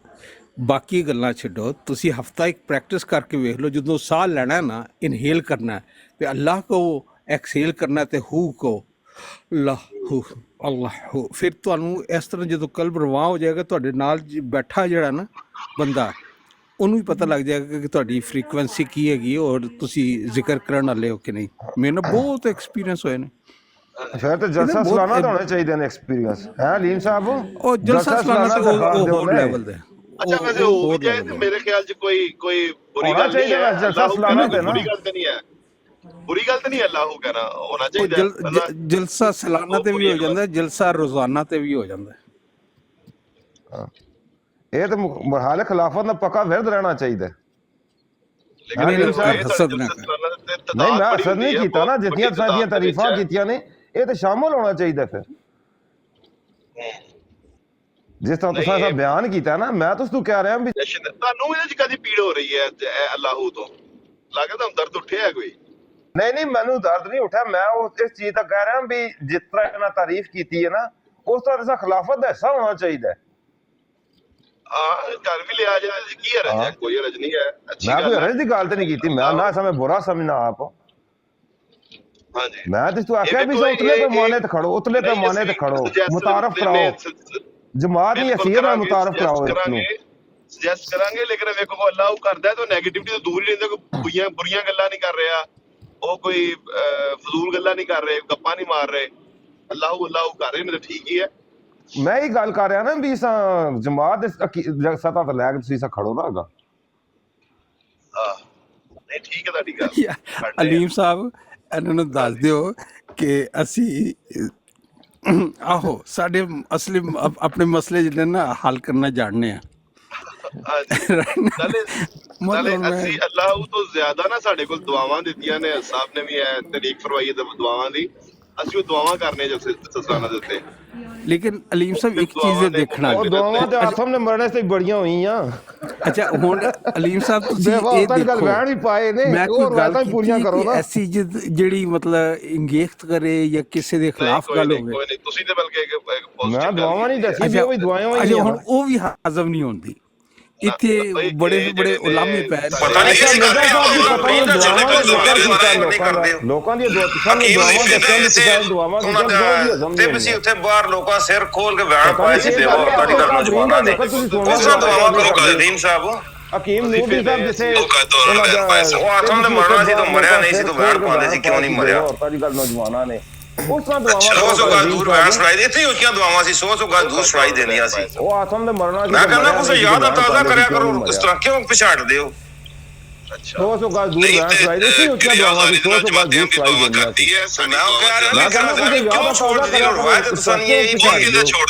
ਬਾਕੀ ਗੱਲਾਂ ਛੱਡੋ, ਤੁਸੀਂ ਹਫਤਾ ਇੱਕ ਪ੍ਰੈਕਟਿਸ ਕਰਕੇ ਵੇਖ ਲਓ। ਜਦੋਂ ਸਾਹ ਲੈਣਾ ਨਾ, ਇਨਹੇਲ ਕਰਨਾ ਤੇ ਅੱਲਾਹ ਕੋ, ਐਕਸੇਲ ਕਰਨਾ ਤੇ ਹੂ ਕੋ ਲਾਹੂ ਅੱਲਾਹੂ। ਫਿਰ ਤੁਹਾਨੂੰ ਇਸ ਤਰ੍ਹਾਂ ਜਦੋਂ ਕਲਬ ਰਵਾ ਹੋ ਜਾਏਗਾ, ਤੁਹਾਡੇ ਨਾਲ ਬੈਠਾ ਜਿਹੜਾ ਨਾ ਬੰਦਾ, ਉਹਨੂੰ ਵੀ ਪਤਾ ਲੱਗ ਜਾਏਗਾ ਕਿ ਤੁਹਾਡੀ ਫ੍ਰੀਕੁਐਂਸੀ ਕੀ ਹੈਗੀ ਔਰ ਤੁਸੀਂ ਜ਼ਿਕਰ ਕਰਨ ਵਾਲੇ ਹੋ ਕਿ ਨਹੀਂ। ਮੈਨੂੰ ਬਹੁਤ ਐਕਸਪੀਰੀਅੰਸ ਹੋਏ ਨੇ। ਫਿਰ ਤੇ ਜਲਸਾ ਸਾਲਾਨਾ ਤਾਂ ਹੋਣੇ ਚਾਹੀਦੇ ਨੇ ਐਕਸਪੀਰੀਅੰਸ, ਹੈ ਅਲੀਮ ਸਾਹਿਬ? ਉਹ ਜਲਸਾ ਸਾਲਾਨਾ ਤੇ ਹੋਰ ਲੈਵਲ ਦੇ। ਅੱਛਾ, ਵੈਸੇ ਹੋ ਵੀ ਜਾਏ ਤੇ ਮੇਰੇ ਖਿਆਲ ਚ ਕੋਈ ਬੁਰੀ ਗੱਲ ਨਹੀਂ ਹੈ। ਜਲਸਾ ਸਾਲਾਨਾ ਤੇ ਬੁਰੀ ਗੱਲ ਤਾਂ ਨਹੀਂ ਹੈ, ਬੁਰੀ ਗੱਲ ਤਾਂ ਨਹੀਂ ਅੱਲਾਹੂ ਕਹਿਣਾ ਹੋਣਾ ਚਾਹੀਦਾ। ਜਲਸਾ ਸਾਲਾਨਾ ਤੇ ਵੀ ਹੋ ਜਾਂਦਾ, ਜਲਸਾ ਰੋਜ਼ਾਨਾ ਤੇ ਵੀ ਹੋ ਜਾਂਦਾ। ਇਹ ਤਾਂ ਮਰਹਲੇ ਖਿਲਾਫਤ ਨਾਲ ਪੱਕਾ ਵਿਰਦ ਰਹਿਣਾ ਚਾਹੀਦਾ। ਨਹੀਂ, ਮੈਂ ਹਸਦ ਨਹੀਂ ਕੀਤਾ ਨਾ, ਜਿੱਤੀਆਂ ਸਾਡੀਆਂ ਤਾਰੀਫਾਂ ਕੀਤੀਆਂ ਨੇ, ਇਹ ਤਾਂ ਸ਼ਾਮਲ ਹੋਣਾ ਚਾਹੀਦਾ। ਫਿਰ ਜਿਸ ਤਰ੍ਹਾਂ ਤੁਸੀਂ ਸਾ ਬਿਆਨ ਕੀਤਾ ਨਾ, ਮੈਂ ਤੁਹਾਨੂੰ ਕਹਿ ਰਿਹਾ ਵੀ ਤੁਹਾਨੂੰ ਇਹਦੇ ਚ ਕਦੀ ਪੀੜ ਹੋ ਰਹੀ ਹੈ ਅੱਲਾਹੂ ਤੋਂ? ਲੱਗਦਾ ਤੁਹਾਨੂੰ ਦਰਦ ਉੱਠਿਆ ਕੋਈ? ਨਹੀਂ, ਮੈਨੂੰ ਦਰਦ ਨਹੀਂ ਉੱਠਿਆ। ਮੈਂ ਇਸ ਚੀਜ਼ ਦਾ ਕਹਿ ਰਿਹਾ ਵੀ ਜਿਸ ਤਰ੍ਹਾਂ ਇਹਨਾਂ ਤਾਰੀਫ ਕੀਤੀ ਹੈ ਨਾ, ਉਸ ਤਰ੍ਹਾਂ ਦਾ ਖਿਲਾਫਤ ਦਾ ਹਿੱਸਾ ਹੋਣਾ ਚਾਹੀਦਾ। ਕਰ ਵੀ ਲਿਆ ਜਾ, ਕੀ ਹਰਜ ਹੈ? ਕੋਈ ਹਰਜ ਨਹੀਂ ਹੈ। ਮੈਂ ਕੋਈ ਹਰਜ ਦੀ ਗੱਲ ਤੇ ਨਹੀਂ ਕੀਤੀ। ਮੈਂ ਨਾ ਸਮੇਂ ਬੁਰਾ ਸਮਝਣਾ ਆਪ। ਹਾਂਜੀ, ਮੈਂ ਤੇ ਤੂੰ ਆਖਿਆ ਵੀ ਉਤਲੇ ਪੈਮਾਨੇ ਤੇ ਖੜੋ, ਉਤਲੇ ਪੈਮਾਨੇ ਤੇ ਖੜੋ, ਮੁਤਾਰਫ ਕਰਾਓ ਜਮਾਤ ਦੀ ਹਸੀਅਤ ਨਾਲ, ਮੁਤਾਰਫ ਕਰਾਓ ਇਹਨੂੰ। ਸੁਜੈਸਟ ਕਰਾਂਗੇ, ਲੇਕਿਨ ਵੇਖੋ ਅੱਲਾਹ ਕਰਦਾ ਤਾਂ ਨੈਗੇਟਿਵਿਟੀ ਤੋਂ ਦੂਰ ਹੀ ਰਹਿੰਦਾ। ਕੋਈ ਬੁਰੀਆਂ ਗੱਲਾਂ ਨਹੀਂ ਕਰ ਰਿਹਾ, ਉਹ ਕੋਈ ਫਜ਼ੂਲ ਗੱਲਾਂ ਨਹੀਂ ਕਰ ਰਹੇ, ਗੱਪਾਂ ਨਹੀਂ ਮਾਰ ਰਹੇ। ਅੱਲਾਹ ਕਰ ਰਹੇ ਨੇ ਤਾਂ ਠੀਕ ਹੀ ਹੈ। ਮੈਂ ਹੀ ਗੱਲ ਕਰ ਰਿਹਾ ਨਾ ਵੀ ਜਮਾਤ ਦੇ ਸਤਹ ਤੇ ਲੈ ਕੇ ਤੁਸੀਂ ਖੜੋ ਨਾ ਹੈਗਾ। ਨਹੀਂ, ਠੀਕ ਹੈ ਤੁਹਾਡੀ ਗੱਲ। ਅਲੀਮ ਸਾਹਿਬ, ਇਹਨਾਂ ਨੂੰ ਦੱਸ ਦਿਓ ਕਿ ਅਸੀਂ ਆਹੋ ਸਾਡੇ ਅਸਲੀ ਆਪਣੇ ਮਸਲੇ ਜਿਹੜੇ ਨਾ ਹੱਲ ਕਰਨਾ ਜਾਣਦੇ ਆ। ਨਾਲੇ ਅਸੀਂ ਅੱਲਾਹ ਤੋਂ ਜ਼ਿਆਦਾ ਨਾ, ਸਾਡੇ ਕੋਲ ਦੁਆਵਾਂ ਦਿੱਤੀਆਂ ਨੇ, ਸਾਹਿਬ ਨੇ ਵੀ ਤਾਰੀਫ ਫਰਮਾਈ ਹੈ ਦੁਆਵਾਂ ਦੀ। ਅਸੀਂ ਉਹ ਦੁਆਵਾਂ ਕਰਨੇ ਜਲਸਾਨਾ ਦੇ ਉੱਤੇ। ਲੇਕਿਨ ਅਲੀਮ ਸਾਹਿਬ ਇੱਕ ਚੀਜ਼ ਦੇਖਣਾ, ਉਹ ਦੁਆਵਾਂ ਤੇ ਆਸਮ ਨੇ ਮਰਨੇ ਤੇ ਬੜੀਆਂ ਹੋਈਆਂ। ਅੱਛਾ, ਹੁਣ ਅਲੀਮ ਸਾਹਿਬ ਤੁਸੀਂ ਇਹ ਦੇਖੋ, ਵਹਿਣ ਹੀ ਪਾਏ ਨੇ, ਮੈਂ ਕੋਈ ਗੱਲ ਪੂਰੀਆਂ ਕਰੋ ਨਾ। ਐਸੀ ਜਿਹੜੀ ਮਤਲਬ ਇੰਗੇਖਤ ਕਰੇ ਜਾਂ ਕਿਸੇ ਦੇ ਖਿਲਾਫ ਗੱਲ ਹੋਵੇ। ਕੋਈ ਨਹੀਂ, ਤੁਸੀਂ ਤੇ ਬਲਕਿ ਮੈਂ ਦੁਆਵਾਂ ਨਹੀਂ ਦੱਸੀ ਵੀ ਉਹ ਵੀ ਦੁਆਵਾਂ ਹੀ ਆ। ਹੁਣ ਉਹ ਵੀ ਹਾਜ਼ਮ ਨਹੀਂ ਹੁੰਦੀ। ਇੱਥੇ ਬੜੇ ਉਲਾਮੇ ਪੈ ਲੋਕਾਂ ਦੀਆਂ ਦੁਆਵਾਂ ਤੇ ਤੁਸੀਂ ਉੱਥੇ ਬਾਹਰ ਲੋਕਾਂ ਸਿਰ ਖੋਲ ਕੇ ਬੈਠ ਪਾਏ ਸੀ ਔਰਤਾਂ ਦੀ ਗੱਲ ਨੌਜਵਾਨਾਂ ਨੇ। ਉਸ ਤਰ੍ਹਾਂ ਦੁਆਵਾਂ ਕਰੋ ਕਾਜ਼ੀਨ ਸਾਹਿਬ। ਹਕੀਮ ਨੂਰੀ ਸਾਹਿਬ ਜਿੱਥੇ ਉਹ ਆਤਮ ਦੇ ਮਰਨਾ ਸੀ ਤਾਂ ਮਰਿਆ ਨਹੀਂ ਸੀ, ਤਾਂ ਬੈਠ ਪਾਉਂਦੇ ਸੀ, ਕਿਉਂ ਨਹੀਂ ਮਰਿਆ? ਔਰਤਾਂ ਦੀ ਗੱਲ ਨੌਜਵਾਨਾਂ ਨੇ ਉਸ ਤਰ੍ਹਾਂ ਦੁਆਵਾਂ 100 ਗਜ਼ ਦੂਰ ਬੈਠ ਸੁਣਾਈ, ਇੱਥੇ ਉੱਚੀਆਂ ਦੁਆਵਾਂ ਸੀ, 100 ਗਜ਼ ਦੂਰ ਸੁਣਾਈ ਦੇਣੀਆਂ ਸੀ। ਉਹ ਆਤਮ ਦੇ ਮਰਨਾ ਸੀ। ਮੈਂ ਕਹਿੰਦਾ ਕੁਝ ਯਾਦ ਆ ਤਾਜ਼ਾ ਕਰਿਆ ਕਰੋ, ਇਸ ਤਰ੍ਹਾਂ ਕਿਉਂ ਪਛਾੜਦੇ ਹੋ? 100 ਗਜ਼ ਦੂਰ ਬੈਠ ਸੁਣਾਈ ਦੇ ਸੀ, ਉੱਚੀਆਂ ਦੁਆਵਾਂ ਸੀ, 100 ਗਜ਼ ਦੂਰ ਸੁਣਾਈ ਦੇਣੀਆਂ ਸੀ। ਮੈਂ ਕਹਿੰਦਾ ਕਿਉਂ ਛੋੜ ਦਿੱਤੀ ਰਵਾਇਤ? ਤੁਸੀਂ ਇਹ ਛੋੜ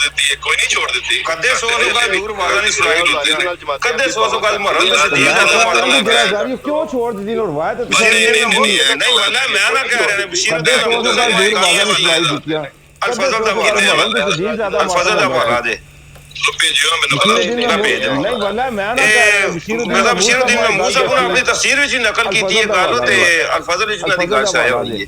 ਦਿੱਤੀ ਹੈ? ਕੋਈ ਨਹੀਂ ਛੋੜ ਦਿੱਤੀ। ਕਦੇ 100 ਗਜ਼ ਦੂਰ ਮਾਰਨ ਦੀ ਸੁਣਾਈ ਦਿੱਤੀ, ਕਦੇ 100 ਗਜ਼ ਮਰਨ ਦਾ ਸਿੱਧੀ ਕਿਉਂ ਛੋੜ ਦਿੱਤੀ ਰਵਾਇਤ? ਨਹੀਂ ਵਾਲਾ ਮੈਂ ਨਾ ਕਹਿ ਰਿਹਾ, ਬਸ਼ੀਰ ਦੇ ਅਲਫਜ਼ਲ ਦਾ ਹਵਾਲਾ ਦੇ ਭੇਜਿਓ ਮੈਨੂੰ, ਨਹੀਂ ਵਾਲਾ ਮੈਂ ਨਾ ਕਹਿ ਰਿਹਾ। ਬਸ਼ੀਰੁੱਦੀਨ ਮੂਸਾ ਨੇ ਆਪਣੀ ਤਫਸੀਰ ਵਿੱਚ ਨਕਲ ਕੀਤੀ ਹੈ ਗੱਲ, ਤੇ ਅਲਫਜ਼ਲ ਵਿੱਚ ਉਹਨਾਂ ਦੀ ਗੱਲ ਸ਼ਾਇਦ ਹੋਈ ਹੈ।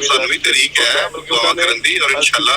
ਸਾਨੂੰ ਵੀ ਤਰੀਕ ਹੈ ਦੁਆ ਕਰਨ ਦੀ ਔਰ ਇਨਸ਼ਾਅੱਲਾ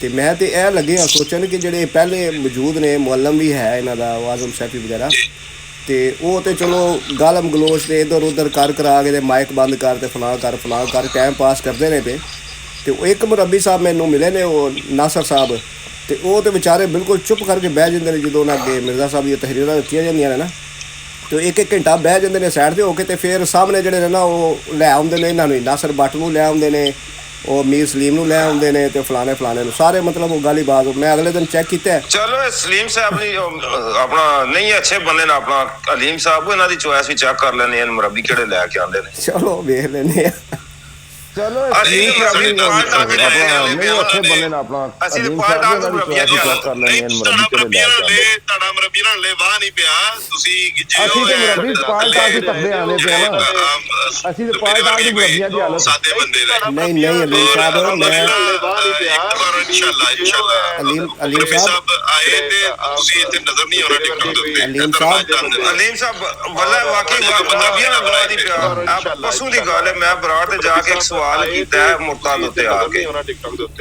ਤੇ ਮੈਂ ਤੇ ਇਹ ਲੱਗਿਆ ਸੋਚਣ ਕਿ ਜਿਹੜੇ ਪਹਿਲੇ ਮੌਜੂਦ ਨੇ ਮੁਅੱਲਮ ਵੀ ਹੈ ਇਹਨਾਂ ਦਾ ਆਜ਼ਮ ਸੈਫੀ ਵਗੈਰਾ ਤੇ ਉਹ ਤੇ ਚਲੋ ਗਾਲਮ ਗਲੋਚ ਤੇ ਇਧਰ ਉਧਰ ਕਰ ਕਰਾ ਕੇ ਤੇ ਮਾਈਕ ਬੰਦ ਕਰ ਤੇ ਫਲਾਂ ਕਰ ਟਾਈਮ ਪਾਸ ਕਰਦੇ ਨੇ ਪਏ ਤੇ ਉਹ ਇੱਕ ਮੁਰੱਬੀ ਸਾਹਿਬ ਮੈਨੂੰ ਮਿਲੇ ਨੇ ਉਹ ਨਾਸਰ ਸਾਹਿਬ ਤੇ ਉਹ ਤੇ ਵਿਚਾਰੇ ਬਿਲਕੁਲ ਚੁੱਪ ਕਰਕੇ ਬਹਿ ਜਾਂਦੇ ਨੇ ਜਦੋਂ ਉਹਨਾਂ ਅੱਗੇ ਮਿਰਜ਼ਾ ਸਾਹਿਬ ਦੀਆਂ ਤਹਰੀਰਾਂ ਦਿੱਤੀਆਂ ਜਾਂਦੀਆਂ ਨੇ ਨਾ ਤੇ ਇੱਕ ਘੰਟਾ ਬਹਿ ਜਾਂਦੇ ਨੇ ਸਾਈਡ ਤੇ ਹੋ ਕੇ ਤੇ ਫਿਰ ਸਾਹਮਣੇ ਜਿਹੜੇ ਨੇ ਨਾ ਉਹ ਲੈ ਆਉਂਦੇ ਨੇ ਇਹਨਾਂ ਨੂੰ ਨਾਸਰ ਬੱਟ ਨੂੰ ਲੈ ਆਉਂਦੇ ਨੇ ਉਹ ਮੀਰ ਸਲੀਮ ਨੂੰ ਲੈ ਆਉਂਦੇ ਨੇ ਤੇ ਫਲਾਣੇ ਨੂੰ ਸਾਰੇ ਮਤਲਬ ਉਹ ਗਾਲੀ ਬਾਜ਼ ਮੈਂ ਅਗਲੇ ਦਿਨ ਚੈੱਕ ਕੀਤਾ ਚਲੋ ਸਲੀਮ ਸਾਹਿਬ ਨੇ ਆਪਣਾ ਨਹੀਂ ਅੱਛੇ ਬੰਦੇ ਨੇ ਆਪਣਾ ਅਲੀਮ ਸਾਹਿਬ ਇਹਨਾਂ ਦੀ ਚੋਇਸ ਵੀ ਚੈੱਕ ਕਰ ਲੈਣੇ ਹਨ ਮੁਰੱਬੀ ਕਿਹੜੇ ਲੈ ਕੇ ਆਉਂਦੇ ਨੇ ਚਲੋ ਵੇਖ ਲੈਨੇ ਆ ਚਲੋ ਅਲੀਮ ਸਾਹਿਬ ਨੇ ਨਹੀਂ ਅੱਛੇ ਬੰਦੇ ਨੇ ਆਪਣਾ ਅਸੀਂ ਤੇ ਪਾਰਟ ਆਫ ਮੁਰੱਬੀਆਂ ਦੀ ਚੈੱਕ ਕਰ ਲੈਣੇ ਹਨ ਮੁਰੱਬੀ ਕਿਹੜੇ ਲੈ ਕੇ ਆਉਂਦੇ ਤੁਹਾਡਾ ਮੁਰੱਬੀ ਨਾਲ ਲੈ ਵਾਹ ਨਹੀਂ ਪਿਆ ਤੁਸੀਂ ਗਿੱਜੇ ਹੋ ਅਸੀਂ ਤੇ ਮੁਰੱਬੀ ਪਾਰਟ ਆਫ ਦੇ ਤੱਕਦੇ ਆਨੇ ਪਿਆ ਨਾ ਅਸੀਂ ਤੇ ਪਾਰਟ ਆਫ ਦੀ ਮੁਰੱਬੀਆਂ ਦੀ ਹਾਲਤ ਸਾਦੇ ਬੰਦੇ ਨੇ ਨਹੀਂ ਅਲੀਮ ਸਾਹਿਬ ਮੈਂ ਅਲੀਮ ਸਾਹਿਬ ਆਏ ਤੇ ਤੁਸੀਂ ਇੱਥੇ ਨਜ਼ਰ ਨਹੀਂ ਆਉਣਾ ਟਿਕਟੌਕ ਦੇ ਉੱਤੇ ਅਲੀਮ ਸਾਹਿਬ ਵੱਲਾ ਵਾਕਈ ਮੁਰੱਬੀਆਂ ਨਾਲ ਵਾਹ ਨਹੀਂ ਪਿਆ ਪਰਸੋਂ ਦੀ ਗੱਲ ਹੈ ਮੈਂ ਬਰਾੜ ਤੇ ਜਾ ਕੇ ਸਵਾਲ ਕੀਤਾ ਮੁਰਤਦ ਉੱਤੇ ਆ ਕੇ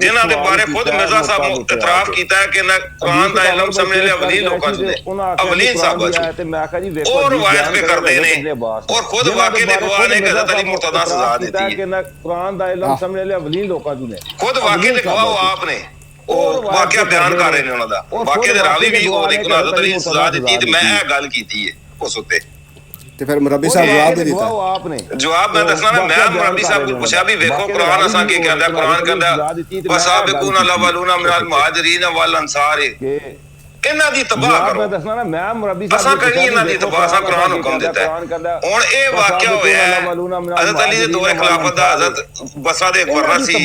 ਜਿਨ੍ਹਾਂ ਦੇ ਬਾਰੇ ਖੁਦ ਮਿਰਜ਼ਾ ਸਾਹਿਬ ਇਤਰਾਫ ਕੀਤਾ ਹੈ ਕਿ ਨਾ ਕੁਰਾਨ ਦਾ ਇਲਮ ਸਮਝਣੇ ਵਾਲੇ ਅਵਲੀ ਲੋਕਾਂ ਚ ਨੇ ਅਵਲੀ ਸਾਹਿਬ ਤੇ ਮੈਂ ਆਖਿਆ ਜੀ ਵੇਖੋ ਉਹ ਰਵਾਇਤ ਪੇ ਕਰਦੇ ਨੇ ਔਰ ਖੁਦ ਵਾਕਈ ਦੇ ਗਵਾਹ ਨੇ ਕਿ ਹਜ਼ਰਤ ਅਲੀ ਮੁਰਤਜ਼ਾ ਸਜ਼ਾ ਦਿੱਤੀ ਹੈ ਕਿ ਕੁਰਾਨ ਦਾ ਇਲਮ ਸਮਝਣੇ ਵਾਲੇ ਅਵਲੀ ਲੋਕਾਂ ਚ ਨੇ ਖੁਦ ਵਾਕਈ ਦੇ ਗਵਾਹ ਆਪ ਨੇ ਉਹ ਵਾਕਿਆ ਬਿਆਨ ਕਰ ਰਹੇ ਨੇ ਉਹਨਾਂ ਦਾ ਵਾਕਿਆ ਦੇ ਰਾਵੀ ਵੀ ਉਹ ਇੱਕ ਹਜ਼ਰਤ ਅਲੀ ਸਜ਼ਾ ਦਿੱਤੀ ਤੇ ਮੈਂ ਇਹ ਗੱਲ ਕੀਤੀ ਹੈ ਉਸ ਉੱਤੇ ਤੇ ਫਿਰ ਮੁਰੱਬੀ ਸਾਹਿਬ ਜਵਾਬ ਦੇ ਦਿੱਤਾ ਜਵਾਬ ਮੈਂ ਦੱਸਣਾ ਨਾ ਮੈਂ ਮੁਰੱਬੀ ਸਾਹਿਬ ਨੂੰ ਪੁੱਛਿਆ ਵੀ ਵੇਖੋ ਕੁਰਾਨ ਅਸਾਂ ਕੀ ਕਹਿੰਦਾ ਕੁਰਾਨ ਕਹਿੰਦਾ ਵਸਾਬਿਕੂਨ ਅਲਵਲੂਨ ਮਿਨਲ ਮੁਹਾਜਰੀਨ ਵਲ ਅੰਸਾਰ ਇਹਨਾਂ ਦੀ ਤਬਾਹ ਕਰੋ ਮੈਂ ਦੱਸਣਾ ਨਾ ਮੈਂ ਮੁਰੱਬੀ ਸਾਹਿਬ ਅਸਾਂ ਕਰੀ ਇਹਨਾਂ ਦੀ ਤਬਾਹ ਅਸਾਂ ਕੁਰਾਨ ਹੁਕਮ ਦਿੱਤਾ ਹੁਣ ਇਹ ਵਾਕਿਆ ਹੋਇਆ ਹਜ਼ਰਤ ਅਲੀ ਦੇ ਦੋਏ ਖਿਲਾਫਤ ਦਾ ਹਜ਼ਰਤ ਬਸਾ ਦੇ ਵਰਨਾ ਸੀ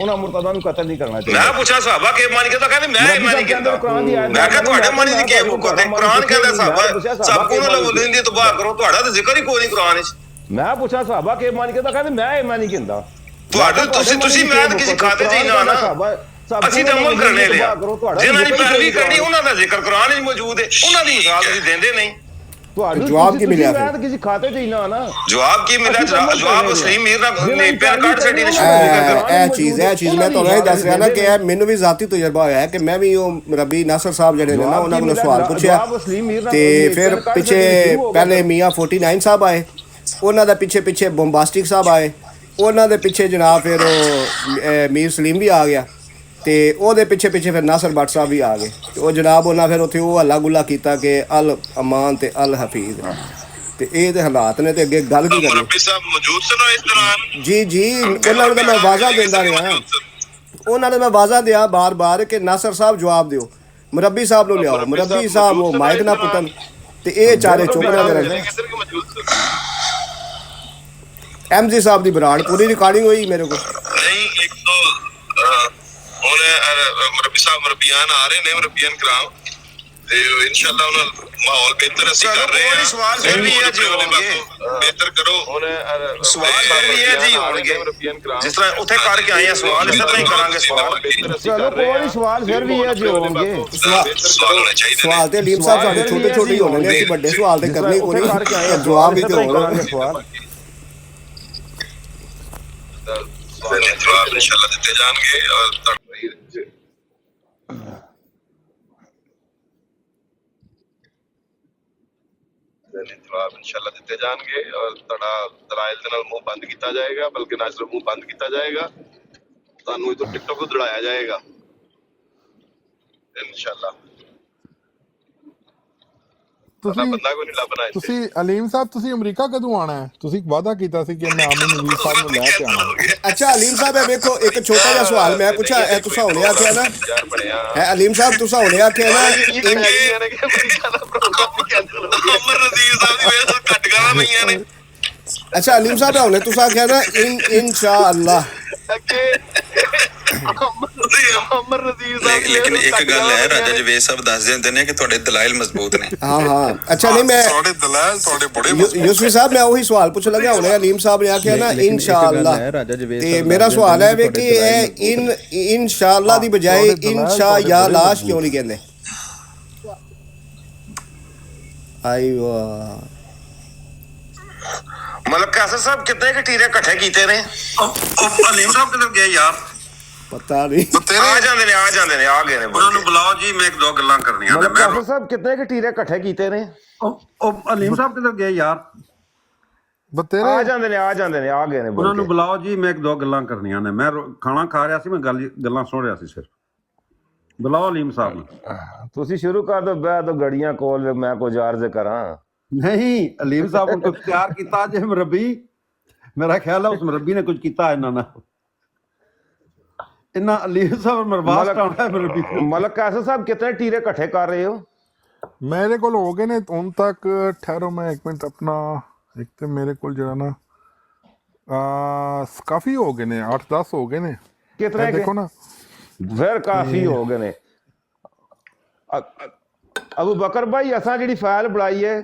ਉਹਨਾਂ ਮੁਰਤਾਦਾ ਨੂੰ ਕਤਲ ਨਹੀਂ ਕਰਨਾ ਚਾਹੀਦਾ ਮੈਂ ਪੁੱਛਿਆ ਸਾਹਬਾ ਕੇ ਮਾਨੀ ਕੇ ਤਾਂ ਕਹਿੰਦੇ ਮੈਂ ਇਹ ਮਾਨੀ ਕਹਿੰਦਾ ਮੈਂ ਕਿਹਾ ਤੁਹਾਡੇ ਮਾਨੀ ਦੀ ਕੀ ਮੁਕੱਦਮ ਹੈ ਕੁਰਾਨ ਕਹਿੰਦਾ ਸਾਹਬਾ ਸਭ ਕੋਲ ਲਵਲਿਨ ਦੀ ਤਬਾਹ ਕਰੋ ਤੁਹਾਡਾ ਤਾਂ ਜ਼ਿਕਰ ਹੀ ਕੋਈ ਨਹੀਂ ਕੁਰਾਨ ਵਿੱਚ ਮੈਂ ਪੁੱਛਿਆ ਸਾਹਬਾ ਕੇ ਮਾਨੀ ਕੇ ਤਾਂ ਕਹਿੰਦੇ ਮੈਂ ਇਹ ਮਾਨੀ ਕਹਿੰਦਾ ਤੁਹਾਡਾ ਤੁਸੀਂ ਮੈਂ ਤਾਂ ਕਿਸੇ ਖਾਤੇ 'ਚ ਹੀ ਨਾ ਅਸੀਂ ਤਾਂ ਅਮਲ ਕਰਨੇ ਲਿਆ ਜਿਨ੍ਹਾਂ ਦੀ ਪੈਰਵੀ ਕਰਨੀ ਉਹਨਾਂ ਦਾ ਜ਼ਿਕਰ ਕੁਰਾਨ ਵਿੱਚ ਮੌਜੂਦ ਹੈ ਉਹਨਾਂ ਦੀ ਮਿਸਾਲ ਤੁਸੀਂ ਦਿੰਦੇ ਨਹੀਂ ਜਵਾਬ ਕੀ ਮਿਲਿਆ ਫਿਰ ਕਿਸੇ ਖਾਤੇ 'ਚ ਹੀ ਨਾ ਜਵਾਬ ਕੀ ਮਿਲਿਆ ਜਵਾਬ ਸਲੀਮ ਮੀਰ ਨੇ ਪੈਨ ਕਾਰਡ ਸੈਟੀ ਨੇ ਇਹ ਚੀਜ਼ ਮੈਂ ਤੁਹਾਨੂੰ ਇਹ ਦੱਸ ਰਿਹਾ ਨਾ ਕਿ ਮੈਨੂੰ ਵੀ ਜ਼ਾਤੀ ਤਜਰਬਾ ਹੋਇਆ ਹੈ ਕਿ ਮੈਂ ਵੀ ਉਹ ਰੱਬੀ ਨਾਸਰ ਸਾਹਿਬ ਜਿਹੜੇ ਨੇ ਨਾ ਉਹਨਾਂ ਕੋਲੋਂ ਸਵਾਲ ਪੁੱਛਿਆ ਤੇ ਫਿਰ ਪਿੱਛੇ ਪਹਿਲੇ ਮੀਆਂ 49 ਸਾਹਿਬ ਆਏ ਉਹਨਾਂ ਦਾ ਪਿੱਛੇ ਬੰਬਾਸਟਿਕ ਸਾਹਿਬ ਆਏ ਉਹਨਾਂ ਦੇ ਪਿੱਛੇ ਜਨਾਬ ਫਿਰ ਉਹ ਮੀਰ ਸਲੀਮ ਵੀ ਆ ਗਿਆ ਤੇ ਉਹਦੇ ਪਿੱਛੇ ਫਿਰ ਨਾਸਰ ਬੱਟ ਸਾਹਿਬ ਵੀ ਆ ਗਏ ਤੇ ਉਹ ਜਨਾਬ ਉਹਨਾਂ ਫਿਰ ਉੱਥੇ ਉਹ ਹੱਲਾ ਗੁੱਲਾ ਕੀਤਾ ਕਿ ਅਲ ਅਮਾਨ ਤੇ ਅਲ ਹਫੀਜ਼ ਤੇ ਇਹ ਤੇ ਹਾਲਾਤ ਨੇ ਤੇ ਅੱਗੇ ਗੱਲ ਕੀ ਕਰੀਏ ਮੁਰੱਬੀ ਸਾਹਿਬ ਮੌਜੂਦ ਸਨ ਇਸ ਦੌਰਾਨ ਜੀ ਉਹਨਾਂ ਨੂੰ ਮੈਂ ਵਾਜ਼ਾ ਦਿੰਦਾ ਰਿਹਾ ਉਹਨਾਂ ਨੇ ਮੈਂ ਵਾਜ਼ਾ ਦਿਆ ਬਾਰ-ਬਾਰ ਕਿ ਨਾਸਰ ਸਾਹਿਬ ਜਵਾਬ ਦਿਓ ਮੁਰੱਬੀ ਸਾਹਿਬ ਨੂੰ ਲਿਆਓ ਮੁਰੱਬੀ ਸਾਹਿਬ ਉਹ ਮਾਈਕ ਨਾ ਪੁੱਟਣ ਤੇ ਇਹ ਚਾਰੇ ਚੁੱਪ ਬਿਲਕੁਲ ਰਹਿੰਦੇ ਬਿਲਕੁਲ ਰਹਿੰਦੇ। ਕਿੱਧਰ ਕਿ ਮੌਜੂਦ ਐਮਜੀ ਸਾਹਿਬ ਦੀ ਬਰਾੜ ਪੂਰੀ ਰਿਕਾਰਡਿੰਗ ਹੋਈ ਮੇਰੇ ਕੋਲ। ਨਹੀਂ ਇੱਕ ਦੋ ਹੁਣ ਮਰਬੀ ਸਾਹਿਬ ਮਰਬੀਆਨ ਆ ਰਹੇ ਨੇ ਮਰਬੀਆਨ ਕਰਾਮ ਤੇ ਇਨਸ਼ਾਅੱਲਾ ਉਹਨਾਂ ਮਾਹੌਲ ਬਿਹਤਰ ਅਸੀਂ ਕਰ ਰਹੇ ਹਾਂ। ਸਵਾਲ ਫਿਰ ਵੀ ਇਹ ਜੀ ਹੋਣਗੇ, ਬਿਹਤਰ ਕਰੋ ਹੁਣ ਸਵਾਲ ਫਿਰ ਵੀ ਇਹ ਜੀ ਹੋਣਗੇ ਜਿਸ ਤਰ੍ਹਾਂ ਉੱਥੇ ਕਰਕੇ ਆਏ ਆ, ਸਵਾਲ ਇਸ ਤਰ੍ਹਾਂ ਹੀ ਕਰਾਂਗੇ ਸਵਾਲ। ਚਲੋ ਕੋਈ ਸਵਾਲ ਫਿਰ ਵੀ ਇਹ ਜੀ ਹੋਣਗੇ। ਸਵਾਲ ਤੇ ਅਲੀਮ ਸਾਹਿਬ ਸਾਡੇ ਛੋਟੇ ਛੋਟੇ ਹੀ ਹੋਣੇ ਨੇ, ਅਸੀਂ ਵੱਡੇ ਸਵਾਲ ਤੇ ਕਰਨੇ ਕੋਈ ਨਹੀਂ, ਜਵਾਬ ਵੀ ਤੇ ਹੋਣਗੇ ਸਵਾਲ। ਜਵਾਬ ਇਨਸ਼ਾਅੱਲਾ ਦਿੱਤੇ ਜਾਣਗੇ ਔਰ ਜਵਾਬ ਇਨਸ਼ਾਅੱਲਾ ਦਿੱਤੇ ਜਾਣਗੇ ਔਰ ਤੁਹਾਡਾ ਦਲਾਇਲ ਦੇ ਨਾਲ ਮੂੰਹ ਬੰਦ ਕੀਤਾ ਜਾਏਗਾ, ਬਲਕਿ ਨਾ ਸਿਰਫ ਮੂੰਹ ਬੰਦ ਕੀਤਾ ਜਾਏਗਾ, ਤੁਹਾਨੂੰ ਇਹ ਤੋਂ ਟਿਕਟੋਕ ਤੋਂ ਦੜਾਇਆ ਜਾਏਗਾ ਇਨਸ਼ਾਅੱਲਾ। ਬੰਦਾ ਕੋਈ ਨਹੀਂ ਲੱਭਣਾ ਇੱਥੇ। ਤੁਸੀਂ ਅਲੀਮ ਸਾਹਿਬ ਤੁਸੀਂ ਅਮਰੀਕਾ ਕਦੋਂ ਆਣਾ ਹੈ? ਤੁਸੀਂ ਵਾਅਦਾ ਕੀਤਾ ਸੀ ਕਿ ਮੈਂ ਆਮਿਰ ਨਜ਼ੀਰ ਸਾਹਿਬ ਨੂੰ ਲੈ ਕੇ ਆਵਾਂਗਾ। ਅੱਛਾ ਅਲੀਮ ਸਾਹਿਬ ਇਹ ਵੇਖੋ ਇੱਕ ਛੋਟਾ ਜਿਹਾ ਸਵਾਲ ਮੈਂ ਪੁੱਛਾਂ, ਇਹ ਤੁਸੀਂ ਹੁਣੇ ਆਖਿਆ ਨਾ ਹੈ ਅਲੀਮ ਸਾਹਿਬ, ਤੁਸੀਂ ਹੁਣੇ ਆਖਿਆ ਨਾ ਅਮਰ ਨਜ਼ੀਰ ਸਾਹਿਬ ਦੀ ਵਜ੍ਹਾ ਤੋਂ ਘੱਟ ਗਾਲਾਂ ਪਈਆਂ ਨੇ। ਅੱਛਾ ਅਲੀਮ ਸਾਹਿਬ ਹੁਣੇ ਤੁਸੀਂ ਆਖਿਆ ਨਾ ਇਨਸ਼ਾਅੱਲਾ। ਅਮਰ ਨਜ਼ੀਰ ਸਾਹਿਬ ਲੇਕਿਨ ਇੱਕ ਗੱਲ ਹੈ ਰਾਜਾ ਜਵੇਦ ਸਾਹਿਬ ਦੱਸ ਦਿੰਦੇ ਨੇ ਕਿ ਤੁਹਾਡੇ ਦਲਾਇਲ ਮਜ਼ਬੂਤ ਨੇ। ਹਾਂ ਹਾਂ ਅੱਛਾ ਨਹੀਂ ਮੈਂ ਤੁਹਾਡੇ ਦਲਾਇਲ ਤੁਹਾਡੇ ਬੜੇ ਮਜ਼ਬੂਤ। ਯੂਸਫੀ ਸਾਹਿਬ ਮੈਂ ਉਹੀ ਸਵਾਲ ਪੁੱਛ ਲੱਗਾ ਹੁਣੇ ਅਲੀਮ ਸਾਹਿਬ ਨੇ ਆਖਿਆ ਨਾ ਇਨਸ਼ਾਅੱਲਾ, ਤੇ ਮੇਰਾ ਸਵਾਲ ਹੈ ਵੀ ਕਿ ਇਹ ਇਨਸ਼ਾਅੱਲਾ ਦੀ ਬਜਾਏ ਇਨਸ਼ਾ ਜਾਂ ਲਾਸ਼ ਕਿਉਂ ਨਹੀਂ ਕਹਿੰਦੇ? ਆਈਵਾ ਮਤਲਬ ਕਾਸਰ ਸਾਹਿਬ ਕਿੰਨੇ ਘਟੀਰੇ ਇਕੱਠੇ ਕੀਤੇ ਨੇ? ਅਲੀਮ ਸਾਹਿਬ ਕਿੱਧਰ ਗਏ ਯਾਰ? ਪਤਾ ਨਹੀਂ, ਆ ਜਾਂਦੇ ਨੇ ਆ ਗਏ ਨੇ। ਉਹਨਾਂ ਨੂੰ ਬੁਲਾਓ ਜੀ, ਮੈਂ ਇੱਕ ਦੋ ਗੱਲਾਂ ਕਰਨੀਆਂ ਨੇ। ਮਤਲਬ ਕਾਸਰ ਸਾਹਿਬ ਕਿੰਨੇ ਘਟੀਰੇ ਇਕੱਠੇ ਕੀਤੇ ਨੇ? ਉਹ ਅਲੀਮ ਸਾਹਿਬ ਕਿੱਧਰ ਗਏ ਯਾਰ? ਆ ਜਾਂਦੇ ਨੇ ਆ ਗਏ ਨੇ। ਉਹਨਾਂ ਨੂੰ ਬੁਲਾਓ ਜੀ, ਮੈਂ ਇੱਕ ਦੋ ਗੱਲਾਂ ਕਰਨੀਆਂ ਨੇ। ਮੈਂ ਖਾਣਾ ਖਾ ਰਿਹਾ ਸੀ, ਮੈਂ ਗੱਲਾਂ ਸੁਣ ਰਿਹਾ ਸੀ ਸਿਰਫ। ਬੁਲਾਓ ਅਲੀਮ ਸਾਹਿਬ ਨੂੰ। ਤੁਸੀਂ ਸ਼ੁਰੂ ਕਰ ਦੋ, ਬਹਿ ਦੋ ਗੜੀਆਂ ਕੋਲ, ਮੈਂ ਕੁਝ ਅਰਜ਼ ਕਰਾਂ। ਨਹੀਂ ਅਲੀਮ ਸਾਹਿਬ ਨੂੰ ਕੁਝ ਤਿਆਰ ਕੀਤਾ ਜੇ ਮਰਬੀ, ਮੇਰਾ ਖਿਆਲ ਹੈ ਉਸ ਮਰਬੀ ਨੇ ਕੁਝ ਕੀਤਾ ਇਹਨਾਂ ਨਾਲ। ਇਹਨਾਂ ਅਲੀਮ ਸਾਹਿਬ ਮਰਵਾਸ ਟਾਉਣਾ ਮਰਬੀ। ਮਲਕ ਕਾਸਰ ਸਾਹਿਬ ਕਿਤਨੇ ਟੀਰੇ ਇਕੱਠੇ ਕਰ ਰਹੇ ਹੋ? ਮੇਰੇ ਕੋਲ ਹੋ ਗਏ ਨੇ ਹੁਣ ਤੱਕ, ਠਹਿਰੋ ਮੈਂ ਇੱਕ ਮਿੰਟ ਆਪਣਾ, ਇੱਕ ਤੇ ਮੇਰੇ ਕੋਲ ਜਿਹੜਾ ਨਾ ਕਾਫੀ ਹੋ ਗਏ ਨੇ, 8-10 ਹੋ ਗਏ ਨੇ। ਕਿਤਨੇ ਦੇਖੋ ਨਾ ਫਿਰ ਕਾਫੀ ਹੋ ਗਏ ਨੇ। ਅਬੂ ਬਕਰ ਭਾਈ ਅਸਾਂ ਜਿਹੜੀ ਫਾਈਲ ਬਣਾਈ ਹੈ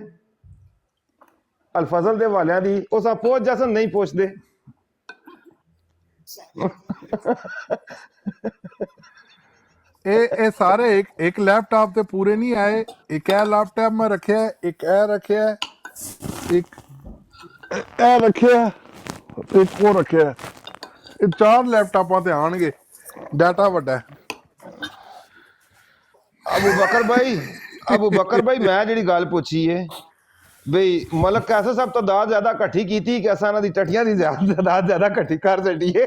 ਅਲਫਜ਼ਲ ਦੇ ਵਾਲਿਆਂ ਦੀ, ਉਹ ਸਾ ਪਹੁੰਚ ਜਸਨ ਨਹੀਂ ਪਹੁੰਚਦੇ। ਇਹ ਸਾਰੇ ਇੱਕ ਲੈਪਟਾਪ ਤੇ ਪੂਰੇ ਨਹੀਂ ਆਏ। ਇੱਕ ਇਹ ਲੈਪਟਾਪ ਮੈਂ ਰੱਖਿਆ, ਇੱਕ ਇਹ ਰੱਖਿਆ, ਇੱਕ ਇਹ ਰੱਖਿਆ, ਇੱਕ ਉਹ ਰੱਖਿਆ। ਇਹ 4 ਲੈਪਟਾਪਾਂ ਤੇ ਆਣਗੇ, ਡਾਟਾ ਵੱਡਾ। ਅਬੂ ਬਕਰ ਭਾਈ ਮੈਂ ਜਿਹੜੀ ਗੱਲ ਪੁੱਛੀ ਹੈ ਬਈ ਮਲਕ ਕਾਸਰ ਸਾਹਿਬ ਤੋਂ ਦਾਦ ਜ਼ਿਆਦਾ ਇਕੱਠੀ ਕੀਤੀ ਕਿ ਅਸਾਂ ਇਹਨਾਂ ਦੀ ਟੱਟੀਆਂ ਦੀ ਦਾਦ ਜ਼ਿਆਦਾ ਇਕੱਠੀ ਕਰ ਛੱਡੀਏ?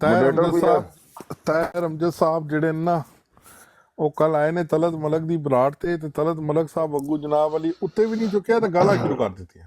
ਤਾਹਿਰ ਅਮਜਦ ਸਾਹਿਬ ਜਿਹੜੇ ਨਾ ਉਹ ਕੱਲ ਆਏ ਨੇ ਤਲਤ ਮਲਕ ਦੀ ਬਰਾੜ ਤੇ ਤਲਤ ਮਲਕ ਸਾਹਿਬ ਅੱਗੂ ਜਨਾਬ ਅਲੀ ਉੱਤੇ ਵੀ ਨਹੀਂ ਚੁੱਕਿਆ ਤੇ ਗਾਲਾਂ ਸ਼ੁਰੂ ਕਰ ਦਿੱਤੀਆਂ।